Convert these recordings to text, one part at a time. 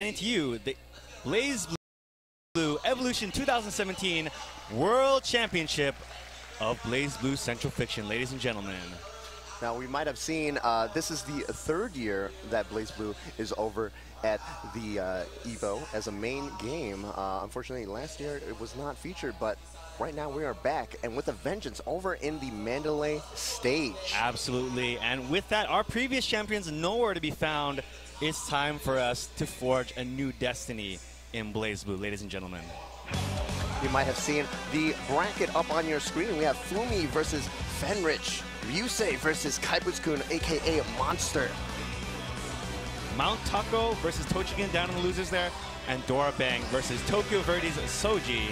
To you the BlazBlue Evolution 2017 World Championship of BlazBlue CentralFiction, ladies and gentlemen. Now, we might have seen, this is the third year that BlazBlue is over at the EVO as a main game. Unfortunately, last year it was not featured, but right now we are back, and with a vengeance over in the Mandalay stage. Absolutely, and with that, our previous champions nowhere to be found. It's time for us to forge a new destiny in BlazBlue, ladies and gentlemen. You might have seen the bracket up on your screen. We have Fumi versus Fenritti, Ryusei versus Kaibutsukun, aka Monster. MT.Takao versus Tochigin down in the losers there, and Dora versus Tokyo Verdy's Souji.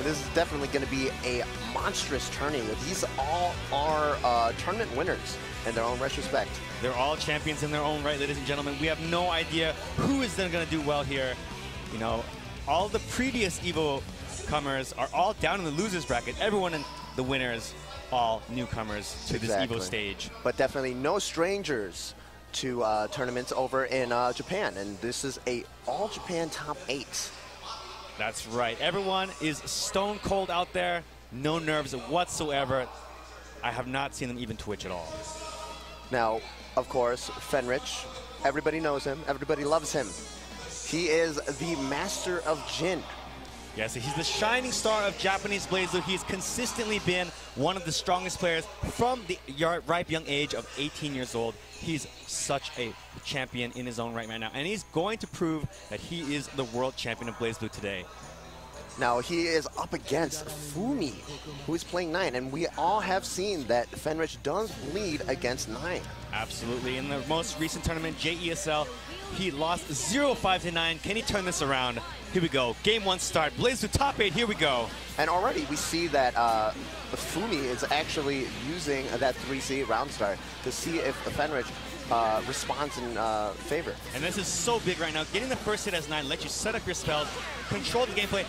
This is definitely going to be a monstrous tourney. These all are tournament winners in their own retrospect. They're all champions in their own right, ladies and gentlemen. We have no idea who is then going to do well here. You know, all the previous EVO comers are all down in the losers bracket. Everyone in the winners, all newcomers to this EVO stage. But definitely no strangers to tournaments over in Japan. And this is a all-Japan top 8. That's right. Everyone is stone cold out there. No nerves whatsoever. I have not seen them even twitch at all. Now, of course, Fenritti, everybody knows him, everybody loves him. He is the master of Jin. Yes, he's the shining star of Japanese BlazBlue. He's consistently been one of the strongest players from the ripe young age of 18 years old. He's such a champion in his own right now, and he's going to prove that he is the world champion of BlazBlue today. Now, he is up against Fumi, who is playing 9, and we all have seen that Fenritti does lead against 9. Absolutely. In the most recent tournament, JESL, he lost 0-5 to 9. Can he turn this around? Here we go. Game 1 start. BlazBlue top 8. Here we go. And already we see that Fumi is actually using that 3C round start to see if Fenritti responds in favor. And this is so big right now. Getting the first hit as 9 lets you set up your spells, control the gameplay.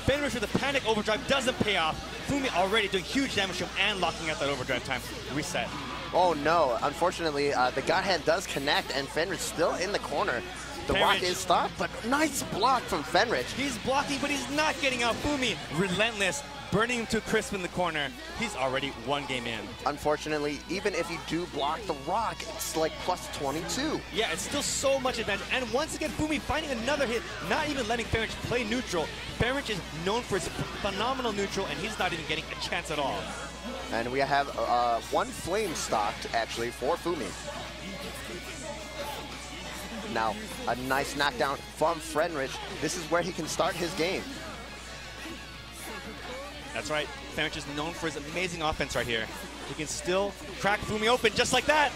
Fenritti with the panic overdrive doesn't pay off. Fumi already doing huge damage to him and locking out that overdrive time. Reset. Oh no, unfortunately the God Hand does connect and Fenritti still in the corner. The rock is stopped, but nice block from Fenritti. He's blocking, but he's not getting out. Fumi, relentless, burning him to a crisp in the corner. He's already one game in. Unfortunately, even if you do block the rock, it's like plus 22. Yeah, it's still so much advantage. And once again, Fumi finding another hit, not even letting Fenritti play neutral. Fenritti is known for his phenomenal neutral, and he's not even getting a chance at all. And we have one flame stocked, actually, for Fumi. Now, a nice knockdown from Fenritti. This is where he can start his game. That's right. Fenritti is known for his amazing offense right here. He can still crack Fumi open just like that.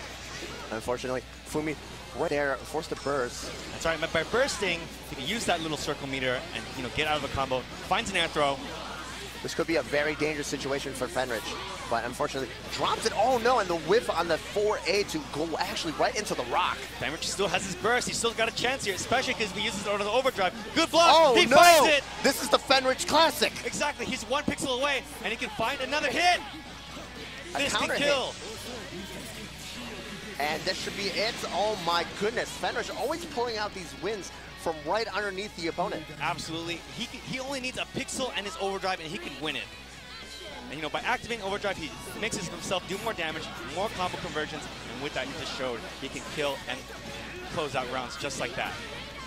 Unfortunately, Fumi right there, forced to burst. That's right. By bursting, he can use that little circle meter and get out of a combo. Finds an air throw. This could be a very dangerous situation for Fenritti, but unfortunately drops it. Oh no, and the whiff on the 4A to go actually right into the rock. Fenritti still has his burst. He's still got a chance here, especially because he uses it over the overdrive. Good block. Oh, he no. finds it. This is the Fenritti classic. Exactly. He's one pixel away, and he can find another hit. This can kill. And that should be it. Oh my goodness. Fenritti always pulling out these wins from right underneath the opponent. Absolutely. He only needs a pixel and his overdrive, and he can win it. And by activating overdrive, he makes himself do more damage, more combo conversions, and with that, he just showed he can kill and close out rounds just like that.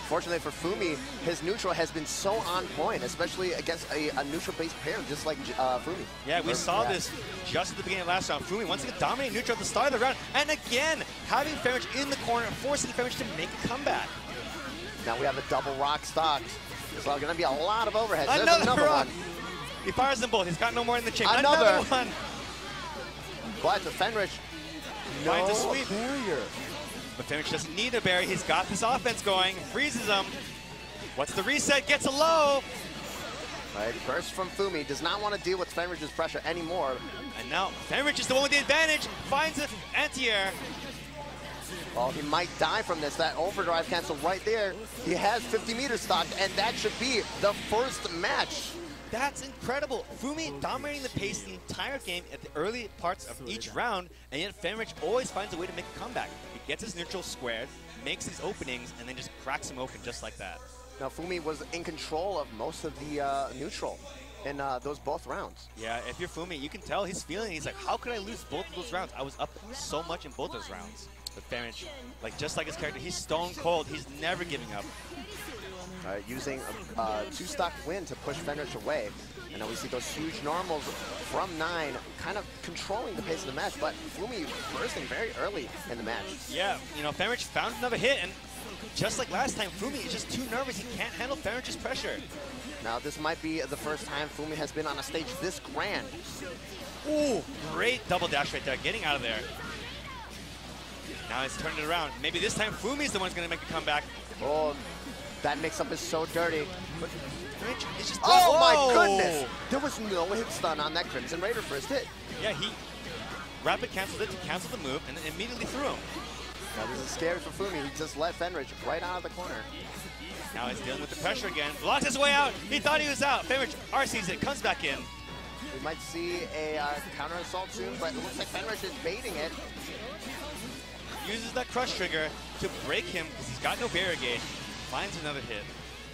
Fortunately for Fumi, his neutral has been so on point, especially against a neutral-based pair just like Fumi. Yeah, we saw this just at the beginning of last round. Fumi once again dominating neutral at the start of the round, and again, having Fenritti in the corner, forcing Fenritti to make a comeback. Now we have a double rock stocked. There's going to be a lot of overheads. Another one. rock. He fires them both. He's got no more in the chamber. Another one. But the Fenritti, finds a sweep. Barrier. But Fenritti doesn't need a barrier. He's got this offense going. Freezes him. What's the reset? Gets a low. Right, burst from Fumi. Does not want to deal with Fenritti's pressure anymore. And now Fenritti is the one with the advantage. Finds the anti-air. Well, he might die from this. That overdrive cancel right there. He has 50 meters stocked, and that should be the first match. That's incredible. Fumi dominating the pace the entire game at the early parts of each round, and yet Fenritti always finds a way to make a comeback. He gets his neutral squared, makes these openings, and then just cracks him open just like that. Now, Fumi was in control of most of the neutral in those both rounds. Yeah, if you're Fumi, you can tell he's feeling, he's like, how could I lose both of those rounds? I was up so much in both those rounds. But Fenritti, like just like his character, he's stone cold. He's never giving up. Using a two-stock win to push Fenritti away. And now we see those huge normals from 9, kind of controlling the pace of the match, but Fumi bursting very early in the match. Yeah, you know, Fenritti found another hit, and just like last time, Fumi is just too nervous. He can't handle Fenritti's pressure. Now, this might be the first time Fumi has been on a stage this grand. Ooh, great double dash right there, getting out of there. Now he's turned it around. Maybe this time Fumi's the one who's going to make a comeback. Oh, that mix-up is so dirty. But It's just oh my goodness! There was no hit stun on that Crimson Raider first hit. Yeah, he rapid canceled it to cancel the move and then immediately threw him. Now this is scary for Fumi. He just let Fenritti right out of the corner. Now he's dealing with the pressure again. Blocks his way out. He thought he was out. Fenritti RCs it, comes back in. We might see a counter assault soon, but it looks like Fenritti is baiting it. Uses that crush trigger to break him because he's got no barrier gauge. Finds another hit.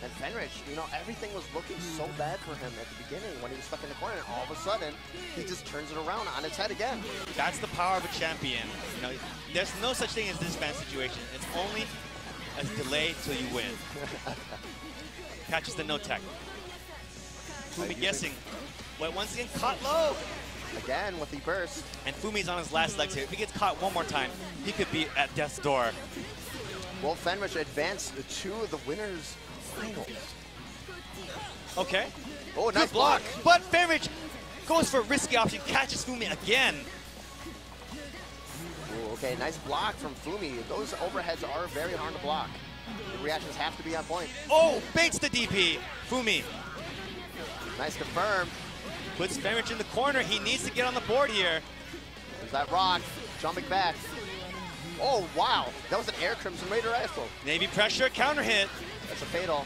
And Fenritti, you know, everything was looking so bad for him at the beginning when he was stuck in the corner, and all of a sudden, he just turns it around on its head again. That's the power of a champion. You know, there's no such thing as disband situation. It's only a delay till you win. Catches the no tech. Fumi guessing, but once again caught low. Again with the burst. And Fumi's on his last legs here. If he gets caught one more time, he could be at death's door. Well, Fenritti advanced to the winners finals. Okay. Oh, nice block. But Fenritti goes for a risky option, catches Fumi again. Ooh, okay, nice block from Fumi. Those overheads are very hard to block. The reactions have to be on point. Oh, baits the DP. Fumi. Nice confirm. Puts Fenritti in the corner. He needs to get on the board here. There's that rock. Jumping back. Oh, wow. That was an Air Crimson Raider rifle. Navy pressure, counter hit. That's a fatal.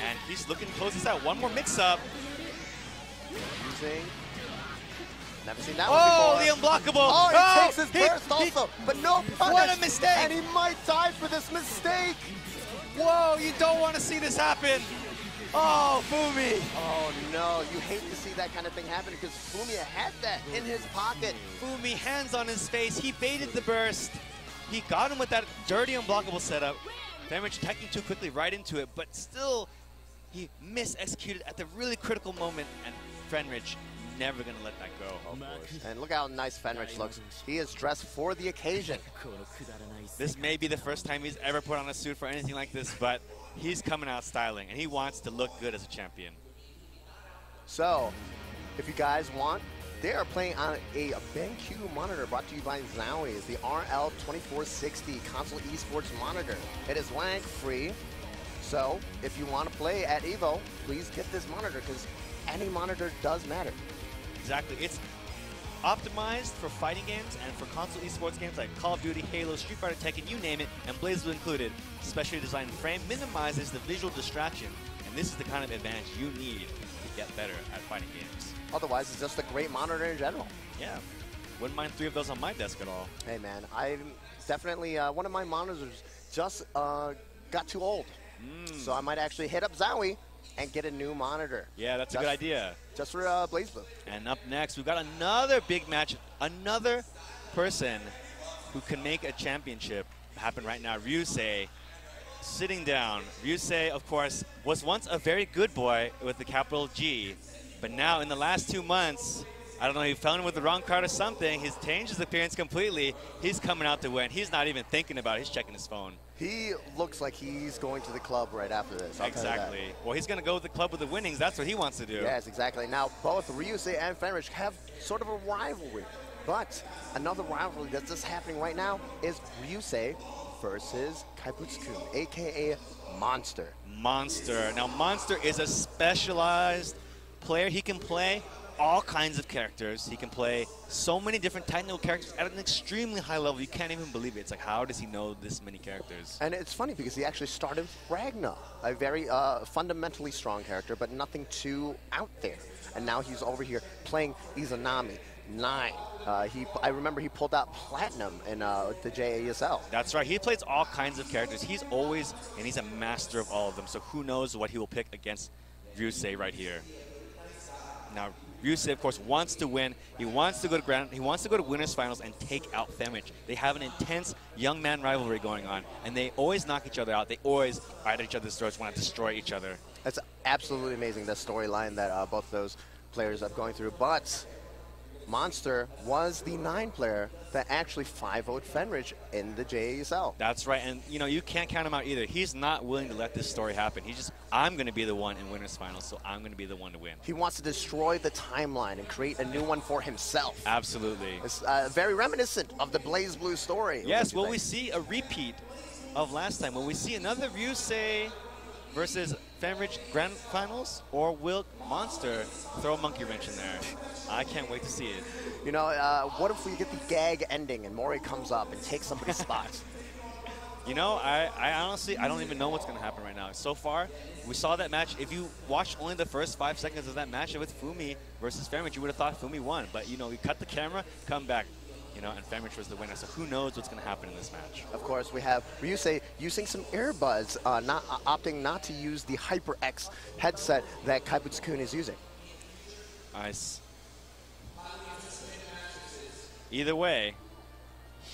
And he's looking to close this out. One more mix-up. Using. Never seen that one before. The unblockable. Oh, he takes his burst also, but no punish. What a mistake. And he might die for this mistake. Whoa, you don't want to see this happen. Oh, Fumi. Oh, no. You hate to see that kind of thing happen because Fumi had that in his pocket. Fumi, hands on his face. He baited the burst. He got him with that dirty unblockable setup. Fenritti taking too quickly right into it, but still, he mis-executed at the really critical moment, and Fenritti never going to let that go. Of course. And look how nice Fenritti looks. He is dressed for the occasion. This may be the first time he's ever put on a suit for anything like this, but he's coming out styling, and he wants to look good as a champion. So, if you guys want, they are playing on a BenQ monitor brought to you by Zowie. It's the RL2460 console esports monitor. It is lag free. So, if you want to play at EVO, please get this monitor because any monitor does matter. Exactly. It's optimized for fighting games and for console esports games like Call of Duty, Halo, Street Fighter, Tekken, you name it, and BlazBlue included. Specially designed frame minimizes the visual distraction, and this is the kind of advantage you need to get better at fighting games. Otherwise, it's just a great monitor in general. Yeah. Wouldn't mind 3 of those on my desk at all. Hey, man, I'm definitely, one of my monitors just got too old. So I might actually hit up Zowie and get a new monitor. Yeah, that's a good idea. Just for BlazBlue. And up next, we've got another big match. Another person who can make a championship happen right now. Ryusei sitting down. Ryusei, of course, was once a very good boy with the capital G. But now, in the last 2 months, I don't know, he fell in with the wrong card or something. He's changed his appearance completely. He's coming out to win. He's not even thinking about it. He's checking his phone. He looks like he's going to the club right after this. Exactly. Well, he's going to go with the club with the winnings. That's what he wants to do. Yes, exactly. Now, both Ryusei and Fenritti have sort of a rivalry. But another rivalry that's just happening right now is Ryusei versus Kaibutsukun, a.k.a. Monster. Monster. Now, Monster is a specialized player. He can play all kinds of characters. He can play so many different technical characters at an extremely high level. You can't even believe it. It's like, how does he know this many characters? And it's funny because he actually started with Ragna, a very fundamentally strong character, but nothing too out there. And now he's over here playing Izanami, 9. I remember he pulled out Platinum in the JASL. That's right. He plays all kinds of characters. He's always, and he's a master of all of them. So who knows what he will pick against Ryusei right here. Now, Ryusei, of course, wants to win. He wants to go to He wants to go to winners finals and take out Fenritti. They have an intense young man rivalry going on, and they always knock each other out. They always are at each other's throats, want to destroy each other. That's absolutely amazing, the storyline that both those players are going through. But Monster was the 9 player that actually 5-0'd Fenritti in the JASL. That's right, and you know, you can't count him out either. He's not willing to let this story happen. He's just, I'm going to be the one in winners finals, so I'm going to be the one to win. He wants to destroy the timeline and create a new one for himself. Absolutely. It's very reminiscent of the BlazBlue story. Yes, will we see a repeat of last time? Will we see another Ryusei versus Fenritti Grand Finals, or will Monster throw a monkey wrench in there? I can't wait to see it. You know, what if we get the gag ending and Mori comes up and takes somebody's spots? You know, I honestly, I don't even know what's going to happen right now. So far, we saw that match. If you watched only the first 5 seconds of that match with Fumi versus Fenritti, you would have thought Fumi won. But, you know, we cut the camera, come back, you know, and Fenritti was the winner. So who knows what's going to happen in this match. Of course, we have Ryusei using some earbuds, opting not to use the HyperX headset that Kaibutsukun is using. Nice. Either way,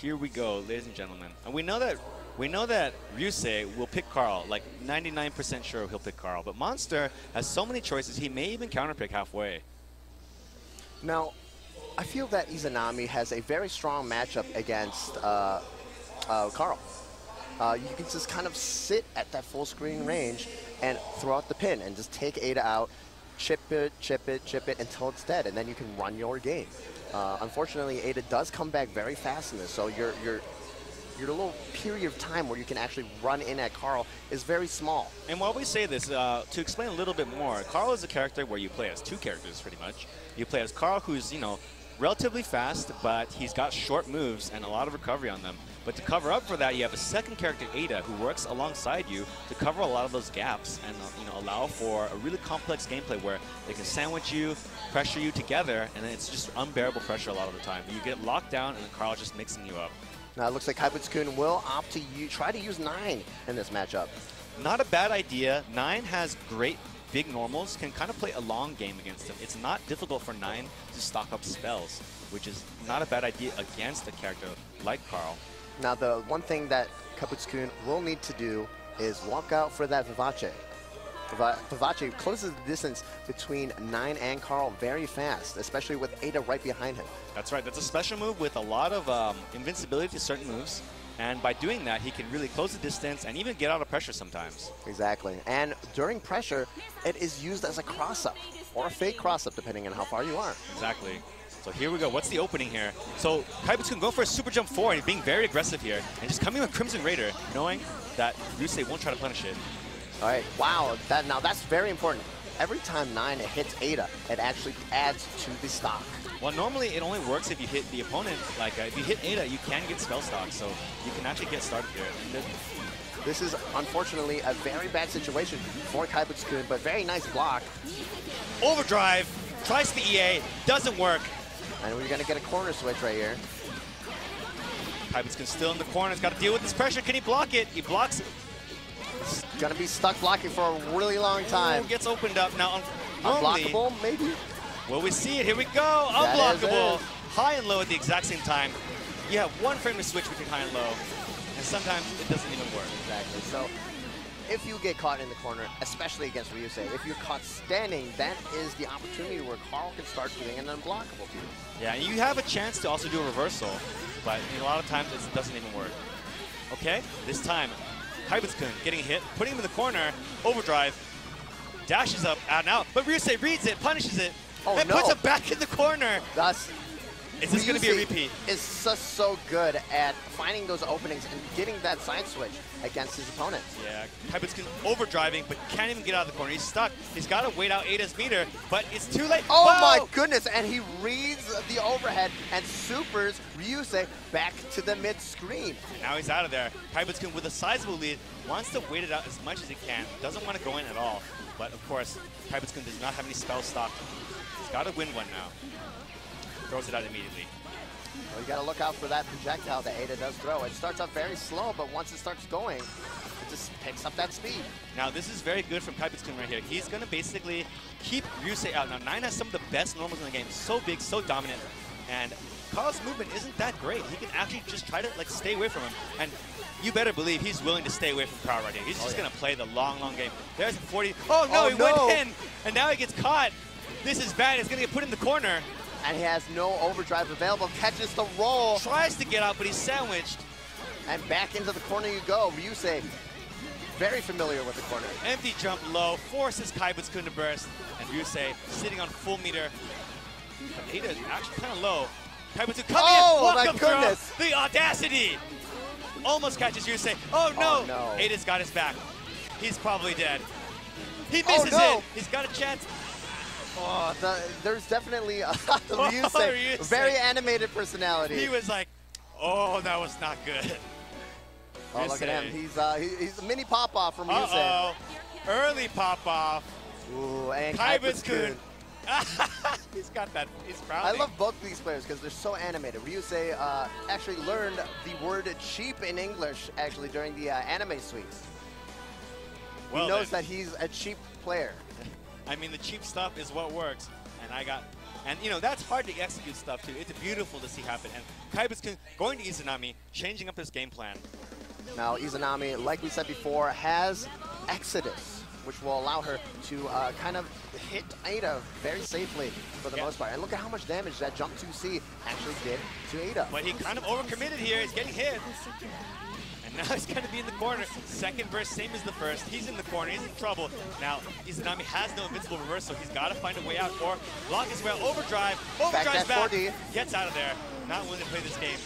here we go, ladies and gentlemen. And we know that Ryusei will pick Carl, like 99% sure he'll pick Carl. But Monster has so many choices, he may even counterpick halfway. Now, I feel that Izanami has a very strong matchup against Carl. You can just kind of sit at that full screen range and throw out the pin and just take Ada out, chip it until it's dead, and then you can run your game. Unfortunately, Ada does come back very fast in this, so your little period of time where you can actually run in at Carl is very small. And while we say this, to explain a little bit more, Carl is a character where you play as 2 characters, pretty much. You play as Carl, who's, you know, relatively fast, but he's got short moves and a lot of recovery on them. But to cover up for that, you have a second character, Ada, who works alongside you to cover a lot of those gaps and you know, allow for a really complex gameplay where they can sandwich you, pressure you together, and then it's just unbearable pressure a lot of the time. You get locked down, and then Carl just mixing you up. Now it looks like Kaibutsukun will opt to try to use 9 in this matchup. Not a bad idea. 9 has great big normals, can kind of play a long game against him. It's not difficult for 9 to stock up spells, which is not a bad idea against a character like Carl. Now the one thing that Kaibutsukun will need to do is walk out for that Vivace. Vivace closes the distance between 9 and Carl very fast, especially with Ada right behind him. That's right. That's a special move with a lot of invincibility to certain moves. And by doing that, he can really close the distance and even get out of pressure sometimes. Exactly. And during pressure, it is used as a cross-up or a fake cross-up, depending on how far you are. Exactly. So here we go. What's the opening here? So Kaibutsukun go for a super jump forward. He's being very aggressive here. And just coming with Crimson Raider, knowing that Ryusei won't try to punish it. All right. Wow. Now that's very important. Every time 9 hits Ada, it actually adds to the stock. Well, normally it only works if you hit the opponent. Like, if you hit Ada, you can get spell stock, so you can actually get started here. This is, unfortunately, a very bad situation for Kaibutsukun, but very nice block. Overdrive, tries the EA, doesn't work. And we're going to get a corner switch right here. Kaibutsukun still in the corner. He's got to deal with this pressure. Can he block it? He blocks it. He's going to be stuck blocking for a really long time. Ooh, gets opened up. Now, unblockable, maybe? Will we see it? Here we go. Unblockable. High and low at the exact same time. You have one frame to switch between high and low, and sometimes it doesn't even work. Exactly. So if you get caught in the corner, especially against Ryusei, if you're caught standing, that is the opportunity where Carl can start doing an unblockable to you. Yeah, and you have a chance to also do a reversal, but a lot of times it doesn't even work. Okay, this time, Kaibutsukun getting hit, putting him in the corner, overdrive, dashes up, out and out, but Ryusei reads it, punishes it, and puts him back in the corner. Is this going to be a Ryusei repeat? Is just so good at finding those openings and getting that side switch against his opponents. Yeah, Kaibutsukun overdriving, but can't even get out of the corner. He's stuck. He's got to wait out Ada's meter, but it's too late. Oh Whoa! my goodness, and he reads the overhead and supers Ryusei back to the mid-screen. Now he's out of there. Kaibutsukun with a sizable lead, wants to wait it out as much as he can. Doesn't want to go in at all. But of course, Kaibutsukun does not have any spell stock. He's got to win one now. Throws it out immediately. Well, you got to look out for that projectile that Ada does throw. It starts off very slow, but once it starts going, it just picks up that speed. Now this is very good from Kaibutsukun right here. He's going to basically keep Ryusei out. Now 9 has some of the best normals in the game. So big, so dominant. And Kao's movement isn't that great. He can actually just try to like stay away from him. And you better believe he's willing to stay away from Kao right here. He's just going to play the long, long game. There's a 40. Oh no, he went in. And now he gets caught. This is bad. He's going to get put in the corner. And he has no overdrive available. Catches the roll. Tries to get out, but he's sandwiched. And back into the corner you go. Ryusei, very familiar with the corner. Empty jump low, forces Kaibutsukun to burst. And Ryusei sitting on full meter. But Ada is actually kind of low. Kaibutsukun coming in. Welcome, my goodness. The audacity. Almost catches Ryusei. Oh no. Oh, no. Ada's got his back. He's probably dead. He misses it. He's got a chance. Oh, there's definitely Ryusei, very animated personality. He was like, oh, that was not good. Oh, look at him. He's a mini pop-off from Ryusei. Uh-oh. Early pop-off. Ooh, and Kaibutsukun. He's got that. He's proud. I love both these players because they're so animated. Ryusei actually learned the word cheap in English actually during the anime suites. Well, he knows that he's a cheap player. I mean, the cheap stuff is what works, and you know, that's hard to execute stuff too. It's beautiful to see happen, and Kaibutsukun going to Izanami, changing up his game plan. Now, Izanami, like we said before, has Exodus, which will allow her to kind of hit Ada very safely for the most part. And look at how much damage that jump 2C actually did to Ada. But he kind of overcommitted here. He's getting hit. And now he's going to be in the corner. Second burst, same as the first. He's in the corner. He's in trouble. Now, Izanami has no invincible reverse, so he's got to find a way out or block his way out. Overdrive. Overdrive's back. Gets out of there. Not willing to play this game.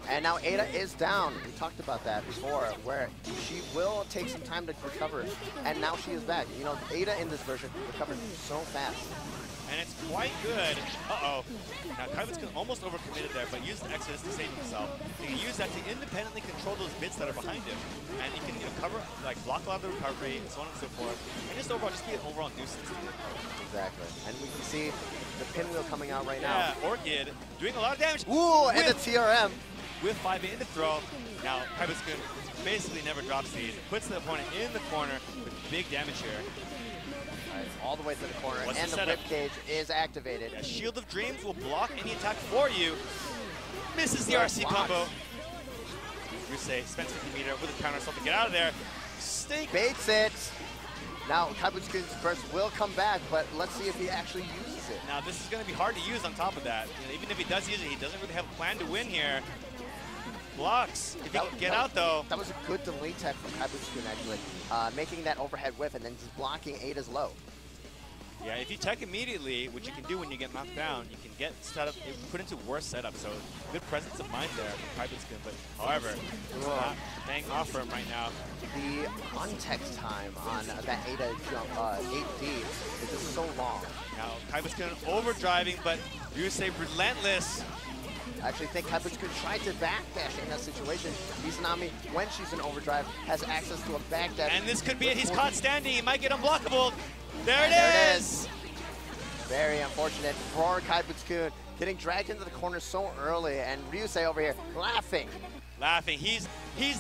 And now Ada is down. We talked about that before, where she will take some time to recover. And now she is back. You know, Ada in this version recovered so fast. And it's quite good. Uh-oh. Now, Kaibutsukun almost overcommitted there, but used Exodus to save himself. He can use that to independently control those bits that are behind him. And he can, you know, cover, like, block a lot of the recovery, and so on and so forth. And just overall, just be an overall nuisance. Exactly. And we can see the pinwheel coming out right now. now. Orchid doing a lot of damage. Ooh, and the TRM. With 5 in the throw. Now, Kaibutsukun basically never drops these. Puts the opponent in the corner with big damage here. All the way to the corner, What's and the whip cage is activated. Yeah, Shield of Dreams will block any attack for you. Misses the RC combo. Ryusei spends 50 meter with a counter assault to get out of there. Stink. Baits it. Now, Kaibutsukun's burst will come back, but let's see if he actually uses it. Now, this is going to be hard to use on top of that. You know, even if he does use it, he doesn't really have a plan to win here. Blocks. If he can get out, though. That was a good delay tech from Kaibutsukun, actually. Making that overhead whiff and then just blocking Ada's low. Yeah, if you tech immediately, which you can do when you get knocked down, you can get set up, put into worse setup. So good presence of mind there from Kaibutsukun. But however, it's not paying off for him right now. The untext time on that Ada jump 8D is just so long. Now Kaibutsukun overdriving, but Ryusei relentless. I actually think Kaibutsukun tried to backdash in that situation. Izanami, when she's in overdrive, has access to a backdash. And this could be it. He's caught standing. He might get unblockable. There it is. Very unfortunate for Kaibutsukun, getting dragged into the corner so early, and Ryusei over here laughing. Laughing. He's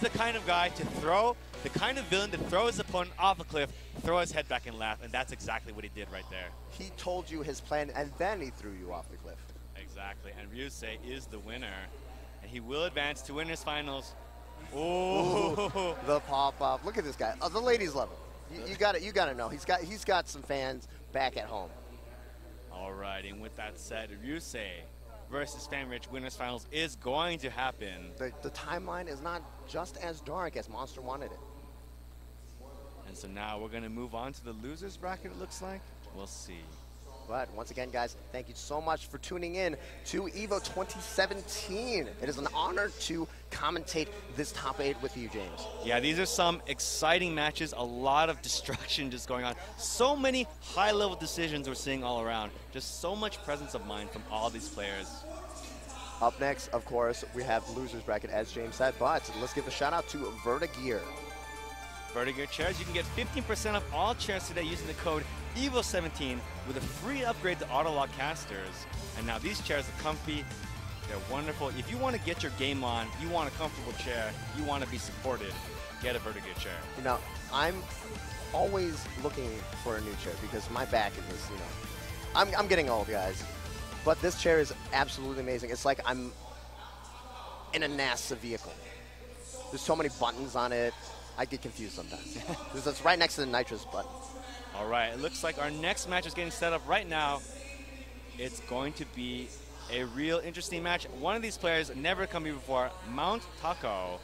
the kind of guy to throw, the kind of villain to throw his opponent off a cliff, throw his head back and laugh, and that's exactly what he did right there. He told you his plan, and then he threw you off the cliff. Exactly, and Ryusei is the winner, and he will advance to winners finals. Oh, the pop-up! Look at this guy. Oh, the ladies love him. You got to know. He's got some fans back at home. All right, and with that said, Ryusei versus Fenritti winners finals is going to happen. The timeline is not just as dark as Monster wanted it. And so now we're going to move on to the losers bracket. It looks like we'll see. But once again, guys, thank you so much for tuning in to EVO 2017. It is an honor to commentate this top 8 with you, James. Yeah, these are some exciting matches, a lot of destruction just going on. So many high-level decisions we're seeing all around. Just so much presence of mind from all these players. Up next, of course, we have the losers bracket, as James said, but let's give a shout-out to Verdy Gear. Verdy Gear chairs, you can get 15% off all chairs today using the code EVO17 with a free upgrade to Autolock casters. And now these chairs are comfy, they're wonderful. If you want to get your game on, you want a comfortable chair, you want to be supported, get a Verdy Gear chair. You know, I'm always looking for a new chair because my back is, you know, I'm getting old, guys. But this chair is absolutely amazing. It's like I'm in a NASA vehicle. There's so many buttons on it. I get confused sometimes. It's right next to the nitrous button. All right, it looks like our next match is getting set up right now. It's going to be a real interesting match. One of these players never come here before, MT.Takao,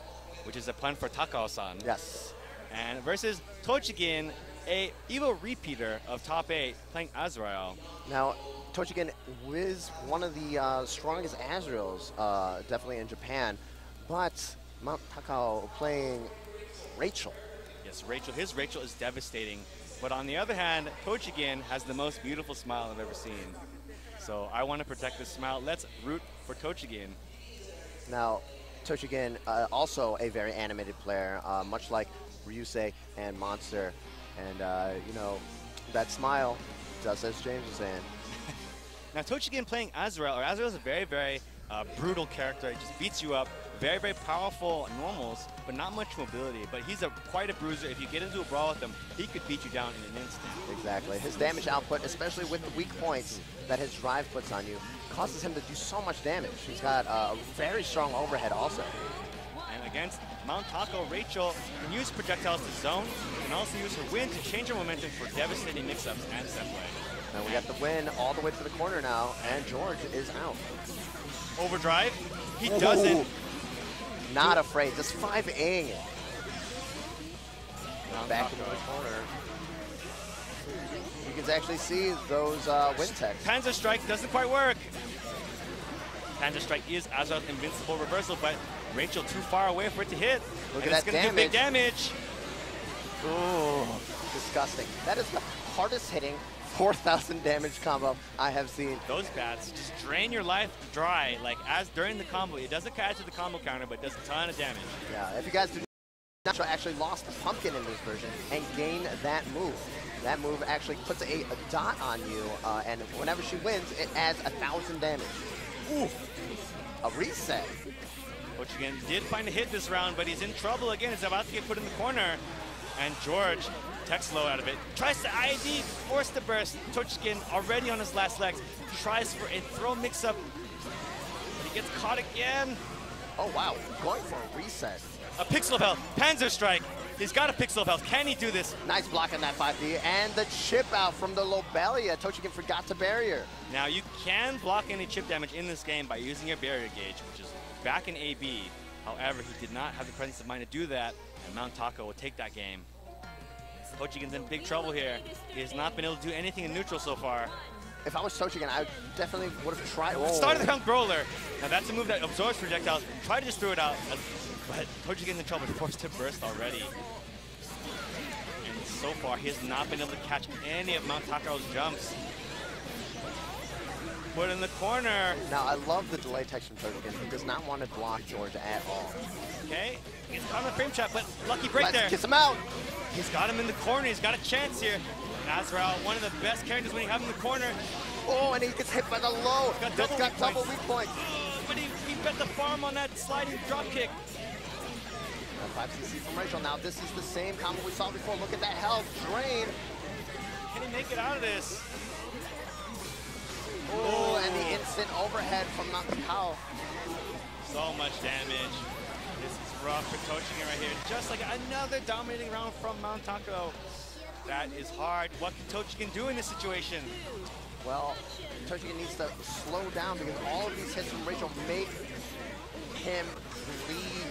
which is a pun for Takao-san. Yes. And versus Tochigin, a EVO repeater of top 8, playing Azrael. Now, Tochigin is one of the strongest Azraels, definitely in Japan, but MT.Takao playing Rachel. Yes, Rachel. His Rachel is devastating. But on the other hand, Tochigin has the most beautiful smile I've ever seen. So I want to protect this smile. Let's root for Tochigin. Now, Tochigin, also a very animated player, much like Ryusei and Monster. And, you know, that smile, just as James was saying. Now, Tochigin playing Azrael, Azrael is a very, very brutal character. He just beats you up. Very, very powerful normals, but not much mobility. But he's quite a bruiser. If you get into a brawl with him, he could beat you down in an instant. Exactly. His damage output, especially with the weak points that his drive puts on you, causes him to do so much damage. He's got a very strong overhead also. And against MT.Takao, Rachel can use projectiles to zone, and also use her wind to change her momentum for devastating mix-ups and set play. And we got the win all the way to the corner now, and George is out. Overdrive. He doesn't. Not afraid, just 5-ing it. Back into the corner. You can actually see those wind techs. Panzer Strike doesn't quite work. Panzer Strike is Azrael's invincible reversal, but Rachel too far away for it to hit. Look and at that damage. It's going to do big damage. Ooh, disgusting. That is the hardest hitting 4,000 damage combo I have seen. Those bats just drain your life dry, like as during the combo. It doesn't add to the combo counter, but does a ton of damage. Yeah, if you guys do not know, actually lost the pumpkin in this version and gained that move. That move actually puts a dot on you, and whenever she wins, it adds 1,000 damage. Ooh, a reset. Tochigin did find a hit this round, but he's in trouble again. He's about to get put in the corner, and George tech slow out of it. Tries to IED, force the burst. Tochigin already on his last legs. Tries for a throw mix-up. He gets caught again. Oh, wow. Going for a reset. A pixel of health. Panzer Strike. He's got a pixel of health. Can he do this? Nice block on that 5D. And the chip out from the Lobelia. Tochigin forgot to barrier. Now, you can block any chip damage in this game by using your barrier gauge, which is back in AB. However, he did not have the presence of mind to do that, and MT.Takao will take that game. Tochigin's in big trouble here. He has not been able to do anything in neutral so far. If I was Tochigin, I definitely would have tried. Started the Count Growler. Now that's a move that absorbs projectiles. Try to just throw it out, but Tochigin's in trouble. Forced to burst already. And so far, he has not been able to catch any of MT.Takao's jumps. Put in the corner. Now, I love the delay text from Tochigin. He does not want to block George at all. Okay, he's caught on the frame trap, but lucky break Let's there. kiss him out. He's got him in the corner. He's got a chance here. And Azrael, one of the best characters when you have him in the corner. Oh, and he gets hit by the low. He's got double weak points. But he bet the farm on that sliding drop kick. 5cc from Rachel. Now, this is the same combo we saw before. Look at that health drain. Can he make it out of this? Oh, and the instant overhead from MT.Takao. So much damage. This is rough for Tochigin right here. Just like another dominating round from MT.Takao. That is hard. What can Tochigin do in this situation? Well, Tochigin needs to slow down because all of these hits from Rachel make him bleed.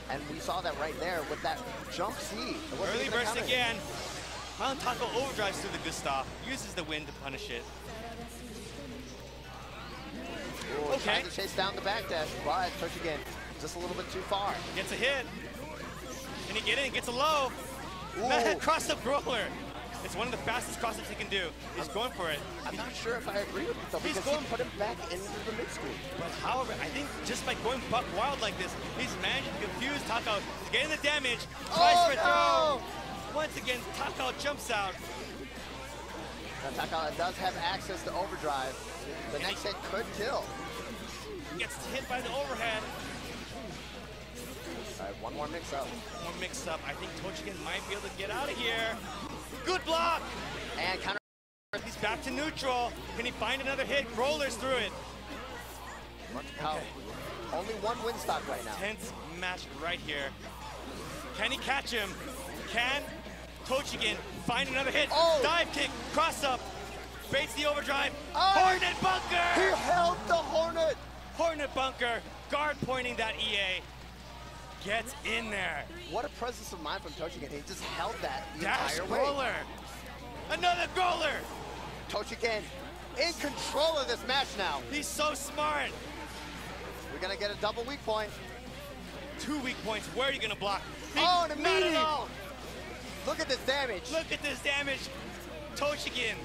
And we saw that right there with that jump C. Early burst again. MT.Takao overdrives through the Gustav, uses the wind to punish it. Ooh, Okay. Trying to chase down the backdash, but Tochigin just a little bit too far. Gets a hit. Can he get in? Gets a low. Ooh. Cross-up roller. It's one of the fastest cross-ups he can do. He's going for it. I'm not sure if I agree with it though, He's because going- he put him back into the mid-screen. But however, I think just by going buck wild like this, he's managed to confuse Takao. He's getting the damage. Tries for throw. Once again, Takao jumps out. Now, Takao does have access to overdrive. The next hit could kill. Gets hit by the overhead. All right, one more mix-up. More mixed up. I think Tochigin might be able to get out of here. Good block. And counter. He's back to neutral. Can he find another hit? Rollers through it. Takao, only one win stock right now. Tense match right here. Can he catch him? Can Tochigin find another hit? Oh. Dive kick, cross up, baits the overdrive. Oh. Hornet He bunker! held the Hornet. Hornet bunker, guard pointing that EA. Gets in there. What a presence of mind from Tochigin. He just held that the Dash entire way. roller. Another roller. Tochigin in control of this match now. He's so smart. We're gonna get a double weak point. 2 weak points. Where are you gonna block? Oh, and a Not at meaty. all. Look at this damage. Look at this damage. Tochigin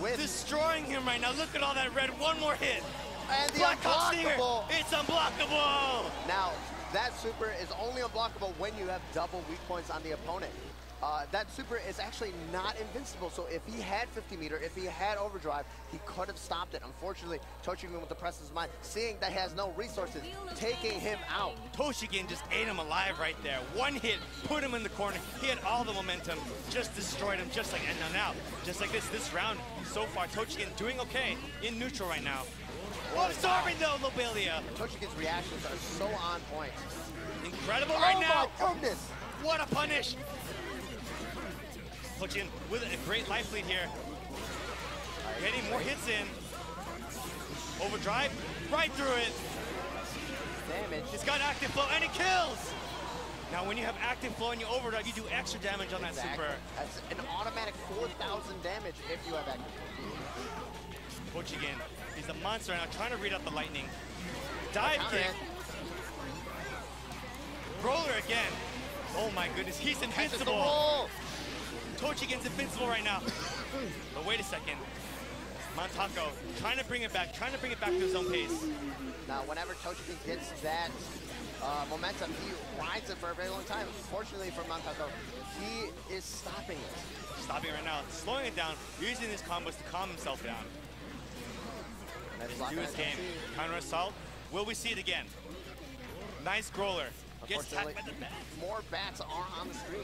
With destroying him right now. Look at all that red. One more hit. and the Black Hawk Stinger. unblockable. It's unblockable. Now, that super is only unblockable when you have double weak points on the opponent. That super is actually not invincible, so if he had 50 meter, if he had overdrive, he could have stopped it. Unfortunately, Tochigin with the presence of mind, seeing that he has no resources, taking him out. Tochigin just ate him alive right there. One hit, put him in the corner. He had all the momentum, just destroyed him, just like, and now, just like this round, so far, Tochigin doing okay in neutral right now. Absorbing though, Lobelia. Tochigin's reactions are so on point. Incredible right now. Oh my goodness! What a punish. Tochigin with a great life lead here. Getting more hits in. Overdrive, right through it. Damage. He's got active flow and it kills. Now when you have active flow and you overdrive, you do extra damage on that Exactly. super. That's an automatic 4,000 damage if you have active. Tochigin, he's a monster now, trying to read out the lightning. Dive kick. Roller again. Oh my goodness, he's Catches the invincible. roll. Tochigin's invincible right now. But wait a second. MT.Takao trying to bring it back to his own pace. Now, whenever Tochigin gets that momentum, he rides it for a very long time. Fortunately for MT.Takao, he is stopping it. Stopping right now, slowing it down, using his combos to calm himself down. That's Do his game. Counter assault. Will we see it again? Nice growler. Gets tapped by the bat. More bats are on the screen.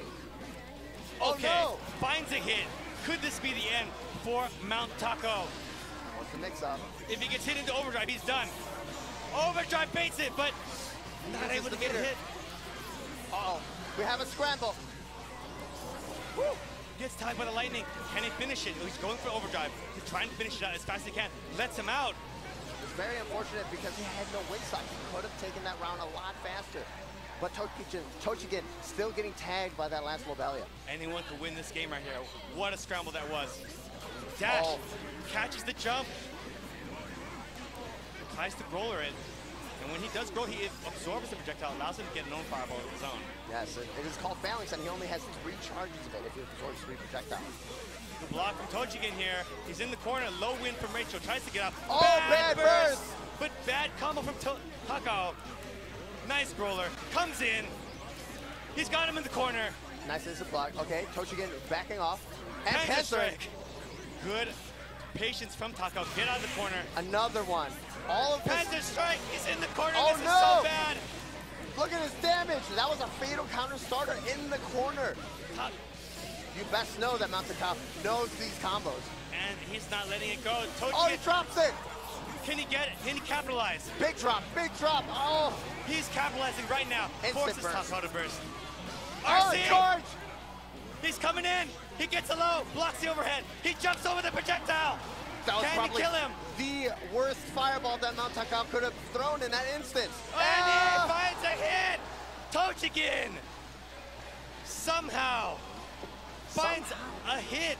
Okay, Oh, no. finds a hit. Could this be the end for MT.Takao? What's the mix-up? If he gets hit into overdrive, he's done. Overdrive baits it, but not able to get a hit. Uh-oh, we have a scramble. Woo. Gets tagged by the lightning. Can he finish it? He's going for overdrive. He's trying to finish it out as fast as he can. Lets him out. It's very unfortunate because he had no win stock. He could have taken that round a lot faster. But Tochigin still getting tagged by that last Lobelia. Anyone could win this game right here. What a scramble that was. Dash, catches the jump. Tries to roller it. And when he does grow, he absorbs the projectile, allows him to get an own fireball of his own. Yes, it is called phalanx, and he only has 3 charges of it if he absorbs 3 projectiles. The block from Tochigin here. He's in the corner, low win from Rachel, tries to get up. Oh, bad burst! But bad combo from Takao. Nice roller, comes in. He's got him in the corner. Nice instant block. Okay, Tochigin backing off. And Panther Panther. strike. Good patience from Takao. Get out of the corner. Another one. All of this. Panther strike. He's in the corner. Oh, This is no. so bad. Look at his damage. That was a fatal counter starter in the corner. You best know that MT.Takao knows these combos. And he's not letting it go. Tochigin, Oh, he drops it. can he get it? Can he capitalize? Big drop, big drop. Oh, He's capitalizing right now. Instant Forces burst. Takao to burst. oh, RC! charge. He's coming in. He gets a low, blocks the overhead. He jumps over the projectile. That was Can he probably kill him? the worst fireball that MT.Takao could have thrown in that instance. And he finds a hit. Tochigin somehow finds a hit,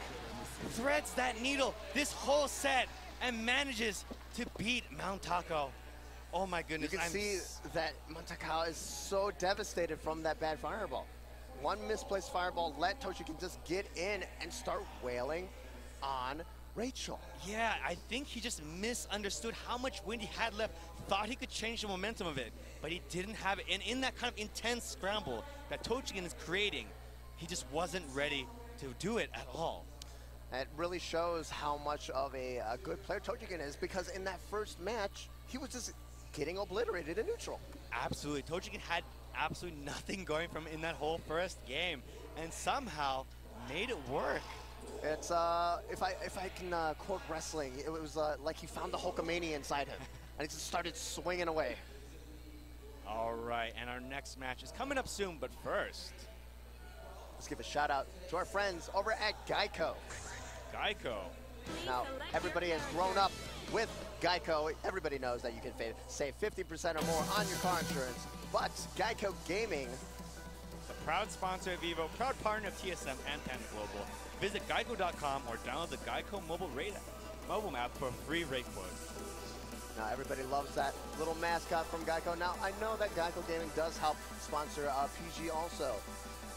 threads that needle this whole set, and manages to beat MT.Takao. Oh my goodness. You can see that MT.Takao is so devastated from that bad fireball. One misplaced fireball let Tochigin just get in and start wailing on Rachel. Yeah, I think he just misunderstood how much wind he had left, thought he could change the momentum of it, but he didn't have it. And in that kind of intense scramble that Tochigin is creating, he just wasn't ready to do it at all. It really shows how much of a good player Tochigin is, because in that first match, he was just getting obliterated in neutral. Absolutely. Tochigin had absolutely nothing going from in that whole first game, and somehow made it work. It's if I can quote wrestling, it was like he found the Hulkamania inside him, and he just started swinging away. All right, and our next match is coming up soon, but first, let's give a shout out to our friends over at Geico. Geico. Now, everybody has grown up with Geico. Everybody knows that you can save 50% or more on your car insurance, but Geico Gaming, the proud sponsor of EVO, proud partner of TSM and Panda Global. Visit geico.com or download the Geico mobile app for a free rate quote. Now, everybody loves that little mascot from Geico. Now, I know that Geico Gaming does help sponsor PG also.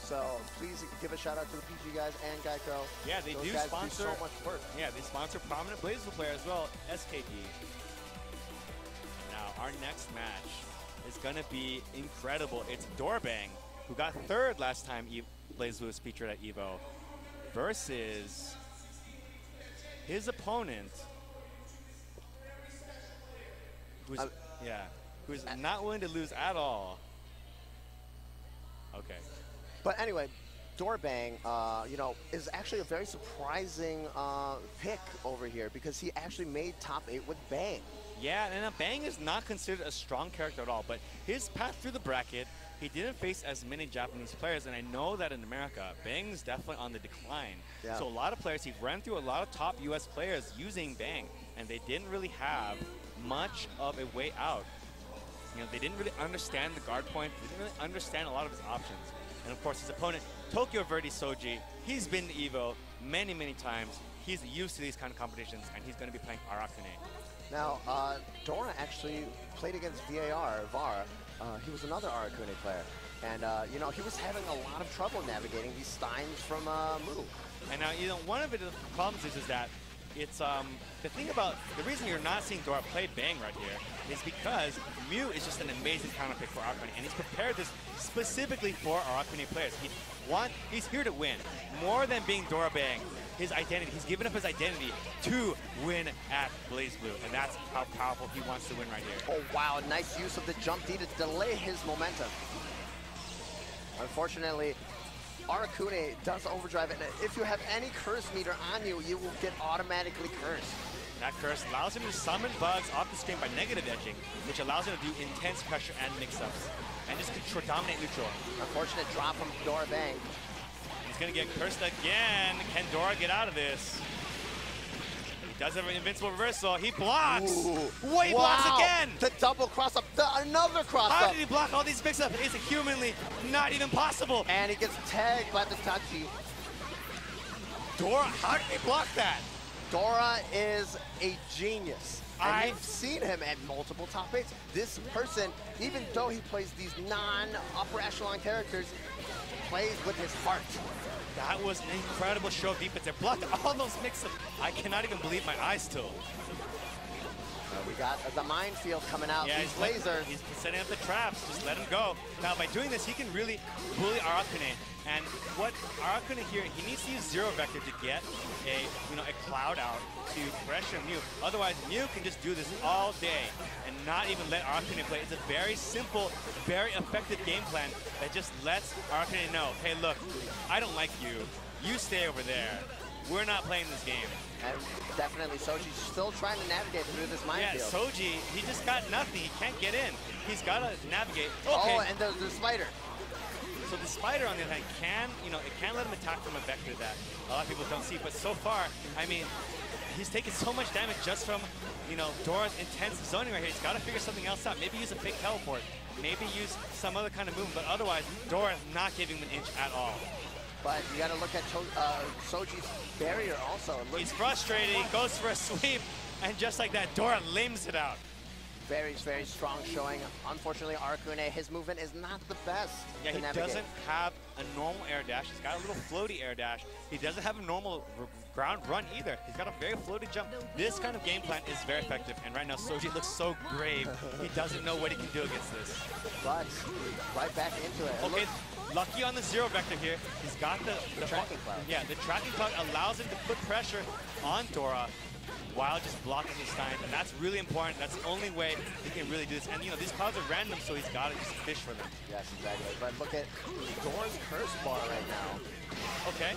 So please give a shout out to the PG guys and Geico. Yeah, they do sponsor so much work. Yeah, they sponsor prominent BlazBlue player as well, SKD. Now, our next match is going to be incredible. It's Dora, who got third last time BlazBlue was featured at EVO, versus his opponent, who's not willing to lose at all. Okay. But anyway, Dora, you know, is actually a very surprising pick over here, because he actually made top 8 with Bang. Yeah, and Bang is not considered a strong character at all, but his path through the bracket, he didn't face as many Japanese players, and I know that in America, Bang's definitely on the decline. Yeah. So a lot of players, he ran through a lot of top US players using Bang, and they didn't really have much of a way out. You know, they didn't really understand the guard point, they didn't really understand a lot of his options. And of course, his opponent, Tokyo Verdy Souji, he's been to EVO many, many times. He's used to these kind of competitions, and he's going to be playing Arakune. Now, Dora actually played against VAR. He was another Arakune player. And, you know, he was having a lot of trouble navigating these steins from Mu. And now, you know, one of the problems is that it's the thing about the reason you're not seeing Dora play Bang right here is because Mew is just an amazing counter pick for Arakune, and he's prepared this specifically for Arakune players. He's here to win more than being Dora Bang. His identity, he's given up his identity to win at BlazBlue, and that's how powerful he wants to win right here. Oh wow, nice use of the jump D to delay his momentum. Unfortunately, Arakune does overdrive it. If you have any curse meter on you, you will get automatically cursed. That curse allows him to summon bugs off the screen by negative edging, which allows him to do intense pressure and mix-ups, and just control dominate neutral. Unfortunate drop from Dora Bang. He's going to get cursed again. Can Dora get out of this? He does have an invincible reversal. He blocks. Whoa, he blocks again. The double cross-up, another cross-up. How did he block all these mix-ups? It's humanly not even possible. And he gets tagged by the Tachi. Dora, how did he block that? Dora is a genius. And we've seen him at multiple top 8s. This person, even though he plays these non-upper echelon characters, plays with his heart. That was an incredible show of defense. It blocked all those mix-ups. I cannot even believe my eyes still. We got the minefield coming out. Yeah, these lasers. He's setting up the traps. Just let him go. Now, by doing this, he can really bully Arakune. And what Arakune here, he needs to use Zero Vector to get a cloud out to pressure Mew. Otherwise, Mew can just do this all day and not even let Arakune play. It's a very simple, very effective game plan that just lets Arakune know, hey, look, I don't like you. You stay over there. We're not playing this game. And definitely Souji's still trying to navigate through this minefield. Yeah, Souji, he just got nothing. He can't get in. He's got to navigate. Okay. Oh, and the spider. So the spider, on the other hand, it can let him attack from a vector that a lot of people don't see. But so far, I mean, he's taken so much damage just from, Dora's intense zoning right here. He's got to figure something else out. Maybe use a fake teleport. Maybe use some other kind of move. But otherwise, Dora's not giving him an inch at all. But you got to look at Souji's barrier also. He's frustrated. He goes for a sweep. And just like that, Dora limbs it out. Very, very strong showing. Unfortunately, Arakune, his movement is not the best. Yeah, he doesn't have a normal air dash. He's got a little floaty air dash. He doesn't have a normal ground run either. He's got a very floaty jump. This kind of game plan is very effective. And right now, Souji looks so grave. He doesn't know what he can do against this. But right back into it. Okay, lucky on the zero vector here. He's got the tracking cloud. Yeah, the tracking cloud allows him to put pressure on Dora while just blocking his stein, and that's really important. That's the only way he can really do this. And you know, these clouds are random, so he's got to just fish for them. Yes, exactly. But look at Dora's curse bar right now. Okay.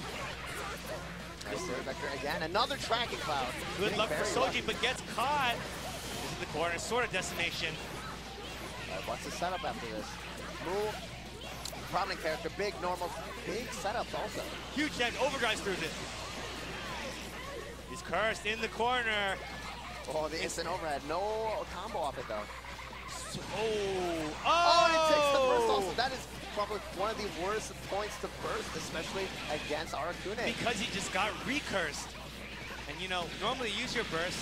Nice zero vector again. Another tracking cloud. Good luck for Souji, but gets caught. This is the corner, sort of decimation. Right, what's the setup after this? Move. Prominent character, big normal, big setups also. Huge damage, overdrives through it. He's cursed in the corner. Oh, the instant overhead. No combo off it, though. Oh, and he takes the burst also. That is probably one of the worst points to burst, especially against Arakune. Because he just got recursed. And you know, normally use your burst,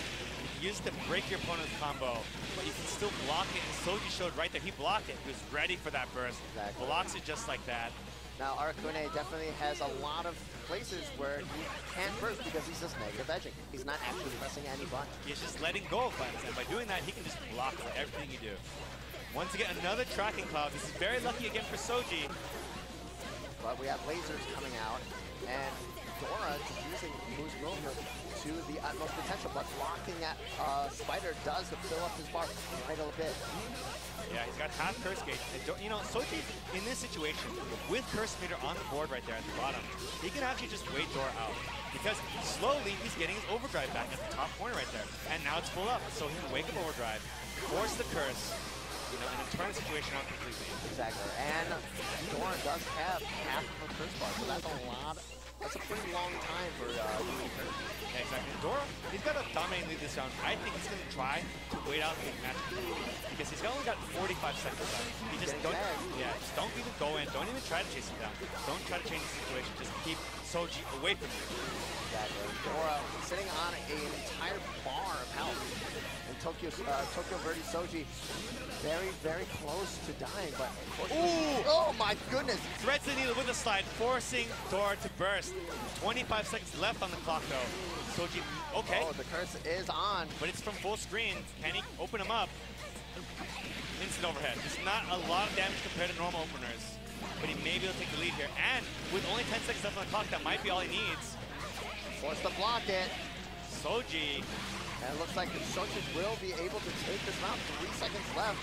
use it to break your opponent's combo, but you can still block it. And Souji showed right there, he blocked it. He was ready for that burst. Exactly. Blocks it just like that. Now, Arakune definitely has a lot of places where he can't burst because he's just negative edging. He's not actually pressing any button. He's just letting go of buttons, and by doing that, he can just block everything you do. Once again, another tracking cloud. This is very lucky again for Souji. But we have lasers coming out, and Dora using boost movement to the utmost potential, but blocking that spider does fill up his bar quite a little bit. Yeah, he's got half curse gauge. And you know, Souji, in this situation, with curse meter on the board right there at the bottom, he can actually just wait Dora out. Because slowly, he's getting his overdrive back at the top corner right there. And now it's full up, so he can wake up overdrive, force the curse, you know, and then turn the situation out completely. Exactly. And Dora does have half of a curse bar, so that's a lot. That's a pretty long time for doing curse. Yeah, exactly. Dora, he's got to dominate lead this round. I think he's going to try to wait out the match because he's only got 45 seconds left. He just just don't even go in. Don't even try to chase him down. Don't try to change the situation. Just keep Souji away from you. Exactly. Dora sitting on an entire bar of health. And Tokyo Verdy Souji very, very close to dying, but ooh! Oh my goodness! Threads the needle with a slide, forcing Dora to burst. 25 seconds left on the clock though. Souji, okay. Oh, the curse is on. But it's from full screen. Can he open him up? Instant overhead. Just not a lot of damage compared to normal openers. But he may be able to take the lead here. And with only 10 seconds left on the clock, that might be all he needs. Forced to block it. Souji. And it looks like Souji will be able to take this round. 3 seconds left.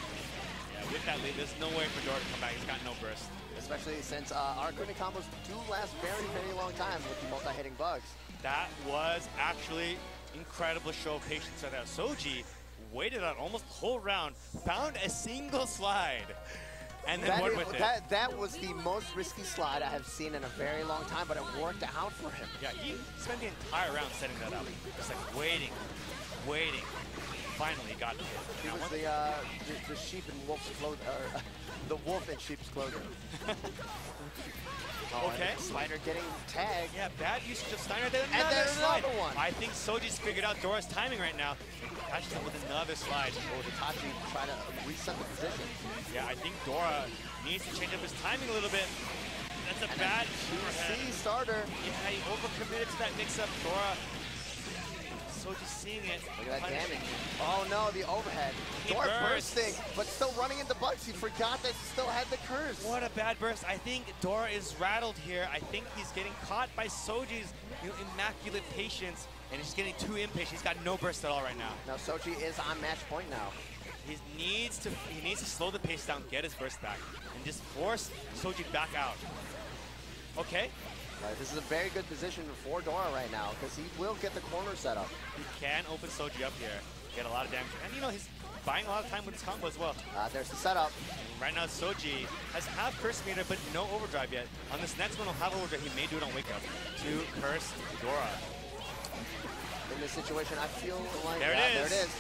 Yeah, with that lead, there's no way for Dora to come back. He's got no burst. Especially since Arakune combos do last very, very long time with the multi-hitting bugs. That was actually incredible show of patience right there. Souji waited out almost the whole round, found a single slide, and then won with it. That was the most risky slide I have seen in a very long time, but it worked out for him. Yeah, he spent the entire round setting that up. Just like waiting. Finally got it. He was the sheep in wolf's clothing, or the wolf in sheep's clothing. Okay. Spider getting tagged. Yeah, bad usage of Steiner. Then and there's another one. I think Souji's figured out Dora's timing right now. Catches him with another slide. Oh, the Tachi trying to reset the position. Yeah, I think Dora needs to change up his timing a little bit. That's a bad C starter. Yeah, he overcommitted to that mix-up. Dora. Souji's seeing it. Look at that damage. Oh no, the overhead. Dora bursting, but still running into bugs. He forgot that he still had the curse. What a bad burst. I think Dora is rattled here. I think he's getting caught by Souji's immaculate patience, and he's getting too impatient. He's got no burst at all right now. Now Souji is on match point now. He needs to slow the pace down, get his burst back, and just force Souji back out. Okay. Right, this is a very good position for Dora right now because he will get the corner set up. He can open Souji up here, get a lot of damage. And you know, he's buying a lot of time with his combo as well. There's the setup. And right now, Souji has half curse meter, but no overdrive yet. On this next one, he'll have overdrive. He may do it on wake up to curse Dora. In this situation, I feel like there it is. There it is.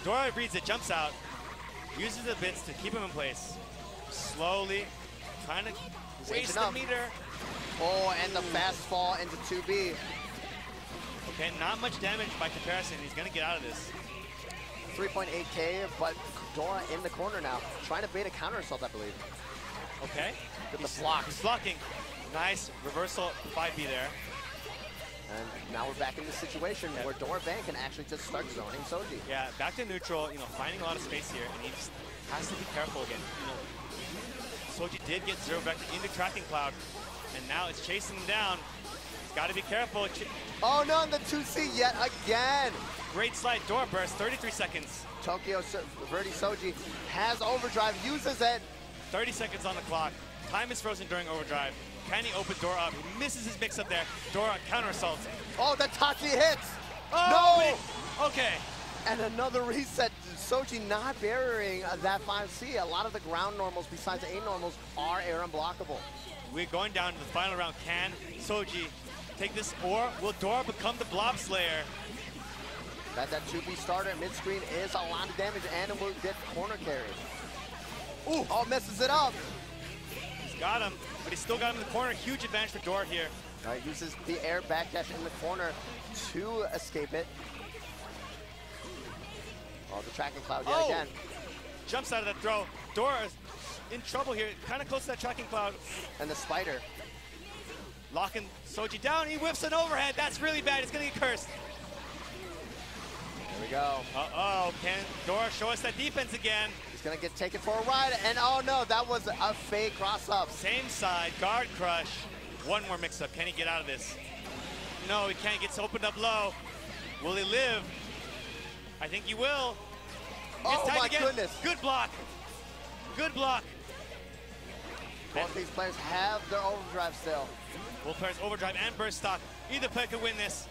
Dora reads it, jumps out, uses the bits to keep him in place. Slowly, trying to waste the meter. Oh, and the fast fall into 2B. Okay, not much damage by comparison. He's going to get out of this. 3.8k, but Dora in the corner now, trying to bait a counter assault, I believe. Okay. With the block. He's blocking. Nice reversal 5B there. And now we're back in the situation where Dora Van can actually just start zoning Souji. Yeah, back to neutral, finding a lot of space here, and he just has to be careful again. Souji did get zero vector into tracking cloud, and now it's chasing him down. He's got to be careful. Oh no, the 2C yet again. Great slide, Dora burst, 33 seconds. Verdy Souji has overdrive, uses it. 30 seconds on the clock. Time is frozen during overdrive. Can he open Dora up? He misses his mix up there. Dora counter assaults. Oh, the Tachi hits. Oh, no. Okay. And another reset. Souji not barriering that 5C. A lot of the ground normals besides the A normals are air unblockable. We're going down to the final round. Can Souji take this, or will Dora become the Blob Slayer? That 2B starter mid-screen is a lot of damage, and it will get corner carry. Ooh, oh, messes it up. He's got him, but he's still got him in the corner. Huge advantage for Dora here. All right, uses the air backdash in the corner to escape it. Oh, the tracking cloud yet again. Jumps out of that throw. Dora's in trouble here, kind of close to that tracking cloud. And the spider. Locking Souji down, he whips an overhead. That's really bad, it's gonna get cursed. There we go. Uh-oh, can Dora show us that defense again? He's gonna get taken for a ride, and oh no, that was a fake cross-up. Same side, guard crush. One more mix-up, can he get out of this? No, he can't, gets opened up low. Will he live? I think he will. Oh my goodness. Good block. Good block. Both these players have their overdrive still. Both players overdrive and burst stock. Either player can win this.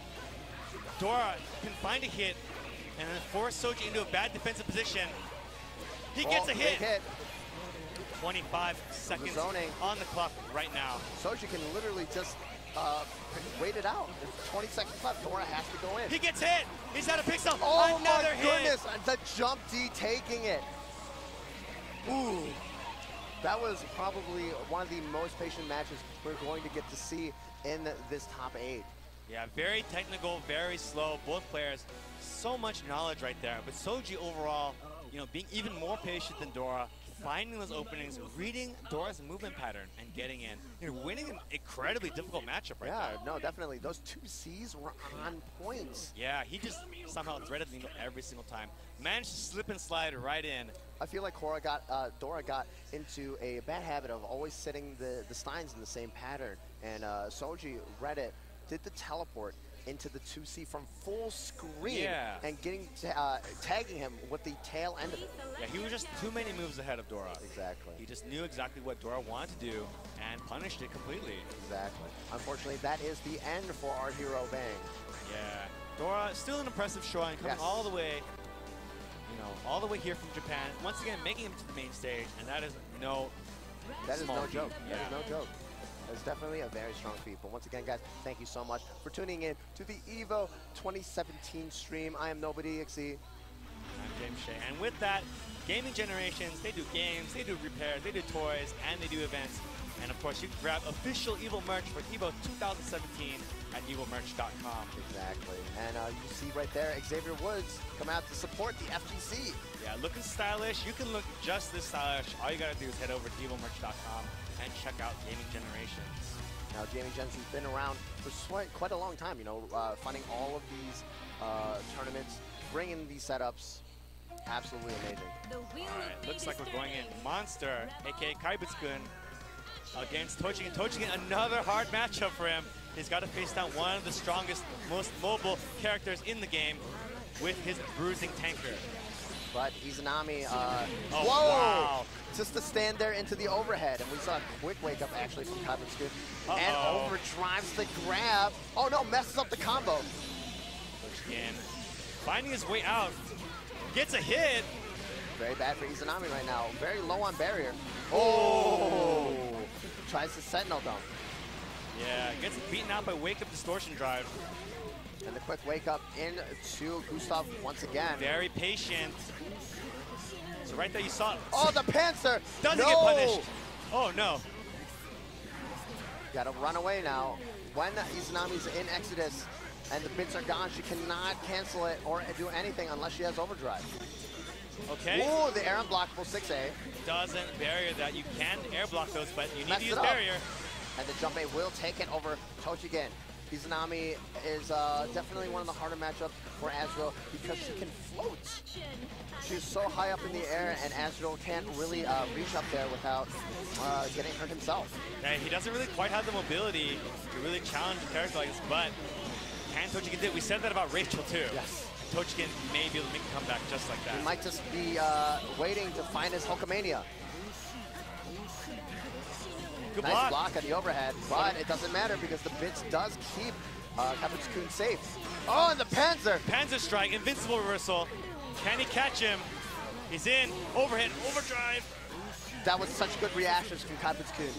Dora can find a hit and then force Souji into a bad defensive position. He gets a hit. 25 seconds on the clock right now. Souji can literally just wait it out. There's 20 seconds left. Dora has to go in. He gets hit. He's out of pixel. Oh another my goodness. The jump D taking it. Ooh. That was probably one of the most patient matches we're going to get to see in this top 8. Yeah, very technical, very slow. Both players, so much knowledge right there. But Souji overall, being even more patient than Dora, finding those openings, reading Dora's movement pattern, and getting in. Winning an incredibly difficult matchup right there. Yeah, no, definitely. Those 2Cs were on point. Yeah, he just somehow threaded the needle every single time. Managed to slip and slide right in. I feel like Dora got into a bad habit of always setting the Steins in the same pattern. And Souji read it, did the teleport into the 2C from full screen and tagging him with the tail end of it. Yeah, he was just too many moves ahead of Dora. Exactly. He just knew exactly what Dora wanted to do and punished it completely. Exactly. Unfortunately, that is the end for our hero Bang. Yeah. Dora, still an impressive showing, coming all the way, all the way here from Japan. Once again, making him to the main stage, and that is no joke. Yeah. That is no joke. It's definitely a very strong feat. But once again, guys, thank you so much for tuning in to the EVO 2017 stream. I am NobodyXE. I'm James Shea. And with that, Gaming Generations, they do games, they do repairs, they do toys, and they do events. And of course, you can grab official EVO merch for EVO 2017 at evomerch.com. Exactly. And you see right there, Xavier Woods come out to support the FGC. Yeah, looking stylish. You can look just this stylish. All you got to do is head over to evomerch.com and check out Gaming Generations. Now, Gaming Gens has been around for quite a long time, funding all of these tournaments, bringing these setups. Absolutely amazing. All right, looks like we're going in. Monster, a.k.a. Kaibutsukun, against Tochigin. Tochigin, another hard matchup for him. He's got to face down one of the strongest, most mobile characters in the game with his bruising tanker. But Izanami, wow. Just to stand there into the overhead. And we saw a quick wake up actually from Kaibutsukun. And overdrives the grab. Oh no, messes up the combo. Tochigin finding his way out. Gets a hit. Very bad for Izanami right now. Very low on barrier. Oh! Tries to Sentinel dump. Yeah, gets beaten out by Wake Up Distortion Drive. And the quick wake up into Gustav once again. Very patient. So right there you saw. Oh, the Panzer! Doesn't get punished. Oh no. Gotta run away now. When Izanami's in Exodus, And the bits are gone. She cannot cancel it or do anything unless she has overdrive. Okay. Ooh, the air unblockable 6A. Doesn't barrier that. You can air block those, but you need to use up. barrier. And the jump A will take it over Tochigin. Izanami is definitely one of the harder matchups for Azrael because she can float. She's so high up in the air, and Azrael can't really reach up there without getting hurt himself. Yeah, he doesn't really quite have the mobility to really challenge a character like this, but can Tochigin do it? We said that about Rachel too. Yes. Tochigin may be able to make a comeback just like that. He might just be waiting to find his Hulkamania. Good nice block. block on the overhead, but it doesn't matter because the bits does keep Kaibutsukun safe. Oh, and the Panzer! Panzer strike, invincible reversal. Can he catch him? He's in, overhead, overdrive. That was such good reactions from Kaibutsukun.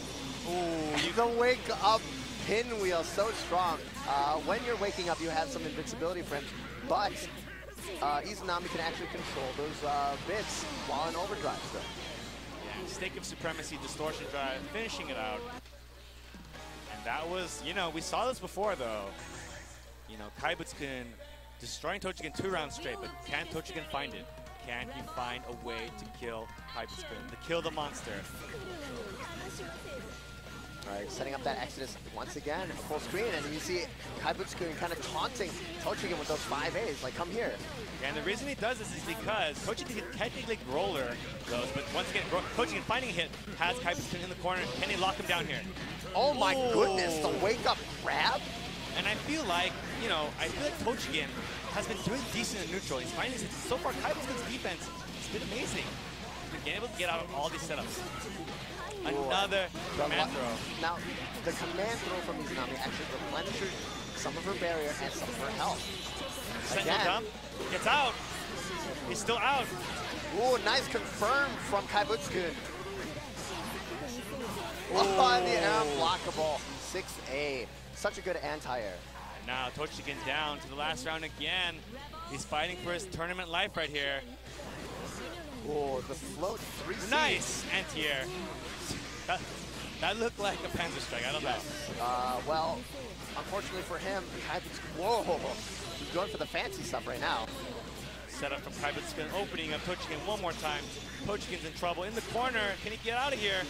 Ooh, The wake up pinwheel, so strong. When you're waking up, you have some invincibility frames, but Izanami can actually control those bits while in overdrive still. Stake of supremacy, distortion drive, finishing it out. And that was, you know, we saw this before though. You know, Kaibutsukun destroying Tochigin 2 rounds straight, but can Tochigin find it? Can he find a way to kill Kaibutsukun, to kill the monster? All right, setting up that Exodus once again, full screen, and you see Kaibutsukun kind of taunting Tochigin with those 5As, like, come here. And the reason he does this is because Tochigin can technically roller those, but once again, Tochigin finding a hit has Kaibutsukun in the corner. Can he lock him down here? Oh my goodness, the wake up grab? And I feel like, you know, Tochigin has been doing decent in neutral. He's finding this. So far, Kaibutsukun's defense has been amazing. He's been able to get out of all these setups. Another command throw. Now, the command throw from Izanami actually replenishes some of her barrier and some of her health. Sentinel jump, gets out. He's still out. Ooh, nice confirm from Kaibutsukun. Oh, and the unblockable 6A. Such a good anti-air. And now Tochigin down to the last round again. He's fighting for his tournament life right here. Oh, the float 3C. Nice anti-air. That looked like a Panzer strike. I don't know. Well, unfortunately for him, whoa, he's going for the fancy stuff right now. Set up from Kaibutsukun, opening up Tochigin one more time. Tochigin's in trouble in the corner. Can he get out of here?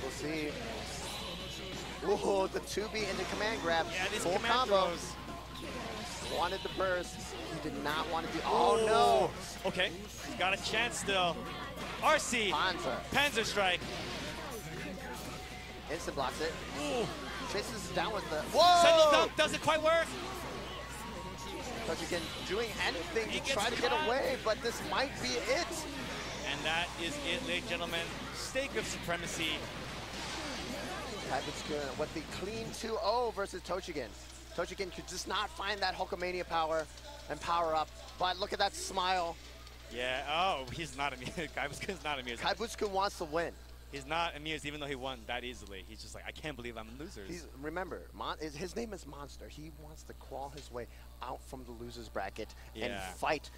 We'll see. Ooh, the 2B into command grab. Yeah, these full command combo. throws. Wanted the burst. He did not want to do. Oh no! Okay, he's got a chance still. RC. Panzer strike. Instant blocks it. Ooh. Chases down with the. Sentinel Whoa! dunk doesn't quite work. Tochigin doing anything He to try to get caught. away, but this might be it. And that is it, ladies and gentlemen. Stake of supremacy. Kaibutsukun with the clean 2-0 versus Tochigin. Tochigin could just not find that Hulkamania power and power up, but look at that smile. Yeah, oh, he's not amused. Kaibutsukun's not amused. Kaibutsukun wants to win. He's not amused even though he won that easily. He's just like, I can't believe I'm losers. Remember, his name is Monster. He wants to crawl his way out from the losers bracket and fight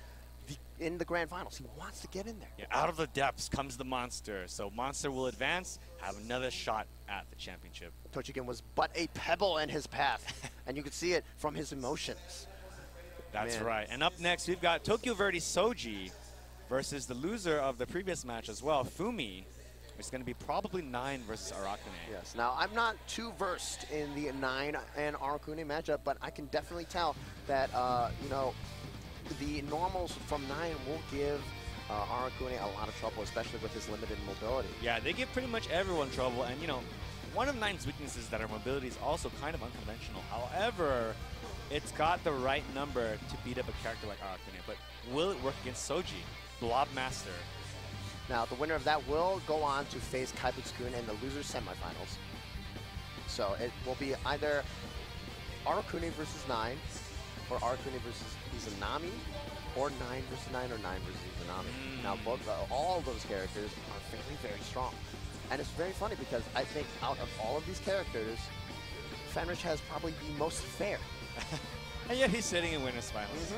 in the grand finals. He wants to get in there. Yeah, out of the depths comes the Monster. So Monster will advance, have another shot at the championship. Tochigin was but a pebble in his path, and you could see it from his emotions. That's right. And up next, we've got Tokyo Verdy Souji versus the loser of the previous match as well, Fumi. It's going to be probably 9 versus Arakune. Yes. Now, I'm not too versed in the 9 and Arakune matchup, but I can definitely tell that, you know, the normals from 9 will give Arakune a lot of trouble, especially with his limited mobility. Yeah, they give pretty much everyone trouble. And, you know, one of 9's weaknesses is that her mobility is also kind of unconventional. However, it's got the right number to beat up a character like Arakune. But will it work against Souji, Blob Master? Now, the winner of that will go on to face Kaibutsukun in the losers semifinals. So it will be either Arakune versus 9, or Arakune versus Izanami, or 9 versus 9, or 9 versus Izanami. Now, both all those characters are very, very strong. And it's very funny because I think out of all of these characters, Fenritti has probably the most fair. And yet he's sitting in winners finals.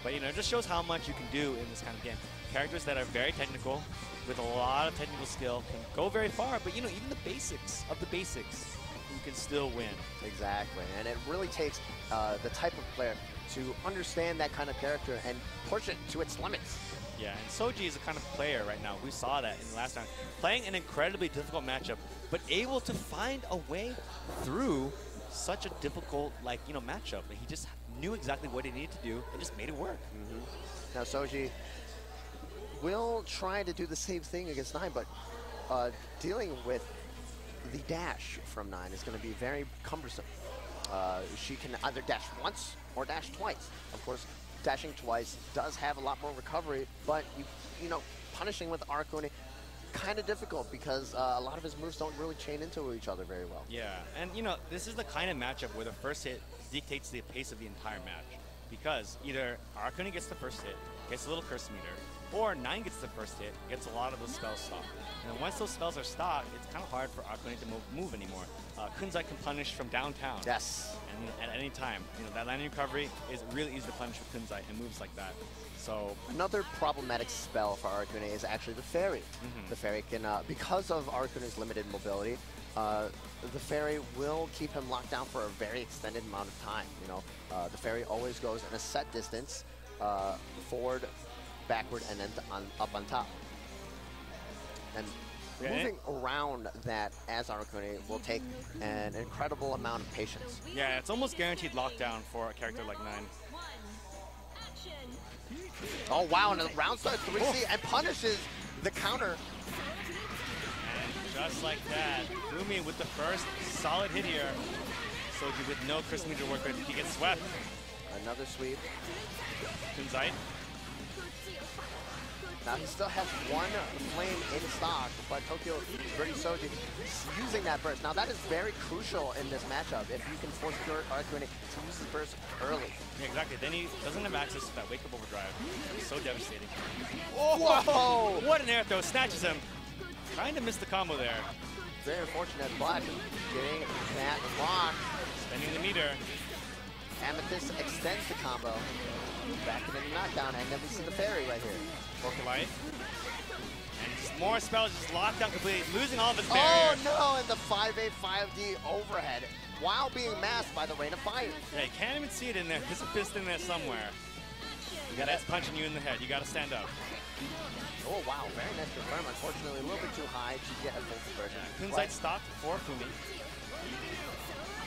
But, you know, it just shows how much you can do in this kind of game. Characters that are very technical, with a lot of technical skill, can go very far. But, you know, even the basics of the basics, who can still win. Exactly, and it really takes the type of player to understand that kind of character and push it to its limits. Yeah, and Souji is the kind of player right now, we saw that in the last round, playing an incredibly difficult matchup, but able to find a way through such a difficult, matchup. He just knew exactly what he needed to do and just made it work. Now Souji will try to do the same thing against 9, but dealing with the dash from 9 is going to be very cumbersome. She can either dash once or dash twice. Of course, dashing twice does have a lot more recovery, but you know, punishing with Arakune kind of difficult because a lot of his moves don't really chain into each other very well. Yeah, and this is the kind of matchup where the first hit dictates the pace of the entire match, because either Arakune gets the first hit, gets a little curse meter, or 9 gets the first hit, gets a lot of those spells stopped. And once those spells are stopped, it's kind of hard for Arakune to move anymore. Kunzai can punish from downtown. Yes. And at any time, that landing recovery is really easy to punish with Kunzai and moves like that. So another problematic spell for Arakune is actually the Fairy. The Fairy can, because of Arakune's limited mobility, the Fairy will keep him locked down for a very extended amount of time. The Fairy always goes in a set distance, forward, backward, and then up on top. And moving around that as Arakune will take an incredible amount of patience. Yeah, it's almost guaranteed lockdown for a character like 9. Oh wow, and the round start 3C and punishes the counter. And just like that, Fumi with the first solid hit here. Souji with no Chris meter to work with, he gets swept. Another sweep. Kunzai. Now he still has one flame in stock, but Tokyo Verdy Souji using that burst. Now that is very crucial in this matchup if you can force Arakune to use the burst early. Yeah, exactly. Then he doesn't have access to that wake-up overdrive. It's so devastating. Whoa! What an air throw. Snatches him. Trying to miss the combo there. Very unfortunate, but getting that lock. Spending the meter. Amethyst extends the combo. Back into the knockdown, and then we see the Fairy right here. Light. And just more spells, just locked down completely, losing all of his barrier. Oh no, and the 5A 5D overhead while being masked by the Rain of Fire. Yeah, you can't even see it in there. There's a fist in there somewhere. That's punching you in the head. You gotta stand up. Oh wow, very nice confirm. Unfortunately, a little bit too high to get a full conversion. Kunzai stopped for Fumi.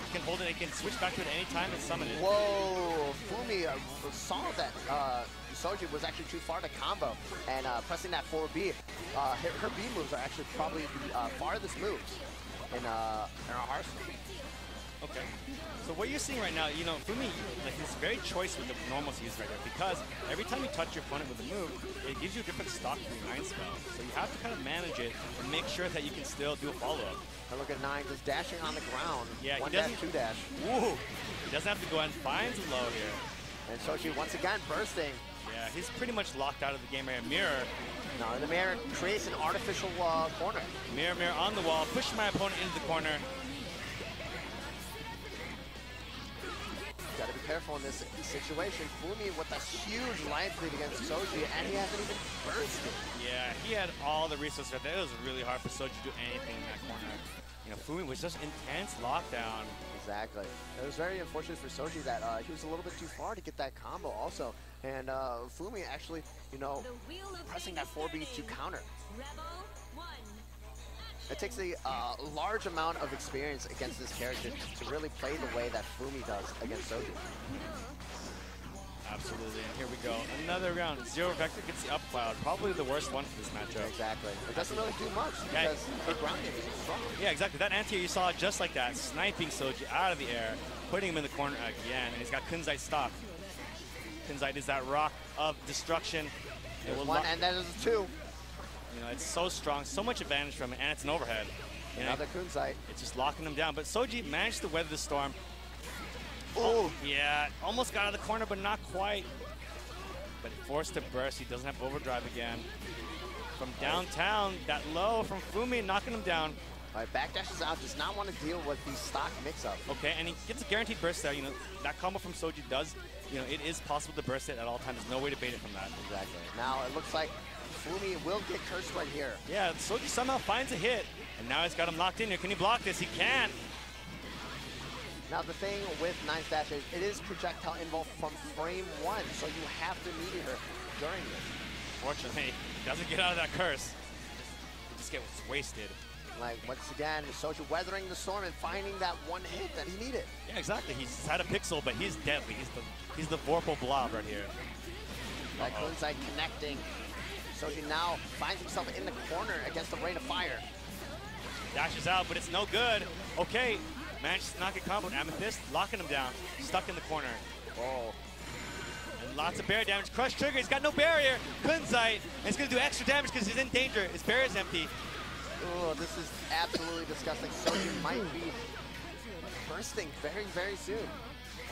He can hold it, he can switch back to it any time and summon it. Whoa, Fumi saw that Souji was actually too far to combo, and pressing that 4B. Her B moves are actually probably the farthest moves in our arsenal. Okay. So what you're seeing right now, Fumi, he's very choice with the normals he uses right there, because every time you touch your opponent with a move, it gives you a different stock for your 9 spell. So you have to kind of manage it and make sure that you can still do a follow-up. And look at 9 just dashing on the ground. Yeah, one he doesn't, dash, 2 dash. Woo! He doesn't have to go and finds a low here. And Souji once again bursting. Yeah, he's pretty much locked out of the game right here. Mirror. No, the mirror creates an artificial corner. Mirror on the wall, pushing my opponent into the corner. Got to be careful in this situation. Fumi with a huge life lead against Souji, and he hasn't even bursted. Yeah, he had all the resources right there. It was really hard for Souji to do anything in that corner. Fumi was just intense lockdown. Exactly. It was very unfortunate for Souji that he was a little bit too far to get that combo also. And Fumi actually, pressing that 4B to counter. It takes a large amount of experience against this character to really play the way that Fumi does against Souji. Absolutely, and here we go. Another round. Zero Vector gets the up cloud. Probably the worst one for this matchup. Exactly. It doesn't really do much because her ground game is strong. Yeah, exactly. That anti-air you saw just like that, sniping Souji out of the air, putting him in the corner again, and he's got Kunzai stopped. Kunzai is that rock of destruction. There's one, and that is 2. It's so strong, so much advantage from it, and it's an overhead. Another Kunzai. It's just locking him down, but Souji managed to weather the storm. Oh, yeah, almost got out of the corner, but not quite. But forced to burst. He doesn't have overdrive again. From downtown, that low from Fumi, knocking him down. All right, backdashes out, does not want to deal with the stock mix-up. Okay, and he gets a guaranteed burst there. That combo from Souji does, it is possible to burst it at all times. There's no way to bait it from that. Exactly. Now it looks like Fumi will get cursed right here. Yeah, Souji somehow finds a hit, and now he's got him locked in here. Can he block this? He can. Now the thing with Nine's dash is it is projectile involved from frame 1, so you have to meet her during this. Fortunately, doesn't get out of that curse. Just gets wasted. Like, once again, Souji weathering the storm and finding that one hit that he needed. Yeah, exactly. He's had a pixel, but he's deadly. He's the Vorpal blob right here. That Kunzai connecting. Souji now finds himself in the corner against the rain of fire. Dashes out, but it's no good. Okay, manages to knock a combo. Amethyst locking him down, stuck in the corner. Oh. And lots of barrier damage. Crush trigger, he's got no barrier. Kunzai, and he's gonna do extra damage because he's in danger. His barrier's empty. Oh, this is absolutely disgusting. Souji might be bursting very, very soon.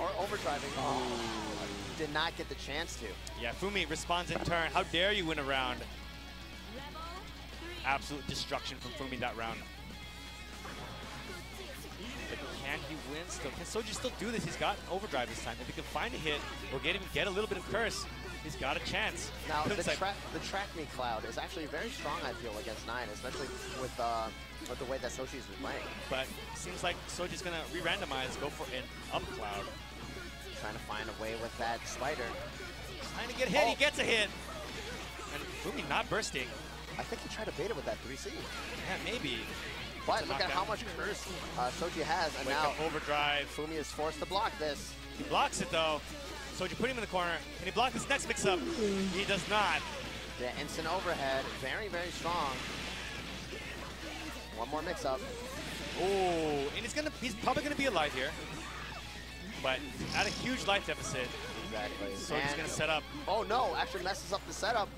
Or overdriving. Oh, did not get the chance to. Yeah, Fumi responds in turn. How dare you win a round? Absolute destruction from Fumi that round. But can he win still? Can Souji still do this? He's got overdrive this time. If he can find a hit or get a little bit of curse, he's got a chance. Now, the track me cloud is actually very strong, I feel, against Nine, especially with the way that Souji's been playing. But it seems like Souji's going to re-randomize, go for an up cloud. Trying to find a way with that spider. Trying to get hit, he gets a hit. And Fumi not bursting. I think he tried to bait it with that 3C. Yeah, maybe. But look at how much curse Souji has, and now overdrive. Fumi is forced to block this. He blocks it though. Souji put him in the corner. Can he block this next mix-up? He does not. The instant overhead, very, very strong. One more mix-up. Oh, and he's probably gonna be alive here. But at a huge life deficit. Exactly. So he's going to set up. Oh no, actually messes up the setup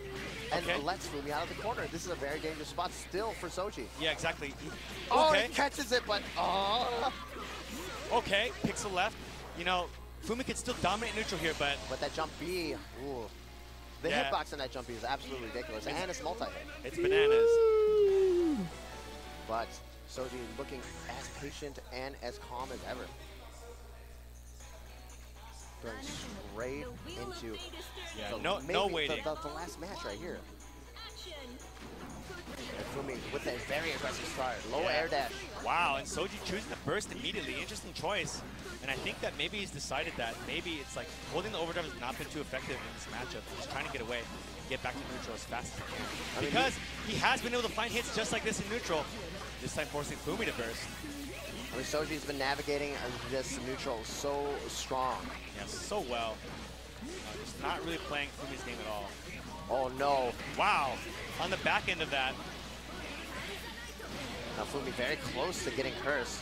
and lets Fumi out of the corner. This is a very dangerous spot still for Souji. Yeah, exactly. Oh, he catches it, but Okay, pixel left. You know, Fumi could still dominate neutral here, but... But that jump B, ooh. The hitbox on that jump B is absolutely ridiculous, and it's multi-hit. It's bananas. But Souji looking as patient and as calm as ever. Going straight into no waiting. The last match right here. And Fumi with a very aggressive start. Low air dash. Wow, and Souji choosing to burst immediately. Interesting choice. And I think that maybe he's decided that maybe it's like holding the overdrive has not been too effective in this matchup. He's trying to get away, get back to neutral as fast as he can. Because he has been able to find hits just like this in neutral. This time forcing Fumi to burst. I mean, Souji's been navigating this neutral so strong. Yeah, so well. Just not really playing Fumi's game at all. Oh no. Wow. On the back end of that. Now Fumi very close to getting cursed.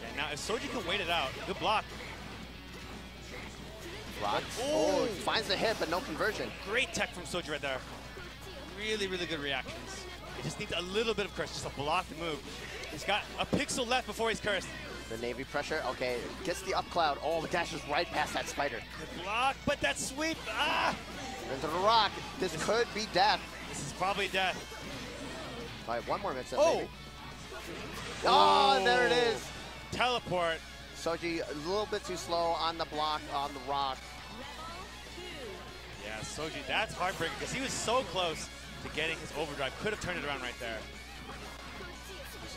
And now if Souji can wait it out, good block. Block. Oh, finds the hit, but no conversion. Great tech from Souji right there. Really, really good reactions. He just needs a little bit of curse, just a blocked move. He's got a pixel left before he's cursed. The Navy pressure, okay, gets the up cloud. Oh, dashes right past that spider. Good block, but that sweep, Into the rock. This could be death. This is probably death. All right, one more mix-up, maybe. Oh, there it is. Teleport. Souji a little bit too slow on the block, on the rock. Yeah, Souji, that's heartbreaking because he was so close to getting his overdrive. Could have turned it around right there.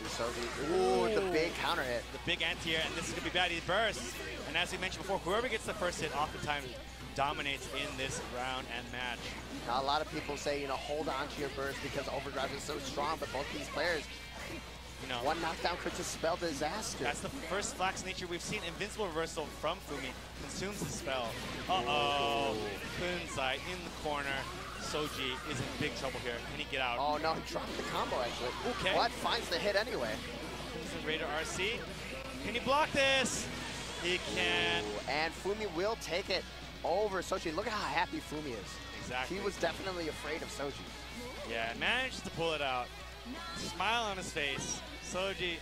Souji, ooh, the big counter hit. The big anti-air, and this is going to be bad. He bursts. And as we mentioned before, whoever gets the first hit oftentimes dominates in this round and match. Now, a lot of people say, you know, hold on to your burst because overdrive is so strong, but both these players, you know, one knockdown could just spell disaster. That's the first Flax nature we've seen. Invincible reversal from Fumi. Consumes the spell. Uh-oh. Kunzai in the corner. Souji is in big trouble here. Can he get out? Oh no, he dropped the combo actually. Okay. What? Finds the hit anyway. Raider RC. Can he block this? He can. Ooh, and Fumi will take it over Souji. Look at how happy Fumi is. Exactly. He was definitely afraid of Souji. Yeah, managed to pull it out. Smile on his face. Souji,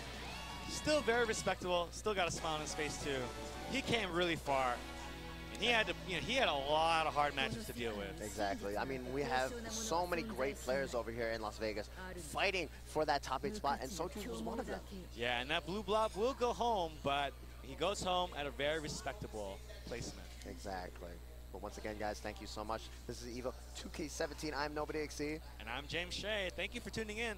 still very respectable. Still got a smile on his face too. He came really far. And he had to, you know, he had a lot of hard matches to deal with. Exactly. I mean, we have so many great players over here in Las Vegas fighting for that top 8 spot, and Souji was one of them. Yeah, and that blue blob will go home, but he goes home at a very respectable placement. Exactly. But once again, guys, thank you so much. This is EVO 2K17. I'm NobodyXC. And I'm James Shea. Thank you for tuning in.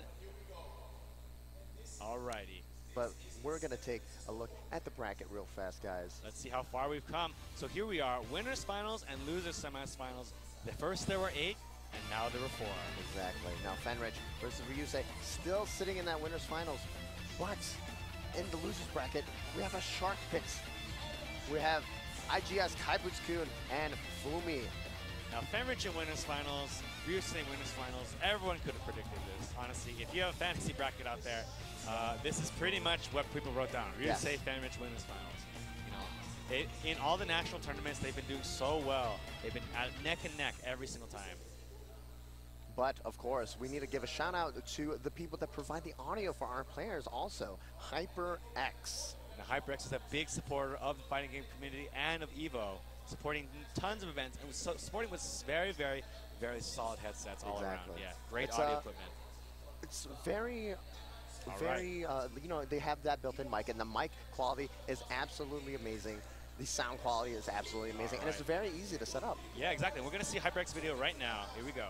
Alrighty. But we're going to take a look at the bracket real fast, guys. Let's see how far we've come. So here we are, winners finals and losers semifinals. First there were 8, and now there were 4. Exactly. Now Fenritti versus Ryusei still sitting in that winners finals. But in the losers bracket, we have a shark pit. We have IGS, Kaibutsukun, and Fumi. Now Fenritti in winners finals, Ryusei in winners finals. Everyone could have predicted this, honestly. If you have a fantasy bracket out there, this is pretty much what people wrote down. Ryusei, Fenritti winners finals. You know, in all the national tournaments, they've been doing so well. They've been neck and neck every single time. But, of course, we need to give a shout-out to the people that provide the audio for our players also, HyperX. Now, HyperX is a big supporter of the fighting game community and of EVO, supporting tons of events and supporting with very, very, very solid headsets all around. Yeah, great audio equipment. It's very, you know, they have that built-in mic, and the mic quality is absolutely amazing. The sound quality is absolutely amazing, and it's very easy to set up. Yeah, exactly. We're going to see HyperX video right now. Here we go.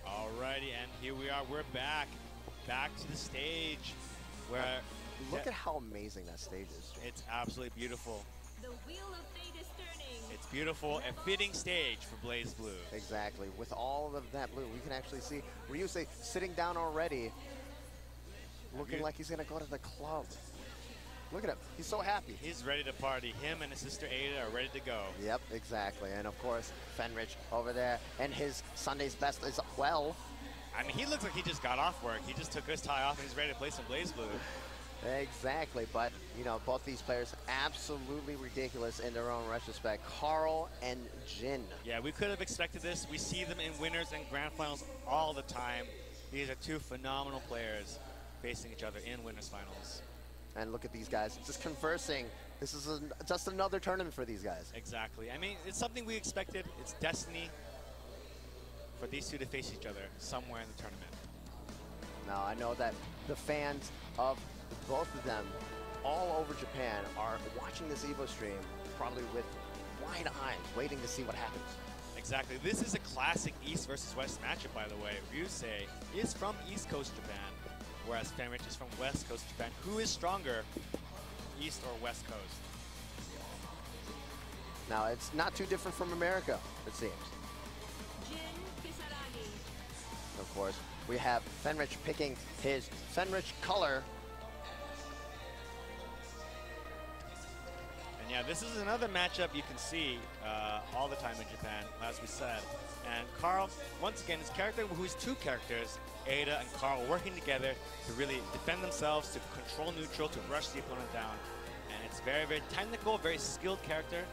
Alrighty, and here we are. We're back to the stage where look at how amazing that stage is. It's absolutely beautiful. The wheel of fate is turning. It's beautiful, a fitting stage for BlazBlue. Exactly. With all of that blue, we can actually see Ryusei sitting down already, looking like he's going to go to the club. Look at him. He's so happy. He's ready to party. Him and his sister Ada are ready to go. Yep, exactly. And of course, Fenritti over there, and his Sunday's best as well. I mean, he looks like he just got off work. He just took his tie off and he's ready to play some BlazBlue. Exactly, but you know, both these players absolutely ridiculous in their own retrospect. Carl and Jin. Yeah, we could have expected this. We see them in winners and grand finals all the time. These are two phenomenal players facing each other in winners finals. And look at these guys just conversing. This is just another tournament for these guys. Exactly. I mean, it's something we expected. It's destiny for these two to face each other somewhere in the tournament. Now, I know that the fans of both of them all over Japan are watching this EVO stream probably with wide eyes, waiting to see what happens. Exactly. This is a classic East versus West matchup, by the way. Ryusei is from East Coast Japan, whereas Fenritti is from West Coast Japan. Who is stronger, East or West Coast? Now, it's not too different from America, it seems. Jin Kisaragi. Of course, we have Fenritti picking his Fenritti color. And yeah, this is another matchup you can see all the time in Japan, as we said. And Carl, once again, his character, who's two characters, Ada and Carl, working together to really defend themselves, to control neutral, to rush the opponent down. And it's very, very technical, very skilled character,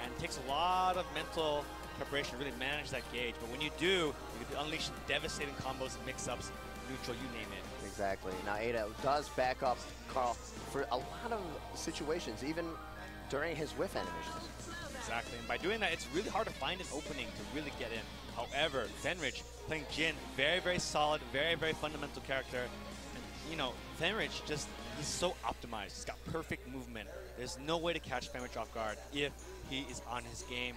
and it takes a lot of mental preparation to really manage that gauge. But when you do, you can unleash devastating combos and mix-ups, neutral, you name it. Exactly. Now, Ada does back up Carl for a lot of situations, even during his whiff animations. Exactly, and by doing that, it's really hard to find an opening to really get in. However, Fenritti playing Jin, very, very solid, very, very fundamental character. And, you know, Fenritti just, he's so optimized. He's got perfect movement. There's no way to catch Fenritti off guard if he is on his game.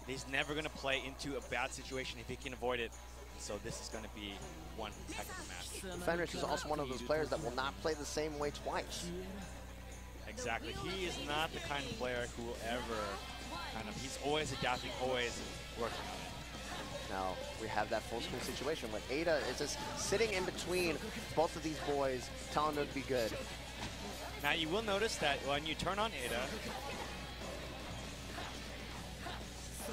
He's never going to play into a bad situation if he can avoid it. So this is going to be one heck of a match. Fenritti is also one of those players that will not play the same way twice. Exactly. He is not the kind of player who will ever he's always adapting, always working on it. Now, we have that full screen situation where Ada is just sitting in between both of these boys, telling them to be good. Now, you will notice that when you turn on Ada,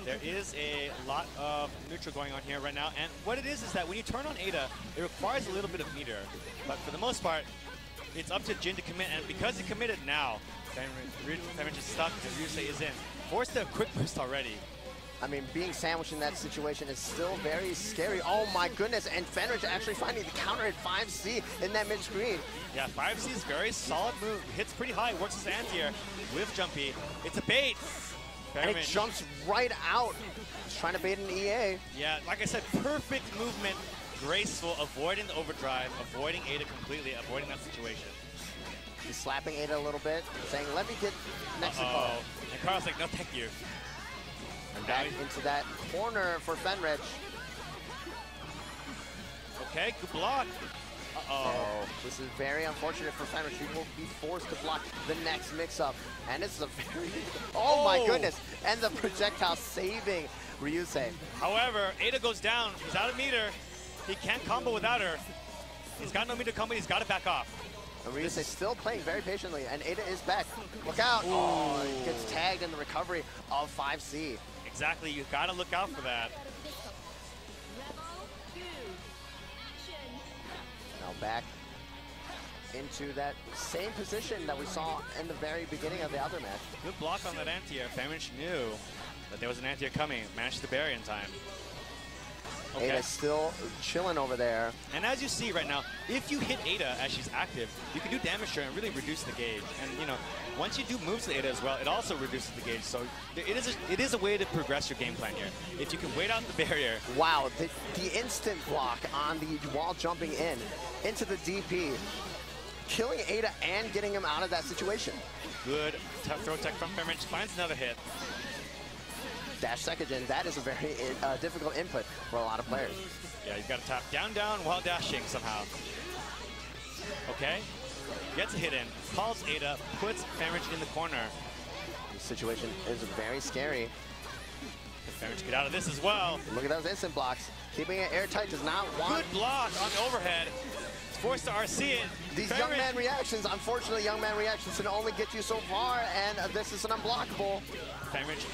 there is a lot of neutral going on here right now. And what it is that when you turn on Ada, it requires a little bit of meter. But for the most part, it's up to Jin to commit. And because he committed now, Fenritti is stuck because Ryusei is in. Forced to a quick burst already. I mean, being sandwiched in that situation is still very scary. Oh my goodness, and Fenritti actually finding the counter at 5C in that mid-screen. Yeah, 5C is very solid move. Hits pretty high, works his anti-air with Jumpy. It's a bait. And it jumps right out. He's trying to bait an EA. Yeah, like I said, perfect movement, graceful, avoiding the overdrive, avoiding Ada completely, avoiding that situation. He's slapping Ada a little bit, saying, let me get next to Carl. And Carl's like, no, thank you. And back into that corner for Fenritti. Okay, good block. Oh, this is very unfortunate for Fenritti. He will be forced to block the next mix-up. And this is a very... Oh my goodness! And the projectile saving Ryusei. However, Ada goes down. He's out of meter. He can't combo without her. He's got no meter combo. He's got to back off. And Ryusei still playing very patiently, and Ada is back. Look out! Ooh. Oh, he gets tagged in the recovery of 5C. Exactly, you got to look out for that. Now back into that same position that we saw in the very beginning of the other match. Good block on that anti-air. Fenritti knew that there was an anti-air coming. Managed to bury in time. Okay. Ada's still chilling over there. And as you see right now, if you hit Ada as she's active, you can do damage to her and really reduce the gauge. And you know, once you do moves to Ada as well, it also reduces the gauge. So it is a way to progress your game plan here. If you can wait out the barrier. Wow, the instant block on the wall jumping into the DP, killing Ada and getting him out of that situation. Good tough throw tech from Fenritti, finds another hit. Dash second gen, that is a very difficult input for a lot of players. Yeah, you've got to tap down, down while dashing somehow. Okay, gets a hit in, calls Ada, puts Fenritti in the corner. This situation is very scary. Can Fenritti get out of this as well? Look at those instant blocks. Keeping it airtight does not want... Good block on the overhead. It's forced to RC it. These young man reactions, unfortunately, young man reactions can only get you so far, and this is an unblockable. Fenritti,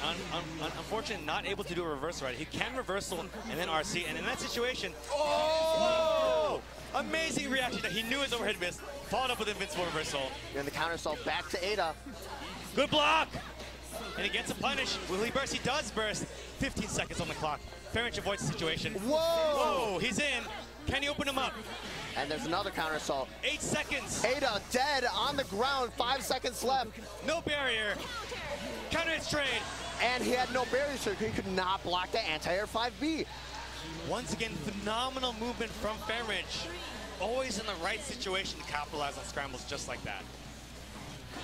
unfortunately, not able to do a reversal right. He can reversal and then RC, and in that situation, oh! Amazing reaction that he knew his overhead miss, followed up with invincible reversal. And the counter assault back to Ada. Good block! And he gets a punish. Will he burst? He does burst. 15 seconds on the clock. Fenritti avoids the situation. Whoa! Whoa, he's in. Can he open him up? And there's another counter assault. 8 seconds. Ada dead on the ground, 5 seconds left. No barrier. Counter hit trade. And he had no barrier, so he could not block the anti-air 5B. Once again, phenomenal movement from Fenritti. Always in the right situation to capitalize on scrambles just like that.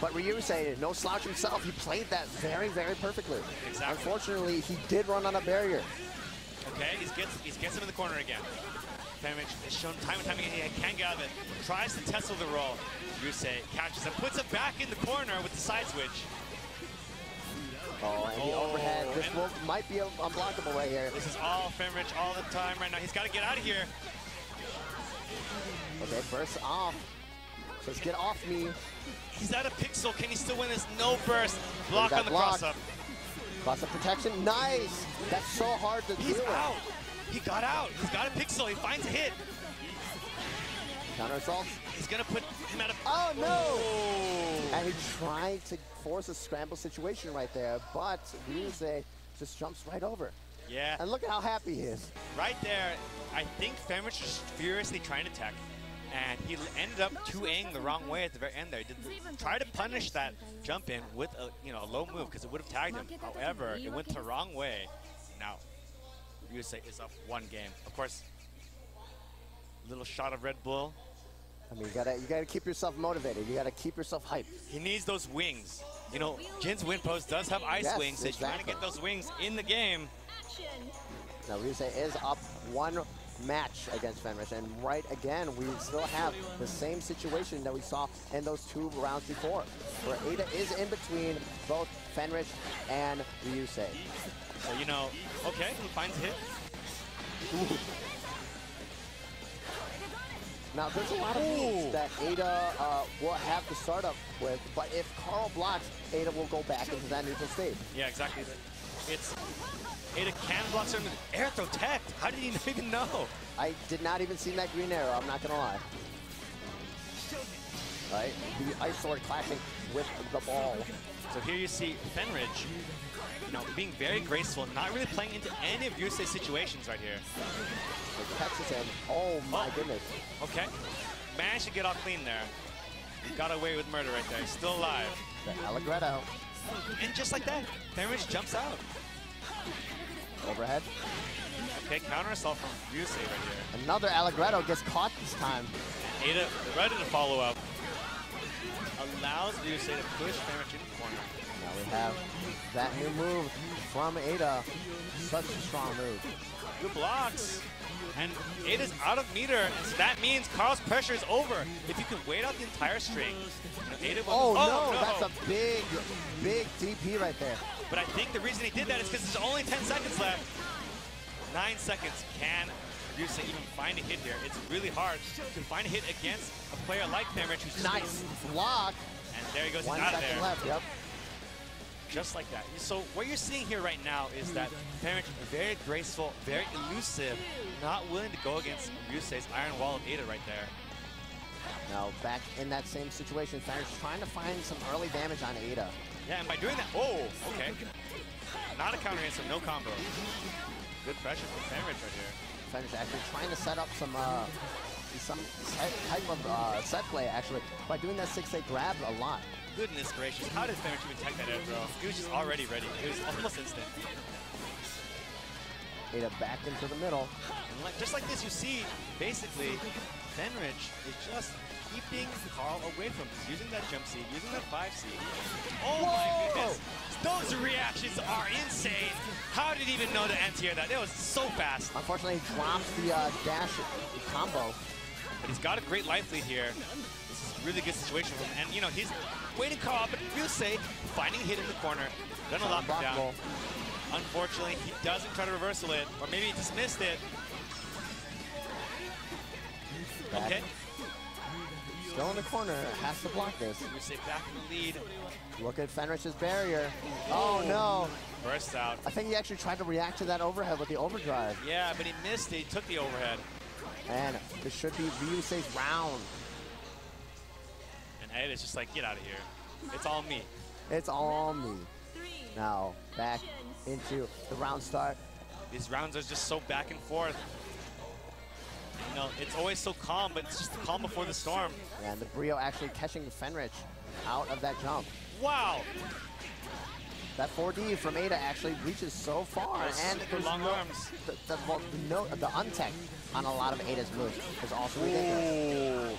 But Ryusei, no slouch himself, he played that very, very perfectly. Exactly. Unfortunately, he did run on a barrier. Okay, he gets him in the corner again. Fenritti has shown time and time again he can't get out of it. Tries to Tesla the roll. Ryusei catches him, puts it back in the corner with the side switch. Oh, and the overhead. This might be unblockable right here. This is all Fenritti all the time right now. He's got to get out of here. Okay, burst off. Says, get off me. He's out of pixel. Can he still win this? No burst. Block on the cross-up. Cross-up protection. Nice. That's so hard to deal with. He's out. He got out. He's got a pixel. He finds a hit. Counter assault. He's going to put him out of... Oh, no. And he tried to force a scramble situation right there, but Ryusei just jumps right over. Yeah. And look at how happy he is. Right there, I think Fenritti was furiously trying to tech, and he ended up 2Aing the wrong way at the very end there. He did try to punish that jump in with a low move because it would have tagged him. However, it went the wrong way. Now, Ryusei is up 1 game. Of course, little shot of Red Bull. I mean, you gotta keep yourself motivated. You gotta keep yourself hyped. He needs those wings. You know, Jin's win post does have ice wings, so he's trying to get those wings in the game. Now Ryusei is up 1 match against Fenritti, and right again, we still have the same situation that we saw in those 2 rounds before, where Ada is in between both Fenritti and Ryusei. So, you know, okay, he finds a hit. Ooh. Now, there's a lot of moves that Ada will have to start up with, but if Carl blocks, Ada will go back into that neutral state. Yeah, exactly. It's Ada can block certain air throw tech. How did he even know? I did not even see that green arrow, I'm not going to lie. right? The ice sword clashing with the ball. So here you see Fenritti, you know, being very graceful, not really playing into any of Ryusei's situations right here. It catches him. Oh my goodness. Okay. Managed to get off clean there. He got away with murder right there. He's still alive. The Allegretto. And just like that, Fenritti jumps out. Overhead. Okay, counter assault from Ryusei right here. Another Allegretto gets caught this time. Ada ready to follow up. Allows Ryusei to push Fenritti in the corner. Now we have that new move from Ada. Such a strong move. Good blocks. And Ada's out of meter, and so that means Carl's pressure is over. If you can wait out the entire string, you know, Ada will, no, that's a big, big DP right there. But I think the reason he did that is because there's only 10 seconds left. 9 seconds. Can Ryusei even find a hit here? It's really hard to find a hit against a player like Fenritti who's just nice block. And there he goes, One he's out of second there. left, yep. Just like that. So what you're seeing here right now is that Fenritti very graceful, very elusive, not willing to go against Ryusei's iron wall of Ada right there. Now back in that same situation, Fenritti trying to find some early damage on Ada. Yeah, and by doing that, oh, okay. Not a counter hit, so no combo. Good pressure from Fenritti right here. Fenritti actually trying to set up some type of set play actually by doing that 6-8 grab a lot. Goodness gracious, how did Fenritti even tech that air throw? He was just already ready. It was almost instant. Ada back into the middle. And just like this, you see, basically, Fenritti is just keeping Carl away from him. He's using that jump seed, using that 5 seed. Oh my goodness! Those reactions are insane! How did he even know to anti-air that? That was so fast. Unfortunately, he drops the dash combo. But he's got a great life lead here. This is a really good situation for him. And, you know, he's waiting Carl, but Ryusei finding a hit in the corner. Gonna lock him down. Unfortunately, he doesn't try to reversal it, or maybe he just missed it. Okay. Still in the corner, has to block this. Ryusei back in the lead. Look at Fenrich's barrier. Oh no. Burst out. I think he actually tried to react to that overhead with the overdrive. Yeah, but he missed it. He took the overhead. And this should be Ryusei's round. And Ed is just like, get out of here. It's all me. It's all me. Now, back into the round start. These rounds are just so back and forth. You know, it's always so calm, but it's just the calm before the storm. And the Brio actually catching Fenritti out of that jump. Wow. That 4D from Ada actually reaches so far, and there's long arms. The untech on a lot of Ada's moves is also ridiculous.